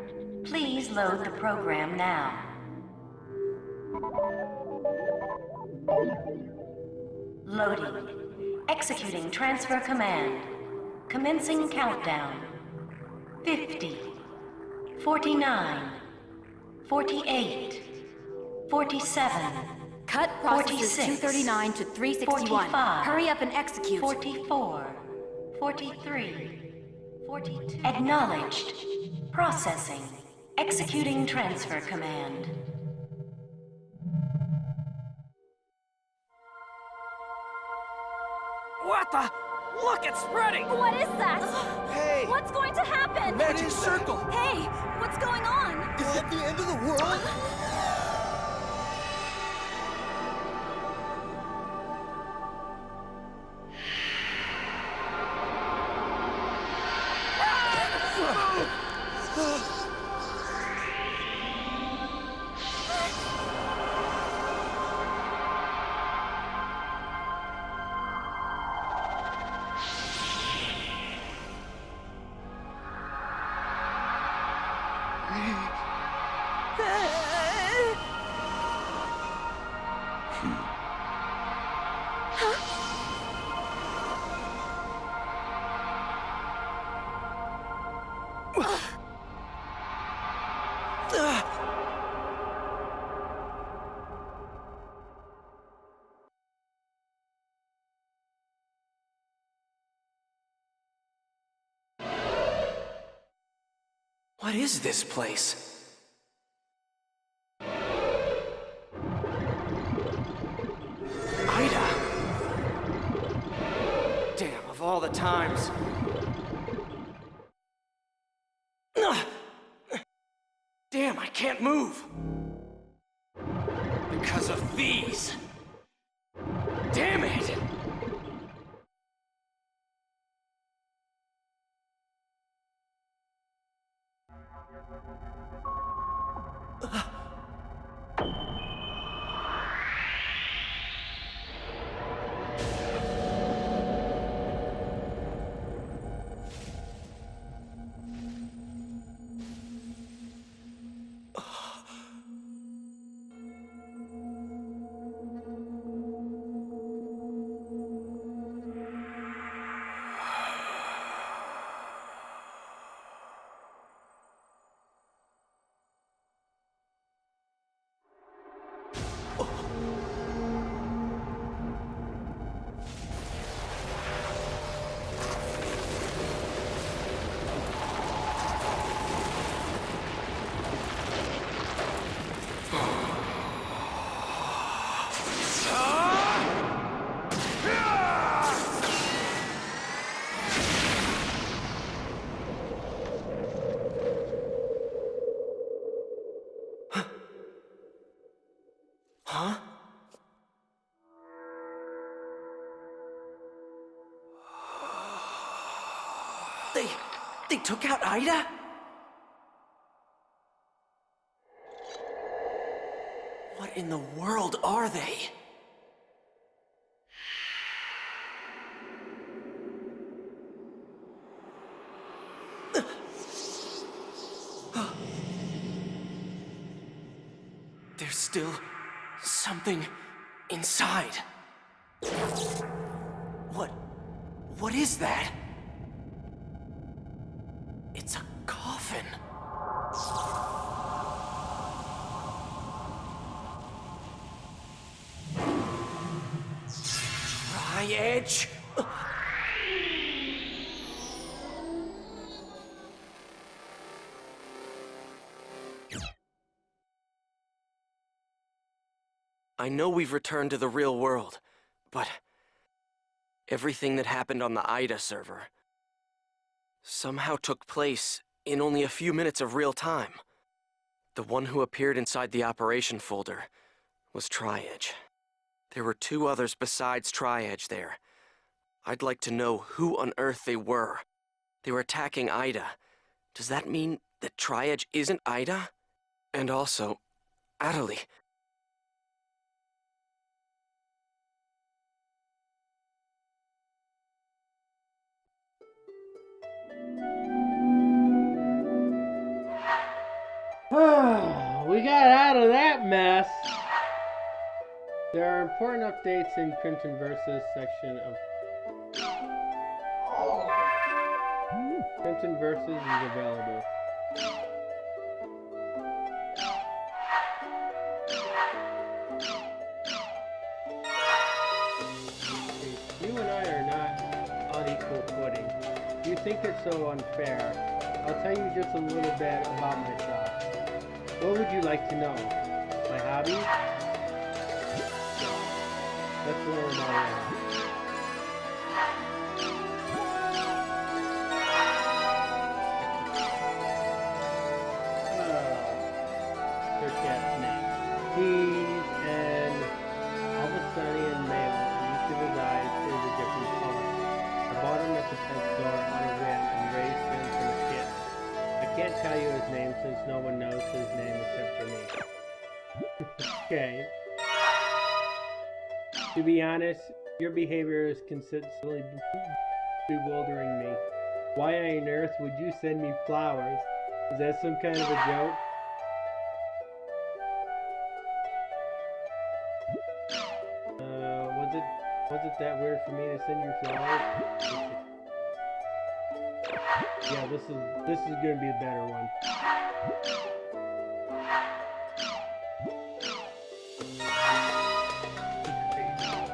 Q: Please load the program now. Loading. Executing transfer command. Commencing countdown. 50. 49. 48. 47.
G: Cut processes
Q: 46,
G: 239 to 361.
Q: 45,
G: Hurry up and execute.
Q: 44. 43. 42. Acknowledged. Processing. Executing transfer command.
C: What the? Look, it's spreading!
G: What is that?
C: Hey!
G: What's going to happen?
C: Magic circle!
G: Hey, what's going on?
C: Is it the end of the world?
M: What is this place? Ida! Damn, of all the times. Damn, I can't move. Because of these. Damn it! Huh? They took out Ida? What in the world are they? There's still something inside. What is that? It's a coffin. Tri-Edge? I know we've returned to the real world, but everything that happened on the Ida server somehow took place in only a few minutes of real time. The one who appeared inside the operation folder was Tri-Edge. There were two others besides Tri-Edge there. I'd like to know who on earth they were. They were attacking Ida. Does that mean that Tri-Edge isn't Ida? And also, Atali.
A: We got out of that mess. There are important updates in Crimson Versus section of Crimson Versus is available. You and I are not on equal footing. You think it's so unfair. I'll tell you just a little bit about myself. What would you like to know? My hobby? Let's learn about it. He's an Albastonian male, and each of his eyes is a different color. I bought him at the pet store on a whim and raised him from a kid. I can't tell you his name since no one knows his name except for me. Okay. To be honest, your behavior is consistently bewildering me. Why on earth would you send me flowers? Is that some kind of a joke? Was it that weird for me to send you flowers? Yeah, this is gonna be a better one.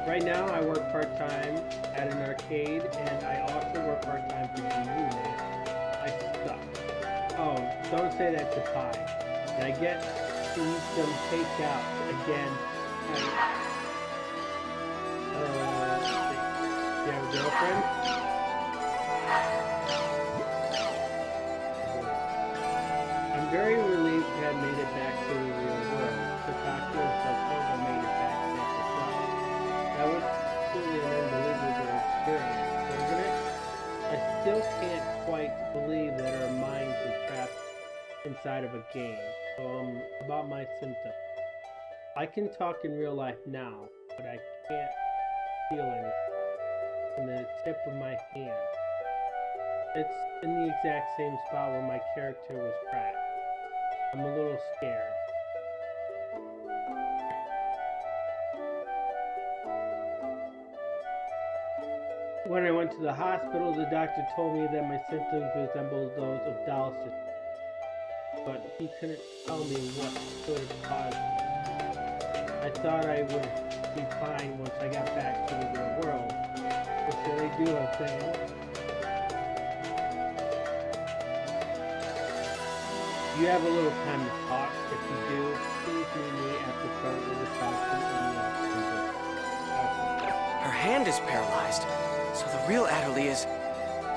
A: Right now, I work part-time at an arcade, and I also work part-time for GU, man. I suck. Oh, don't say that to Pie. And I get to eat some takeout again. You have a girlfriend? I'm very relieved to have made it back to the real world. The doctor and Sarkova made it back safe as well. That was truly an unbelievable experience, wasn't it? I still can't quite believe that our minds were trapped inside of a game. So, about my symptoms. I can talk in real life now, but I can't feel anything in the tip of my hand. It's in the exact same spot where my character was trapped. I'm a little scared. When I went to the hospital, the doctor told me that my symptoms resembled those of Dallas, but he couldn't tell me what could have caused it. I thought I would be fine once I got back to the real world. What should I do, I'm saying? You have a little time to talk. If you do, please meet me at the front of the Carson
M: Her hand is paralyzed, so the real Atali is...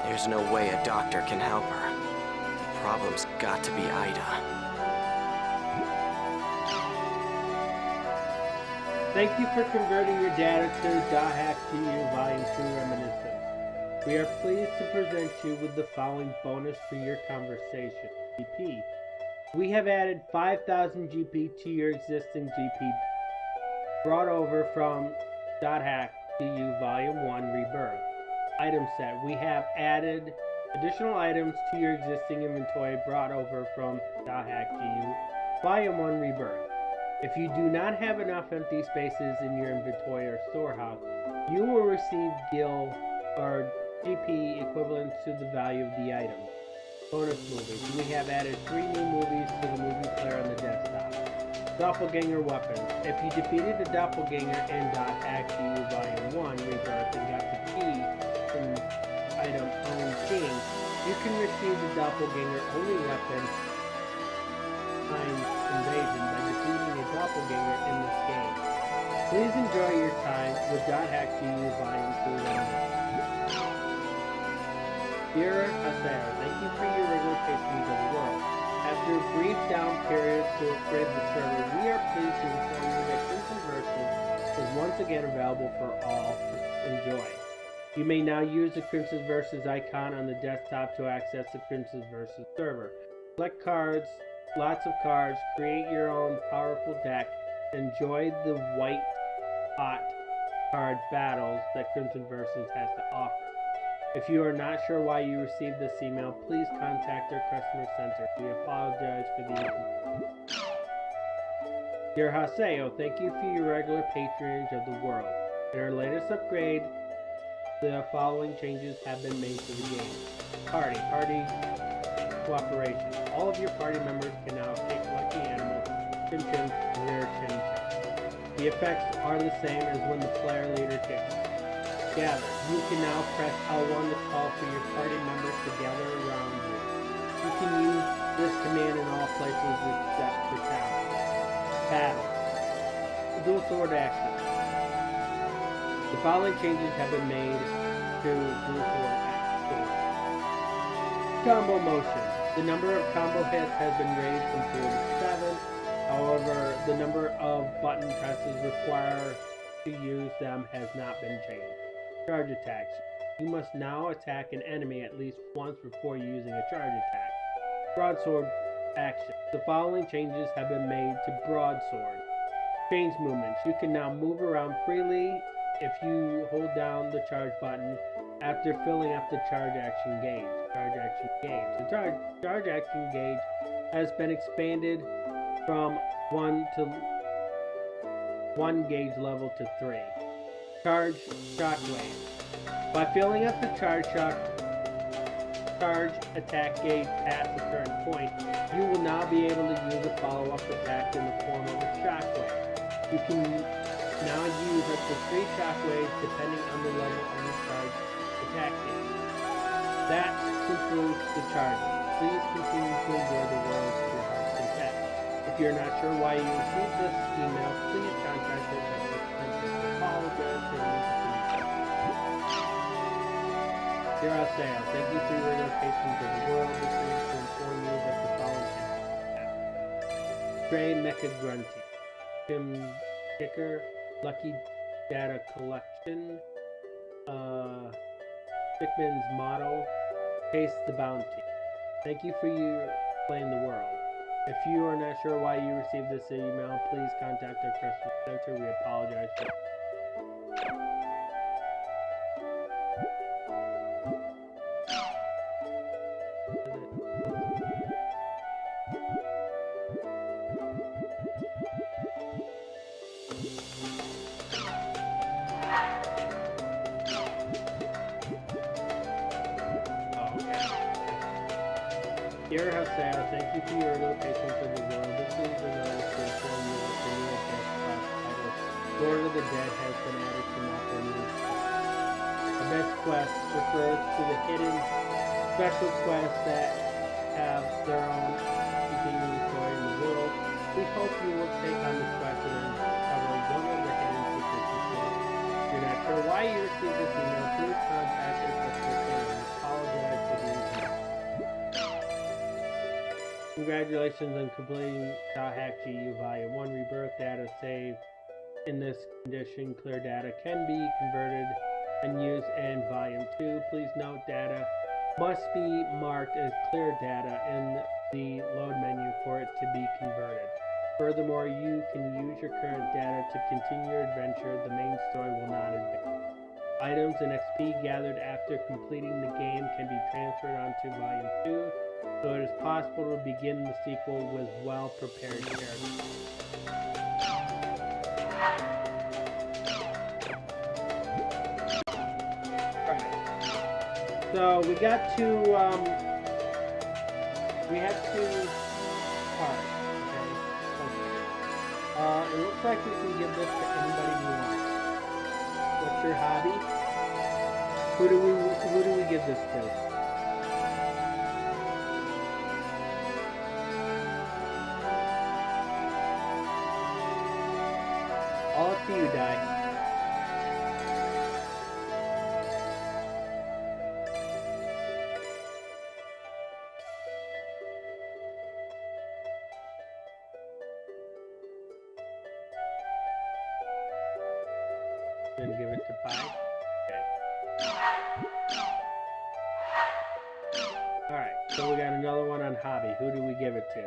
M: There's no way a doctor can help her. The problem's got to be Ida.
A: Thank you for converting your data to .hack GU Volume 2 Reminisce. We are pleased to present you with the following bonus for your conversation. GP. We have added 5,000 GP to your existing GP brought over from .hack GU Volume 1 Rebirth. Item set. We have added additional items to your existing inventory brought over from .hack GU Volume 1 Rebirth. If you do not have enough empty spaces in your inventory or storehouse, you will receive gil or GP equivalent to the value of the item. Bonus movies. We have added 3 new movies to the movie player on the desktop. Doppelganger weapons. If you defeated the doppelganger in .hack GU Volume 1 Rebirth and got the key in item Own King, you can receive the doppelganger only weapon times invasion by defeating a doppelganger in this game. Please enjoy your time with .hack GU Volume 2 Reminisce. Dear Haseo, thank you for your regular patrons of the world. After a brief down period to upgrade the server, we are pleased to inform you that Crimson Versus is once again available for all to enjoy. You may now use the Crimson Versus icon on the desktop to access the Crimson Versus server. Select cards, lots of cards, create your own powerful deck, enjoy the white hot card battles that Crimson Versus has to offer. If you are not sure why you received this email, please contact our customer center. We apologize for the inconvenience. Dear Haseo, thank you for your regular patronage of the world. In our latest upgrade, the following changes have been made to the game. Party cooperation. All of your party members can now take lucky animals, Chim Chim, and their Chim Chim. The effects are the same as when the player leader kicks. Gather. You can now press L1 to call for your party members to gather around you. You can use this command in all places except for towns. Battle. Dual sword action. The following changes have been made to dual sword action. Combo motion. The number of combo hits has been raised from 4 to 7. However, the number of button presses required to use them has not been changed. Charge attacks. You must now attack an enemy at least once before using a charge attack. Broadsword action. The following changes have been made to broadsword. Change movements. You can now move around freely if you hold down the charge button after filling up the charge action gauge. Charge action gauge. The charge action gauge has been expanded from 1 gauge level to 3. Charge shockwave. By filling up the charge attack gauge past a certain point, you will now be able to use a follow-up attack in the form of a shockwave. You can now use up to 3 shockwaves depending on the level of the charge attack gauge. That concludes the charges. Please continue to enjoy the world to your heart's content. If you're not sure why you received this email, please contact us at the center to apologize for the Dear Aseo, thank you for your locations of the world. This is to inform you that the following happen. Stray Mecha Grunty, Tim Kicker, Lucky Data Collection, Stickman's Model, Taste the Bounty. Thank you for your playing the world. If you are not sure why you received this email, please contact our customer center. We apologize for Dear Haseo, thank you for your location for the world. This is the notice to inform you that the new best class title, Lord of the Dead, has been added to Mako News. The best quest refers to the hidden special quests that have their own continuing story in the world. We hope you will take on this quest and uncover one of the hidden secrets of the world. If you're not sure why you received this email, please contact us at the center. We apologize for the email. Congratulations on completing Hack GU Volume 1 Rebirth data save. In this condition, clear data can be converted and used in Volume 2. Please note data must be marked as clear data in the load menu for it to be converted. Furthermore, you can use your current data to continue your adventure. The main story will not advance. Items and XP gathered after completing the game can be transferred onto Volume 2. So it is possible to begin the sequel with well-prepared characters. Right. So we got two, we had 2 cards, okay? It looks like we can give this to anybody we want. What's your hobby? Who do we give this to? All up to you, Die. Gonna give it to Pi. Okay. Alright, so we got another one on hobby. Who do we give it to?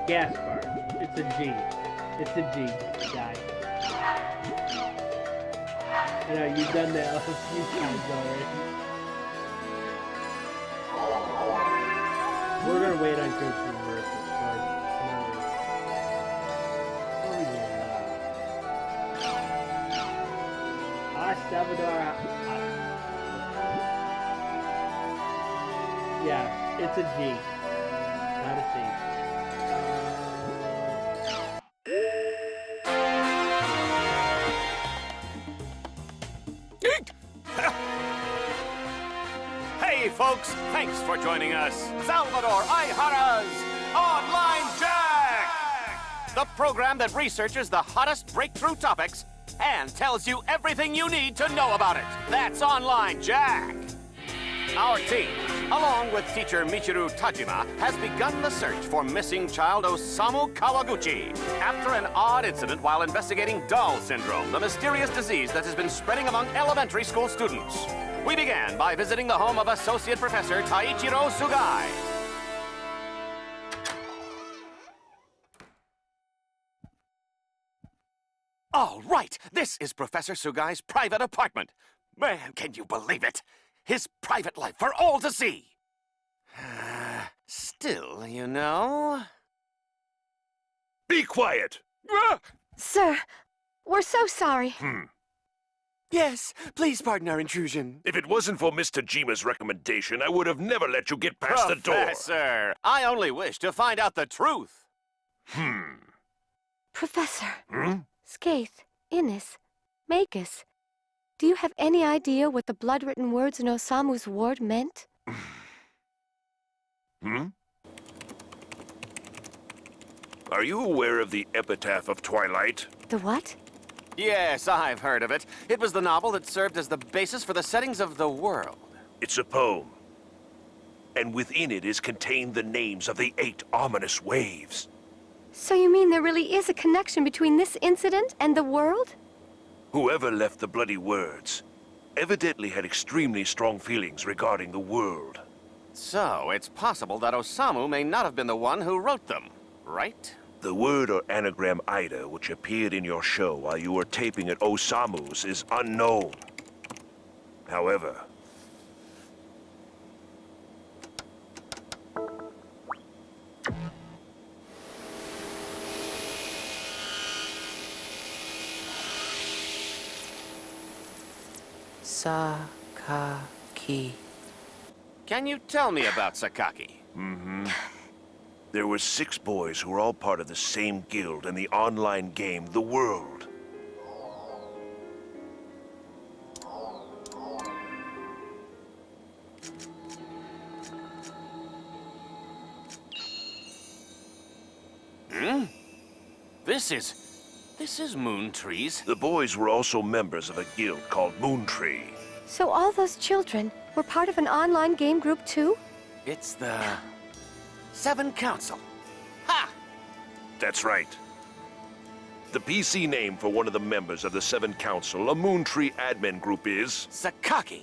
A: Gaspar. It's a G. It's a G, guy. I know, you've done that a few times already. We're gonna wait on Christian versus for another. Oh yeah. Salvador. Yeah, it's a G, not a C.
I: folks. Thanks for joining us. Salvador Aihara's Online Jack!
J: The program that researches the hottest breakthrough topics and tells you everything you need to know about it. That's Online Jack. Our team, along with teacher Michiru Tajima, has begun the search for missing child Osamu Kawaguchi after an odd incident while investigating Doll Syndrome, the mysterious disease that has been spreading among elementary school students. We began by visiting the home of Associate Professor Taichiro Sugai. All right, this is Professor Sugai's private apartment. Man, can you believe it? His private life for all to see. Still, you know...
I: Be quiet!
F: Sir, we're so sorry.
J: Yes, please pardon our intrusion.
I: If it wasn't for Miss Tajima's recommendation, I would have never let you get past the door.
J: Professor, I only wish to find out the truth.
F: Professor. Skaith, Innis, Magus, do you have any idea what the blood-written words in Osamu's ward meant?
I: Are you aware of the Epitaph of Twilight?
F: The what?
J: Yes, I've heard of it. It was the novel that served as the basis for the settings of the world.
I: It's a poem. And within it is contained the names of the 8 ominous waves.
F: So you mean there really is a connection between this incident and the world?
I: Whoever left the bloody words evidently had extremely strong feelings regarding the world.
J: So, it's possible that Osamu may not have been the one who wrote them, right?
I: The word or anagram Ida, which appeared in your show while you were taping at Osamu's, is unknown. However,
E: Sakaki.
J: Can you tell me about Sakaki?
I: There were 6 boys who were all part of the same guild in the online game, The World.
J: This is Moon Trees.
I: The boys were also members of a guild called Moontree.
F: So all those children were part of an online game group too?
J: It's the 7 Council. Ha!
I: That's right. The PC name for one of the members of the 7 Council, a Moontree admin group, is...
J: Sakaki.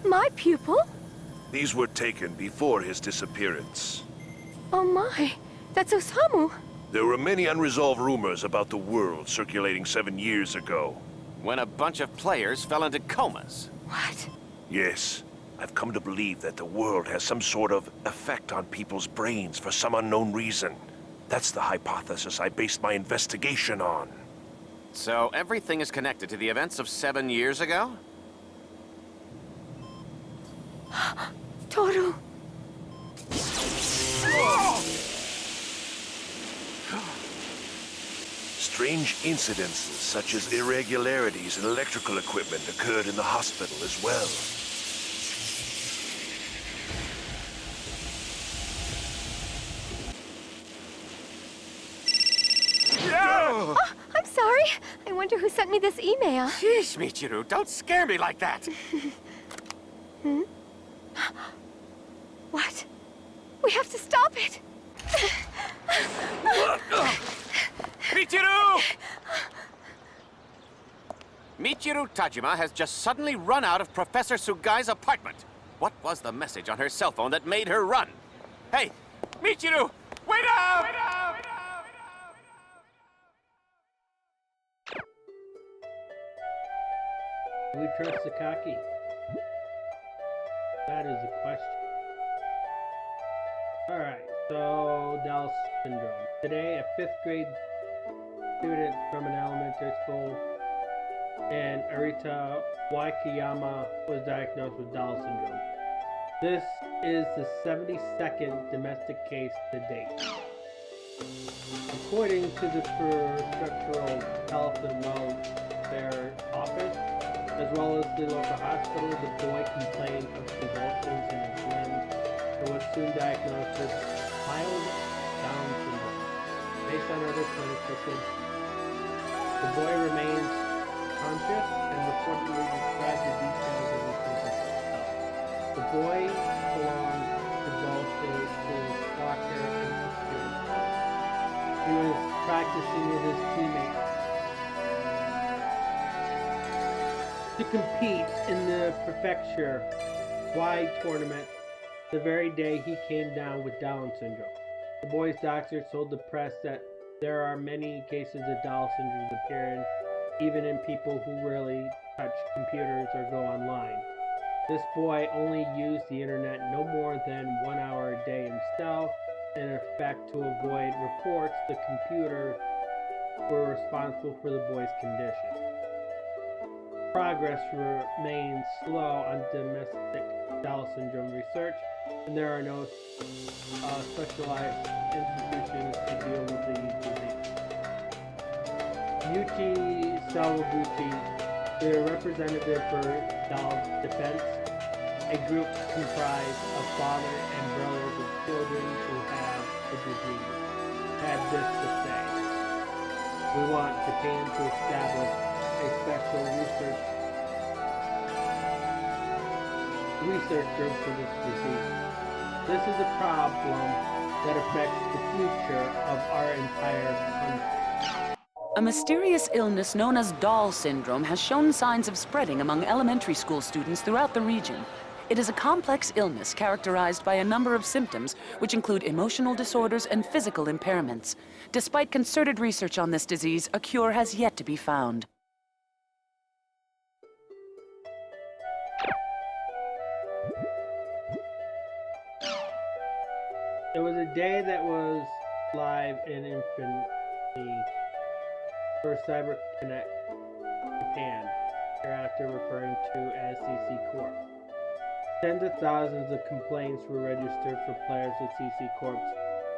F: My pupil?
I: These were taken before his disappearance.
F: Oh my, that's Osamu.
I: There were many unresolved rumors about the world circulating 7 years ago.
J: When a bunch of players fell into comas.
F: What?
I: Yes, I've come to believe that the world has some sort of effect on people's brains for some unknown reason. That's the hypothesis I based my investigation on.
J: So everything is connected to the events of 7 years ago?
F: Toru.
I: Strange incidences such as irregularities in electrical equipment occurred in the hospital as well.
F: Oh, I'm sorry. I wonder who sent me this email.
J: Sheesh, Michiru, don't scare me like that.
F: What? We have to stop it.
J: Michiru! Michiru Tajima has just suddenly run out of Professor Sugai's apartment. What was the message on her cell phone that made her run? Hey, Michiru, wait up! Wait up!
A: Do we trust Sakaki? That is the question. Alright, so Doll Syndrome. Today, a 5th grade student from an elementary school in Arita Wakayama was diagnosed with Doll Syndrome. This is the 72nd domestic case to date. According to the Prefectural Health and Welfare Office, as well as the local hospital, the boy complained of convulsions in his limbs and was soon diagnosed with mild Down syndrome. Based on other clinical symptoms, the boy remains conscious and reportedly described the details of his symptoms himself. The boy belonged to both his doctor and computer. He was practicing with his teammates to compete in the prefecture-wide tournament the very day he came down with Down syndrome. The boy's doctor told the press that there are many cases of Down syndrome appearing even in people who rarely touch computers or go online. This boy only used the internet no more than 1 hour a day himself, in effect to avoid reports. The computer were responsible for the boy's condition. Progress remains slow on domestic Down syndrome research, and there are no specialized institutions to deal with the disease. Yuki Sawaguchi, the representative for Down Defense, a group comprised of father and brothers of children who have the disease, had this to say: "We want Japan to establish a special research group for this disease. This is a problem that affects the future of our entire country."
R: A mysterious illness known as Doll syndrome has shown signs of spreading among elementary school students throughout the region. It is a complex illness characterized by a number of symptoms, which include emotional disorders and physical impairments. Despite concerted research on this disease, a cure has yet to be found.
A: There was a day that was live in infamy for CyberConnect Japan, hereafter referring to as CC Corp. Tens of thousands of complaints were registered for players of CC Corp's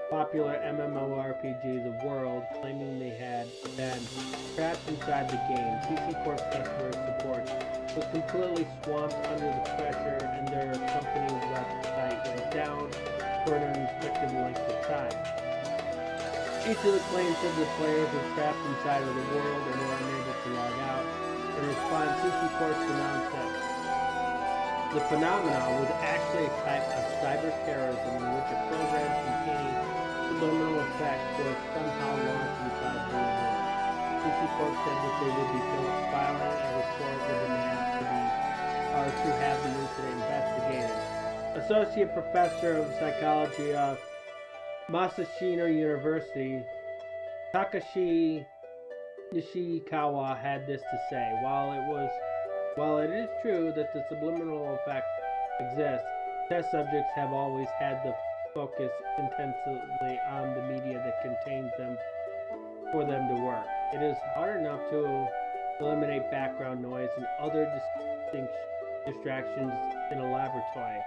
A: popular MMORPG The World, claiming they had been trapped inside the game. CC Corp's customer support was completely swamped under the pressure, and their company's website went down for an unexpected length of time. Each of the claims said the players were trapped inside of the world and were unable to log out. In response, CC Corp announced that the phenomenon was actually a type of cyber terrorism in which a program containing subliminal effects was somehow launched inside the world. CC Corp said that they would be filing a report with an app to have the incident investigated. Associate Professor of Psychology of Masashino University, Takashi Nishikawa, had this to say: While it is true that the subliminal effects exist, test subjects have always had to focus intensely on the media that contains them for them to work. It is hard enough to eliminate background noise and other distractions in a laboratory,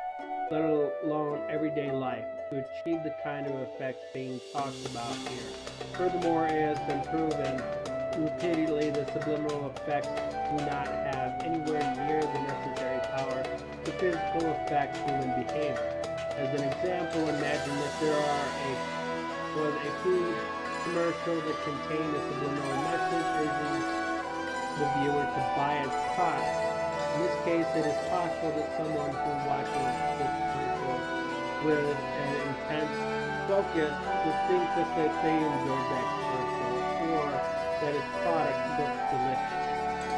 A: let alone everyday life, to achieve the kind of effects being talked about here. Furthermore, it has been proven repeatedly that subliminal effects do not have anywhere near the necessary power to physical affect human behavior. As an example, imagine that there was a food commercial that contained a subliminal message urging the viewer to buy its product. In this case, it is possible that someone who watches this commercial with an intense focus would think that they enjoyed that commercial, or that its product looks delicious.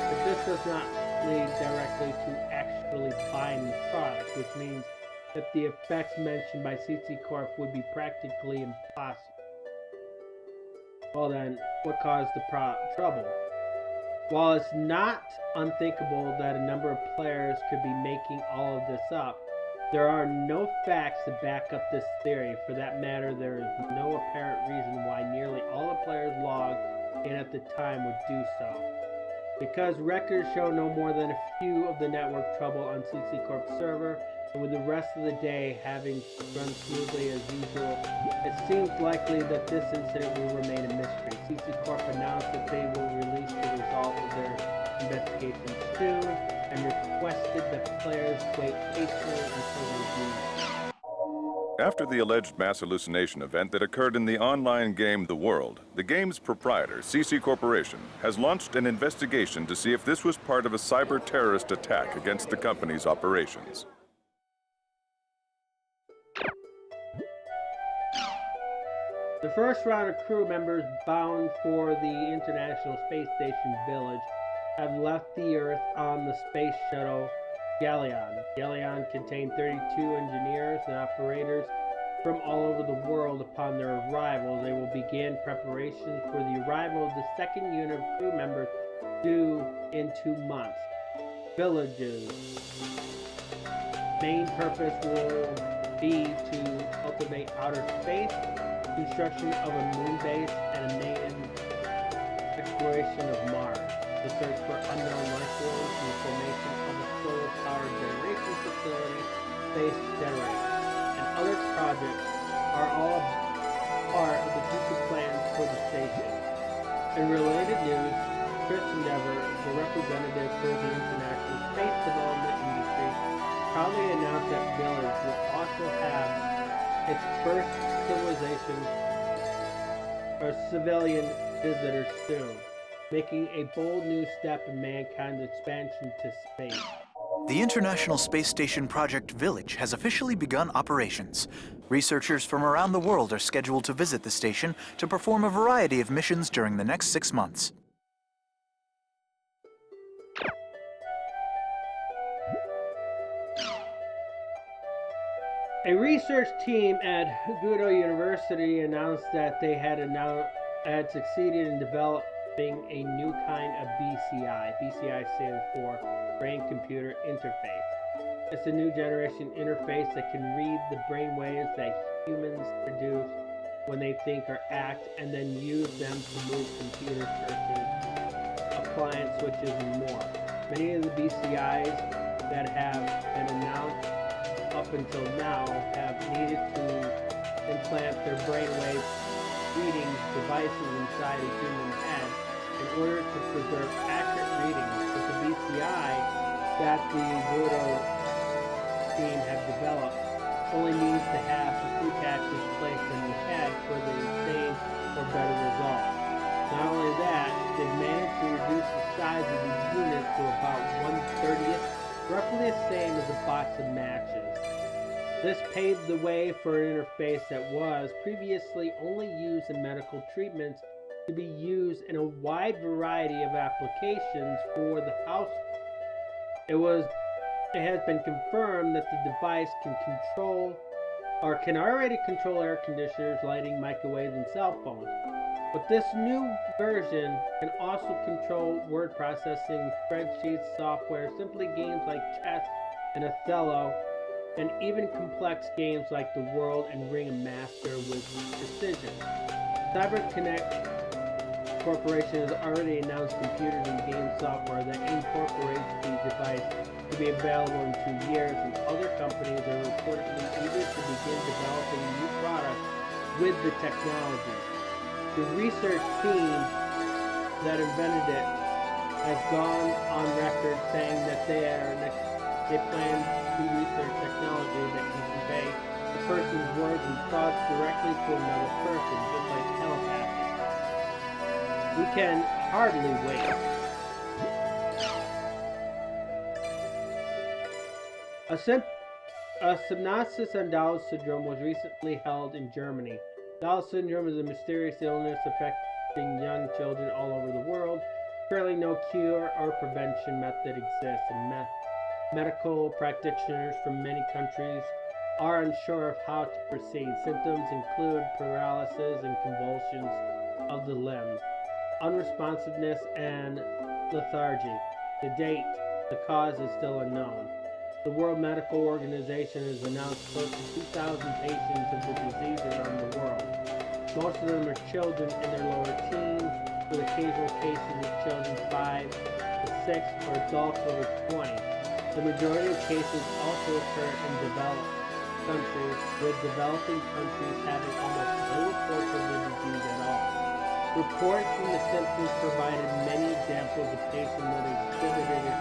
A: But this does not lead directly to actually buying the product, which means that the effects mentioned by CC Corp would be practically impossible. Well then, what caused the trouble? While it's not unthinkable that a number of players could be making all of this up, there are no facts to back up this theory. For that matter, there is no apparent reason why nearly all the players logged in at the time would do so. Because records show no more than a few of the network trouble on CC Corp's server, and with the rest of the day having run smoothly as usual, it seems likely that this incident will remain a mystery. CC Corp announced that they will release the results of their investigation soon, and requested that players wait patiently until they do.
S: After the alleged mass hallucination event that occurred in the online game The World, the game's proprietor, CC Corporation, has launched an investigation to see if this was part of a cyber-terrorist attack against the company's operations.
A: The first round of crew members bound for the International Space Station Village have left the Earth on the space shuttle Galleon. Galleon contained 32 engineers and operators from all over the world. Upon their arrival, they will begin preparations for the arrival of the second unit of crew members due in 2 months. Village's main purpose will be to cultivate outer space, construction of a moon base, and a maiden exploration of Mars. The search for unknown life forms and the formation of a solar power generation facility, space generators, and other projects are all part of the future plans for the station. In related news, Chris Endeavor, the representative for the international space development industry, proudly announced that Village will also have its first civilization or civilian visitors soon, making a bold new step in mankind's expansion to space.
T: The International Space Station Project Village has officially begun operations. Researchers from around the world are scheduled to visit the station to perform a variety of missions during the next 6 months.
A: A research team at Gudo University announced that they had succeeded in developing a new kind of BCI. BCI stands for Brain-Computer Interface. It's a new generation interface that can read the brain waves that humans produce when they think or act, and then use them to move computer searches, appliance switches, and more. Many of the BCIs that have been announced up until now have needed to implant their brainwave reading devices inside a human head in order to preserve accurate readings. But the BCI that the Gudo team have developed only needs to have the two catches placed in the head for the same or better result. Not only that, they've managed to reduce the size of the unit to about 1/30th, roughly the same as a box of matches. This paved the way for an interface that was previously only used in medical treatments to be used in a wide variety of applications for the household. It has been confirmed that the device can already control air conditioners, lighting, microwaves, and cell phones. But this new version can also control word processing, spreadsheets, software, simply games like chess and Othello, and even complex games like The World and Ring of Master with precision. CyberConnect Corporation has already announced computers and game software that incorporates the device to be available in 2 years, and other companies are reportedly eager to begin developing new products with the technology. The research team that invented it has gone on record saying that they plan to research technology that can convey a person's words and thoughts directly to another person, just like telepathy. We can hardly wait. A synopsis on Down syndrome was recently held in Germany. Down syndrome is a mysterious illness affecting young children all over the world. Currently, no cure or prevention method exists, and medical practitioners from many countries are unsure of how to proceed. Symptoms include paralysis and convulsions of the limbs, unresponsiveness, and lethargy. To date, the cause is still unknown. The World Medical Organization has announced close to 2,000 patients of the disease around the world. Most of them are children in their lower teens, with occasional cases of children 5 to 6 or adults over 20. The majority of cases also occur in developed countries, with developing countries having almost no reports of the disease at all. Reports from the symptoms provided many examples of patients that exhibited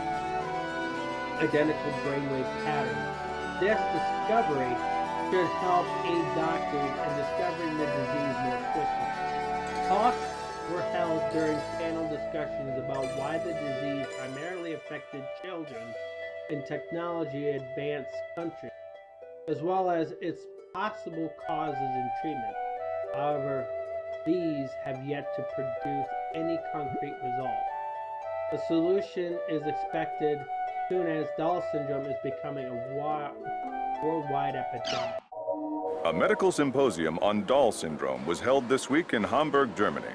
A: identical brainwave patterns. This discovery should help aid doctors in discovering the disease more quickly. Talks were held during panel discussions about why the disease primarily affected children in technology-advanced countries, as well as its possible causes and treatment. However, these have yet to produce any concrete results. A solution is expected soon as Doll syndrome is becoming a worldwide epidemic.
S: A medical symposium on Doll syndrome was held this week in Hamburg, Germany.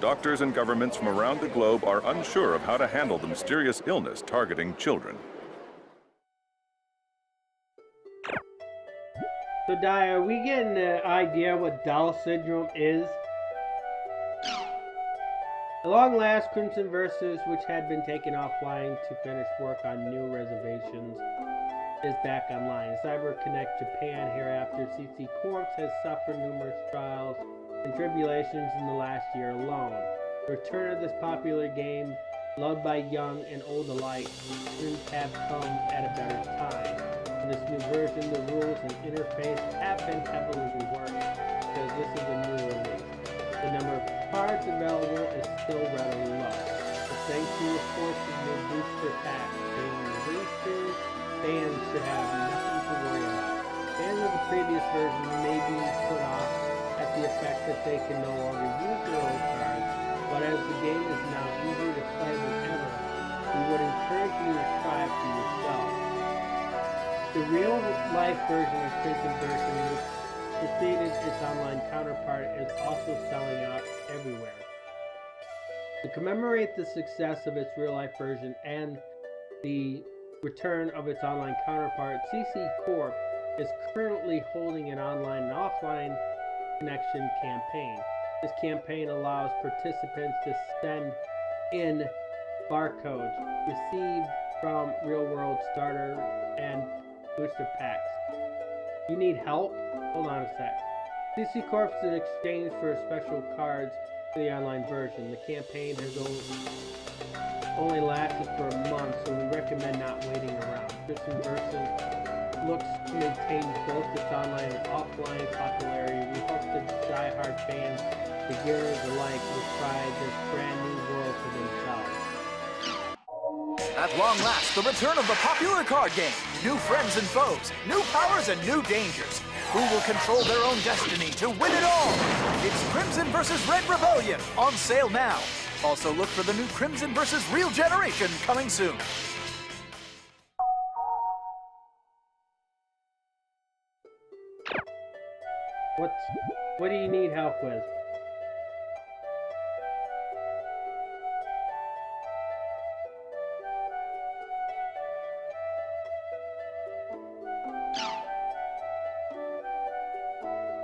S: Doctors and governments from around the globe are unsure of how to handle the mysterious illness targeting children.
A: So, Di, are we getting an idea what Doll syndrome is? At long last, Crimson Versus, which had been taken offline to finish work on new reservations, is back online. CyberConnect Japan hereafter CC Corps has suffered numerous trials and tribulations in the last year alone. The return of this popular game, loved by young and old alike, couldn't have come at a better time. In this new version, the rules and interface have been heavily reworked because this is a new release. The number of cards available is still rather low, but thanks to of course the new booster pack being released soon, fans should have nothing to worry about. Fans of the previous version may be put off at the effect that they can no longer use their old cards, but as the game is now easier to play than ever, we would encourage you to try it for yourself. The real-life version of Crimson Version, which preceded its online counterpart, is also selling out everywhere. To commemorate the success of its real-life version and the return of its online counterpart, CC Corp is currently holding an online and offline connection campaign. This campaign allows participants to send in barcodes received from real-world starter and booster packs. You need help? Hold on a sec. CC Corp is in exchange for special cards for the online version. The campaign has only lasted for a month, so we recommend not waiting around. Crimson Versus looks to maintain both its online and offline popularity. We hope that die-hard fans, beginners alike, will try this brand new world for themselves.
T: At long last, the return of the popular card game. New friends and foes, new powers and new dangers. Who will control their own destiny to win it all? It's Crimson vs. Red Rebellion, on sale now. Also look for the new Crimson vs. Real Generation coming soon.
A: What do you need help with?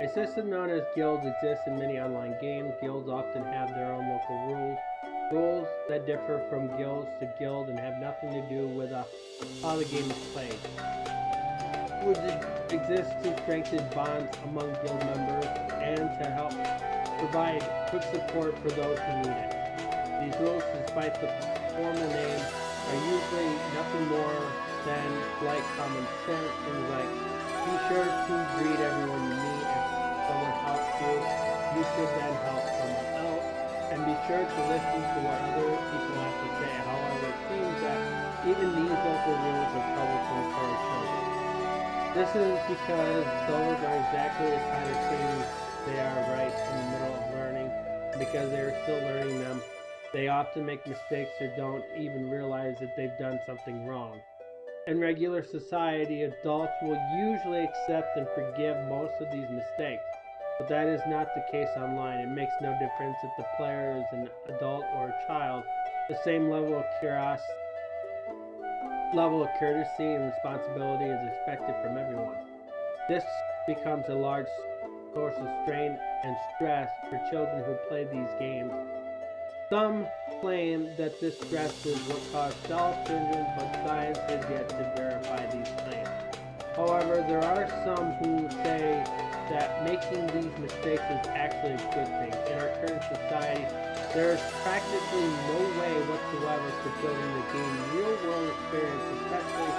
A: A system known as guilds exists in many online games. Guilds often have their own local rules. Rules that differ from guilds to guild and have nothing to do with how the game is played. Rules exist to strengthen bonds among guild members and to help provide quick support for those who need it. These rules, despite the formal name, are usually nothing more than like common sense. Things like, be sure to greet everyone you meet. If someone helps you, you should then help someone else. And be sure to listen to what other people have to say. However, it seems that even these local rules are troublesome for our children. This is because those are exactly the kind of things they are right in the middle of learning. Because they are still learning them, they often make mistakes or don't even realize that they've done something wrong. In regular society, adults will usually accept and forgive most of these mistakes. But that is not the case online. It makes no difference if the player is an adult or a child. The same level of courtesy and responsibility is expected from everyone. This becomes a large source of strain and stress for children who play these games. Some claim that this stress is what caused Doll syndrome, but science has yet to However, there are some who say that making these mistakes is actually a good thing. In our current society, there is practically no way whatsoever for children to gain real-world experience, especially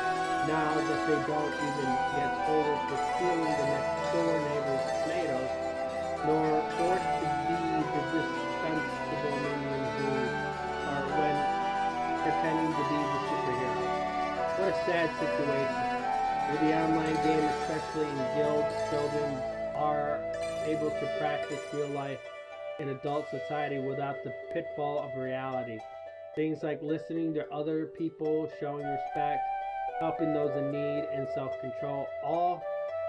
A: now that they don't even get scolded for stealing the next-door neighbor's tomatoes, nor forced to be the dispensable minions who are when pretending to be the superhero. What a sad situation. With the online game, especially in guilds, children are able to practice real life in adult society without the pitfall of reality. Things like listening to other people, showing respect, helping those in need, and self-control. All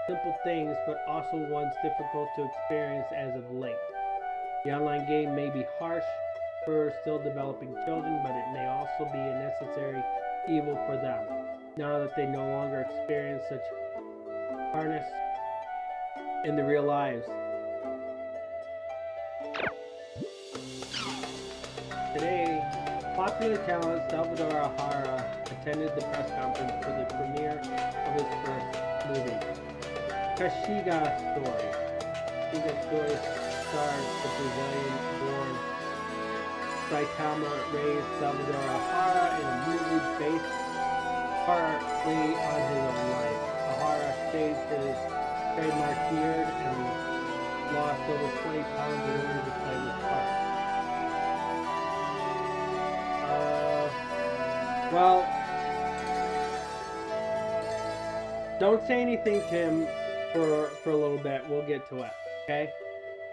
A: simple things, but also ones difficult to experience as of late. The online game may be harsh for still developing children, but it may also be a necessary evil for them, now that they no longer experience such harness in their real lives. Today, popular talent Salvador Ahara attended the press conference for the premiere of his first movie, Kashiga Story. Kashiga Story stars the Brazilian-born Saitama raised Salvador Ahara in a movie based partly on his own life. Ahara shaved his trademark beard and lost over 20 pounds in order to play this part. Well, don't say anything to him for a little bit. We'll get to it, okay?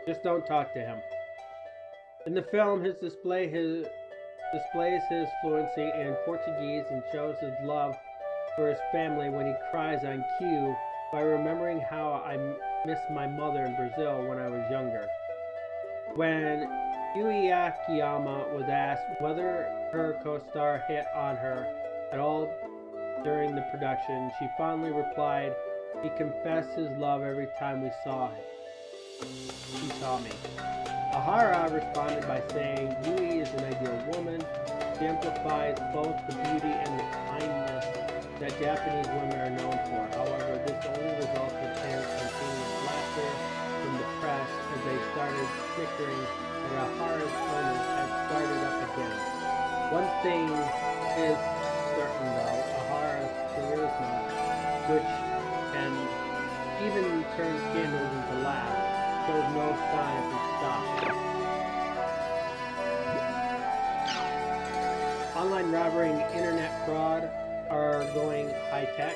A: Just don't talk to him. In the film, he displays his fluency in Portuguese and shows his love for his family when he cries on cue by remembering how I missed my mother in Brazil when I was younger. When Yui Akiyama was asked whether her co-star hit on her at all during the production, she fondly replied, "He confessed his love every time he saw me." Ahara responded by saying, "Yui is an ideal woman. She amplifies both the beauty and the kindness that Japanese women are known for. However, this only resulted in spontaneous laughter from the press as they started snickering that Ahara's illness had started up again. One thing is certain though, Ahara's charisma, which can even turn scandals into laughs, shows no signs of stopping." Online robbery and internet fraud are going high-tech,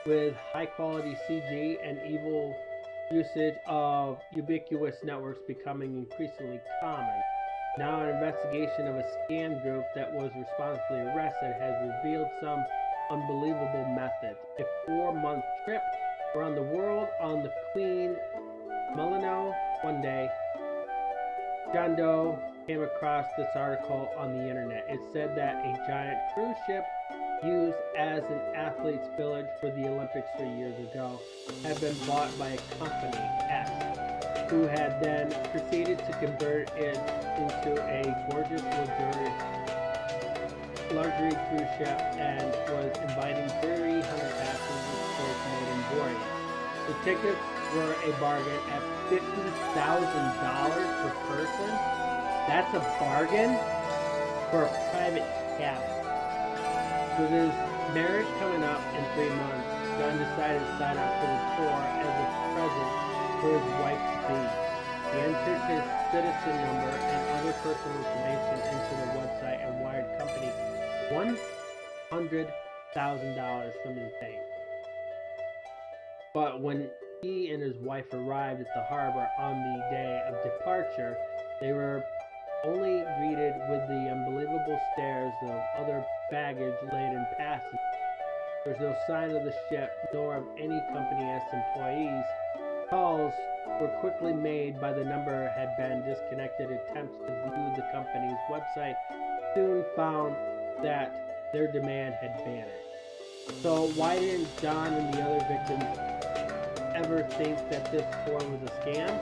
A: with high-quality CG and evil usage of ubiquitous networks becoming increasingly common. Now, an investigation of a scam group that was responsibly arrested has revealed some unbelievable methods. A 4-month trip around the world on the Queen Mulino. One day, John Doe came across this article on the internet. It said that a giant cruise ship used as an athlete's village for the Olympics 3 years ago had been bought by a company, X, who had then proceeded to convert it into a gorgeous luxury cruise ship and was inviting 300 passengers for its maiden voyage. The tickets were a bargain at $50,000 per person. That's a bargain for a private cabin. With his marriage coming up in 3 months, John decided to sign up for the tour as a present for his wife-to-be. He entered his citizen number and other personal information into their website and wired company $100,000 from his bank. But when he and his wife arrived at the harbor on the day of departure, they were only greeted with the unbelievable stares of other baggage-laden passengers. There was no sign of the ship, nor of any Company S employees. Calls were quickly made, by the number had been disconnected. Attempts to view the company's website soon found that their demand had vanished. So why didn't John and the other victims ever think that this tour was a scam?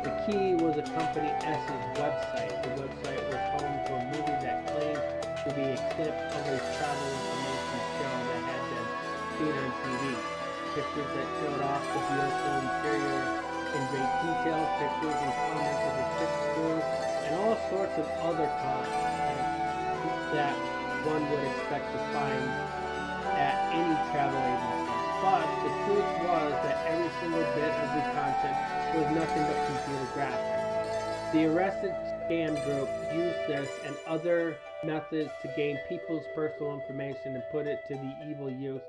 A: The key was a Company S's website. The website was home to a movie that claimed to be a clip of a travel information show that had been seen on TV. pictures that showed off the beautiful interior in great detail, pictures and comments of the ship's crew, and all sorts of other content that one would expect to find at any travel agency. But the truth was that every single bit of the content was nothing but computer graphics. The arrested scam group used this and other methods to gain people's personal information and put it to the evil use,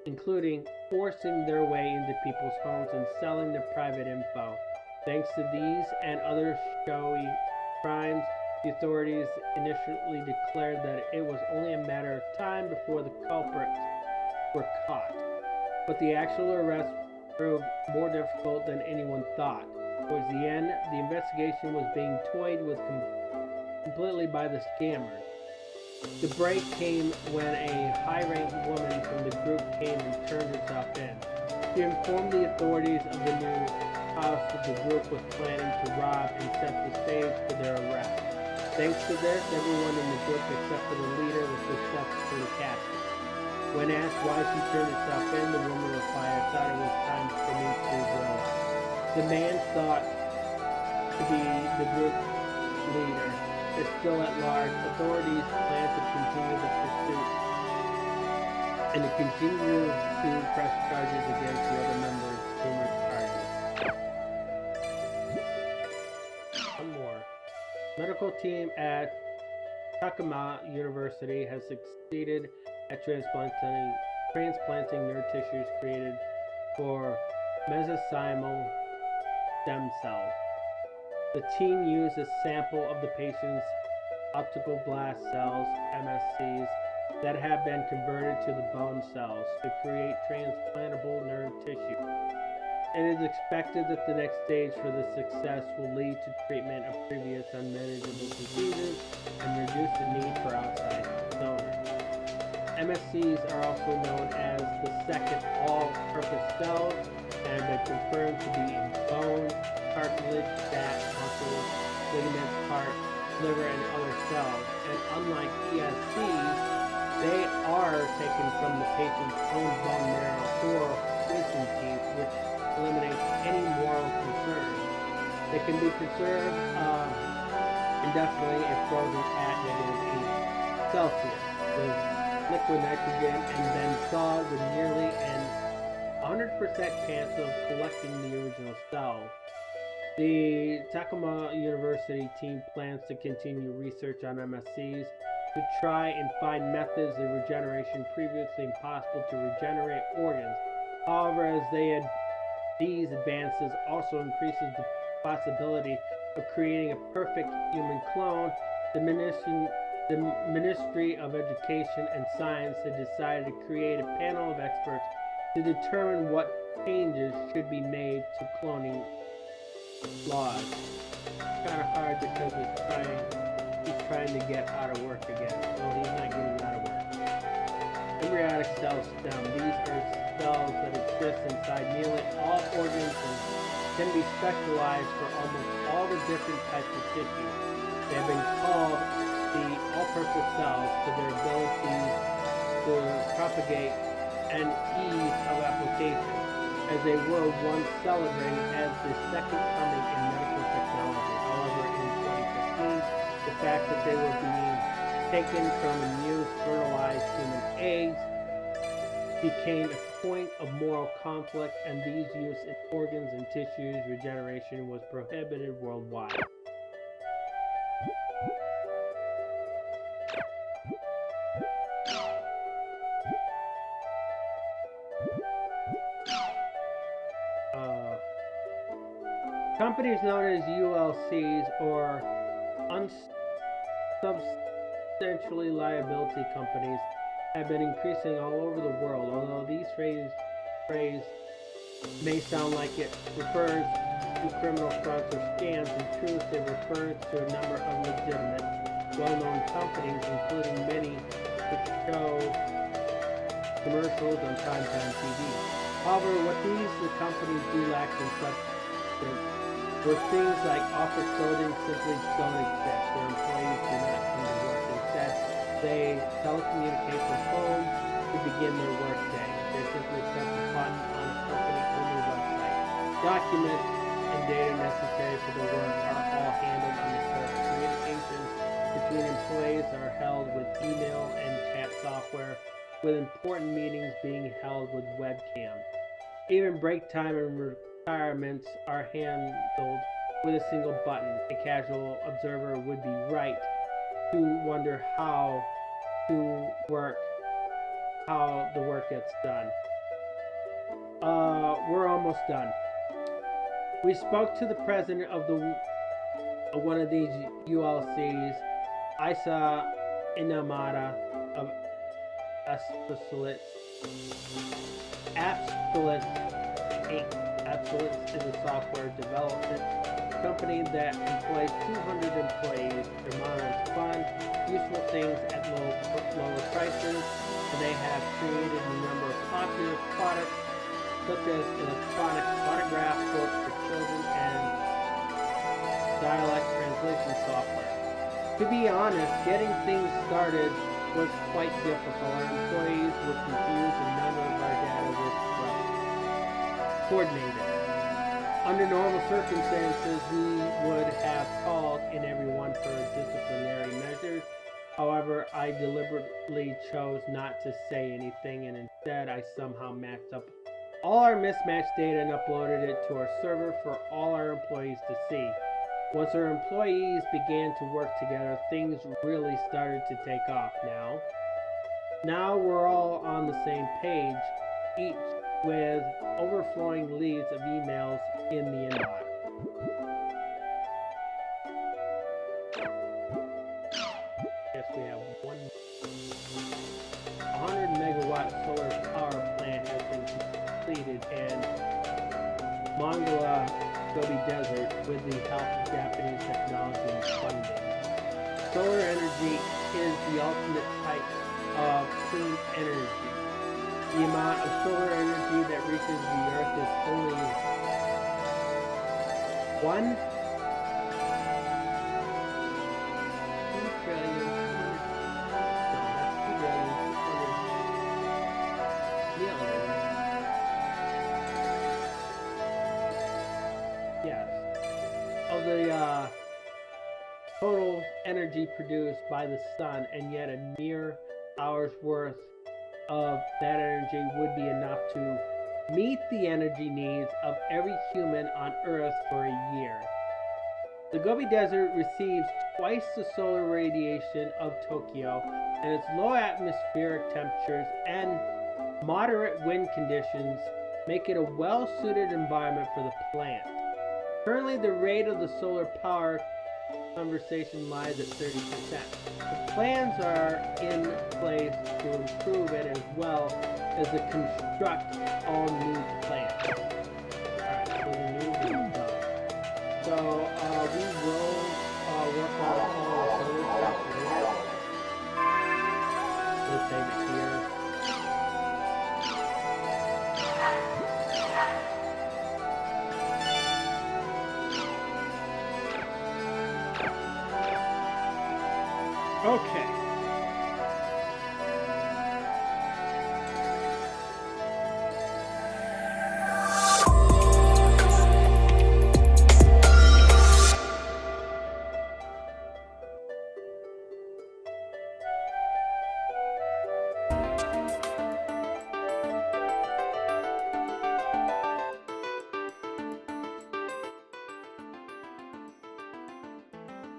A: including forcing their way into people's homes and selling their private info. Thanks to these and other showy crimes, the authorities initially declared that it was only a matter of time before the culprits were caught. But the actual arrest proved more difficult than anyone thought. Towards the end, the investigation was being toyed with completely by the scammers. The break came when a high-ranked woman from the group came and turned herself in. She informed the authorities of the new house that the group was planning to rob and set the stage for their arrest. Thanks to this, everyone in the group except for the leader was successfully captured. When asked why she turned herself in, the woman replied, "I thought it was time for me to grow." The man thought to be the group leader is still at large. Authorities plan to continue the pursuit and to continue to press charges against the other members, numerous charges. One more. Medical team at Acme University has succeeded at transplanting nerve tissues created for mesenchymal stem cells. The team used a sample of the patient's optical blast cells, MSCs, that have been converted to the bone cells to create transplantable nerve tissue. It is expected that the next stage for this success will lead to treatment of previous unmanageable diseases and reduce the need for outside donors. MSCs are also known as the second all-purpose cells and have been confirmed to be in bone, cartilage, fat, muscles, ligaments, heart, liver, and other cells. And unlike ESCs, they are taken from the patient's own bone marrow or wisdom teeth, which eliminates any moral concerns. They can be preserved indefinitely if frozen at -80 Celsius with liquid nitrogen and then thawed with nearly an 100% chance of collecting the original cell. The Acme University team plans to continue research on MSCs to try and find methods of regeneration previously impossible to regenerate organs. However, as these advances also increases the possibility of creating a perfect human clone, the Ministry of Education and Science had decided to create a panel of experts to determine what changes should be made to cloning laws. It's kind of hard because he's trying to get out of work again. Well, he's not getting out of work. Embryonic cell stem. These are cells that exist inside nearly all organs and can be specialized for almost all the different types of tissue. They have been called the all-purpose cells for their ability to propagate and ease of application, as they were once celebrated as the second coming in medical technology. However, in 2015, the fact that they were being taken from and used fertilized human eggs became a point of moral conflict, and these use in organs and tissues regeneration was prohibited worldwide. Companies known as ULCs, or unsubstantially liability companies, have been increasing all over the world. Although these phrase may sound like it refers to criminal frauds or scams, in truth it refers to a number of legitimate, well-known companies, including many which show commercials on primetime TV. However, what the companies do lack in substance where things like office buildings simply don't exist. Their employees do not come to work. Instead, they telecommunicate from home to begin their workday. character, simply press a button on a company-only website. Documents and data necessary for the work are all handled on the server. Communications between employees are held with email and chat software, with important meetings being held with webcams. Even break time and retirements are handled with a single button. A casual observer would be right to wonder how the work gets done. We're almost done. We spoke to the president of one of these ULCs, Isa Inamata of Apsolite Inc. Apsolite is a software development company that employs 200 employees. Their model is fun, useful things at lower prices, and they have created a number of popular products such as electronic autograph books for children and dialect translation software. To be honest, getting things started was quite difficult. Our employees were confused and none of our data was coordinated. Under normal circumstances, we would have called in everyone for disciplinary measures. However, I deliberately chose not to say anything, and instead I somehow matched up all our mismatched data and uploaded it to our server for all our employees to see. Once our employees began to work together, things really started to take off. Now we're all on the same page, each with overflowing leads of emails in the inbox. Yes, we have 100 megawatt solar power plant has been completed in Mongolia Gobi Desert with the help of Japanese technology and funding. Solar energy is the ultimate type of clean energy. The amount of solar energy that reaches the Earth is only 1 trillion. Yes. Of the total energy produced by the sun, and yet a mere hour's worth of that energy would be enough to meet the energy needs of every human on Earth for a year. The Gobi Desert receives twice the solar radiation of Tokyo, and its low atmospheric temperatures and moderate wind conditions make it a well-suited environment for the plant. Currently, the rate of the solar power conversion lies at 30%. The plans are in place to improve it as well as to construct all new plants. Alright, so the new is done. So, we will work on all the solar stuff later. We'll save it here. Okay.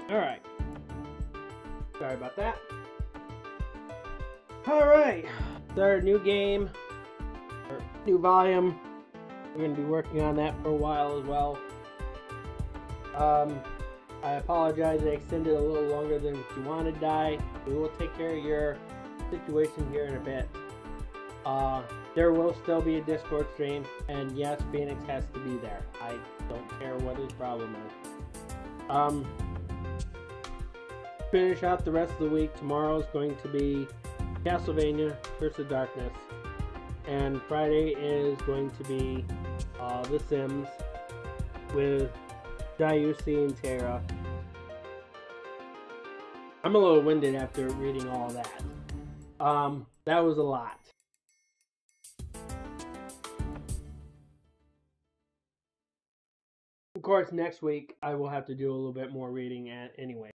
A: Alright. Sorry about that. Alright. It's our new game. Our new volume. We're going to be working on that for a while as well. I apologize I extended a little longer than what you wanted, Dai. We will take care of your situation here in a bit. There will still be a Discord stream, and yes, Phoenix has to be there. I don't care what his problem is. Finish out the rest of the week. Tomorrow is going to be Castlevania Curse of Darkness, and Friday is going to be The Sims with Diusi and Terra. I'm a little winded after reading all that. That was a lot. Of course, next week I will have to do a little bit more reading anyway.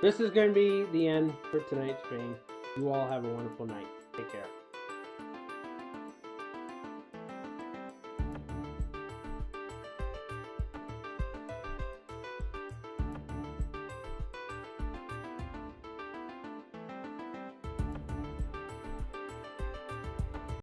A: This is going to be the end for tonight's stream. You all have a wonderful night. Take care.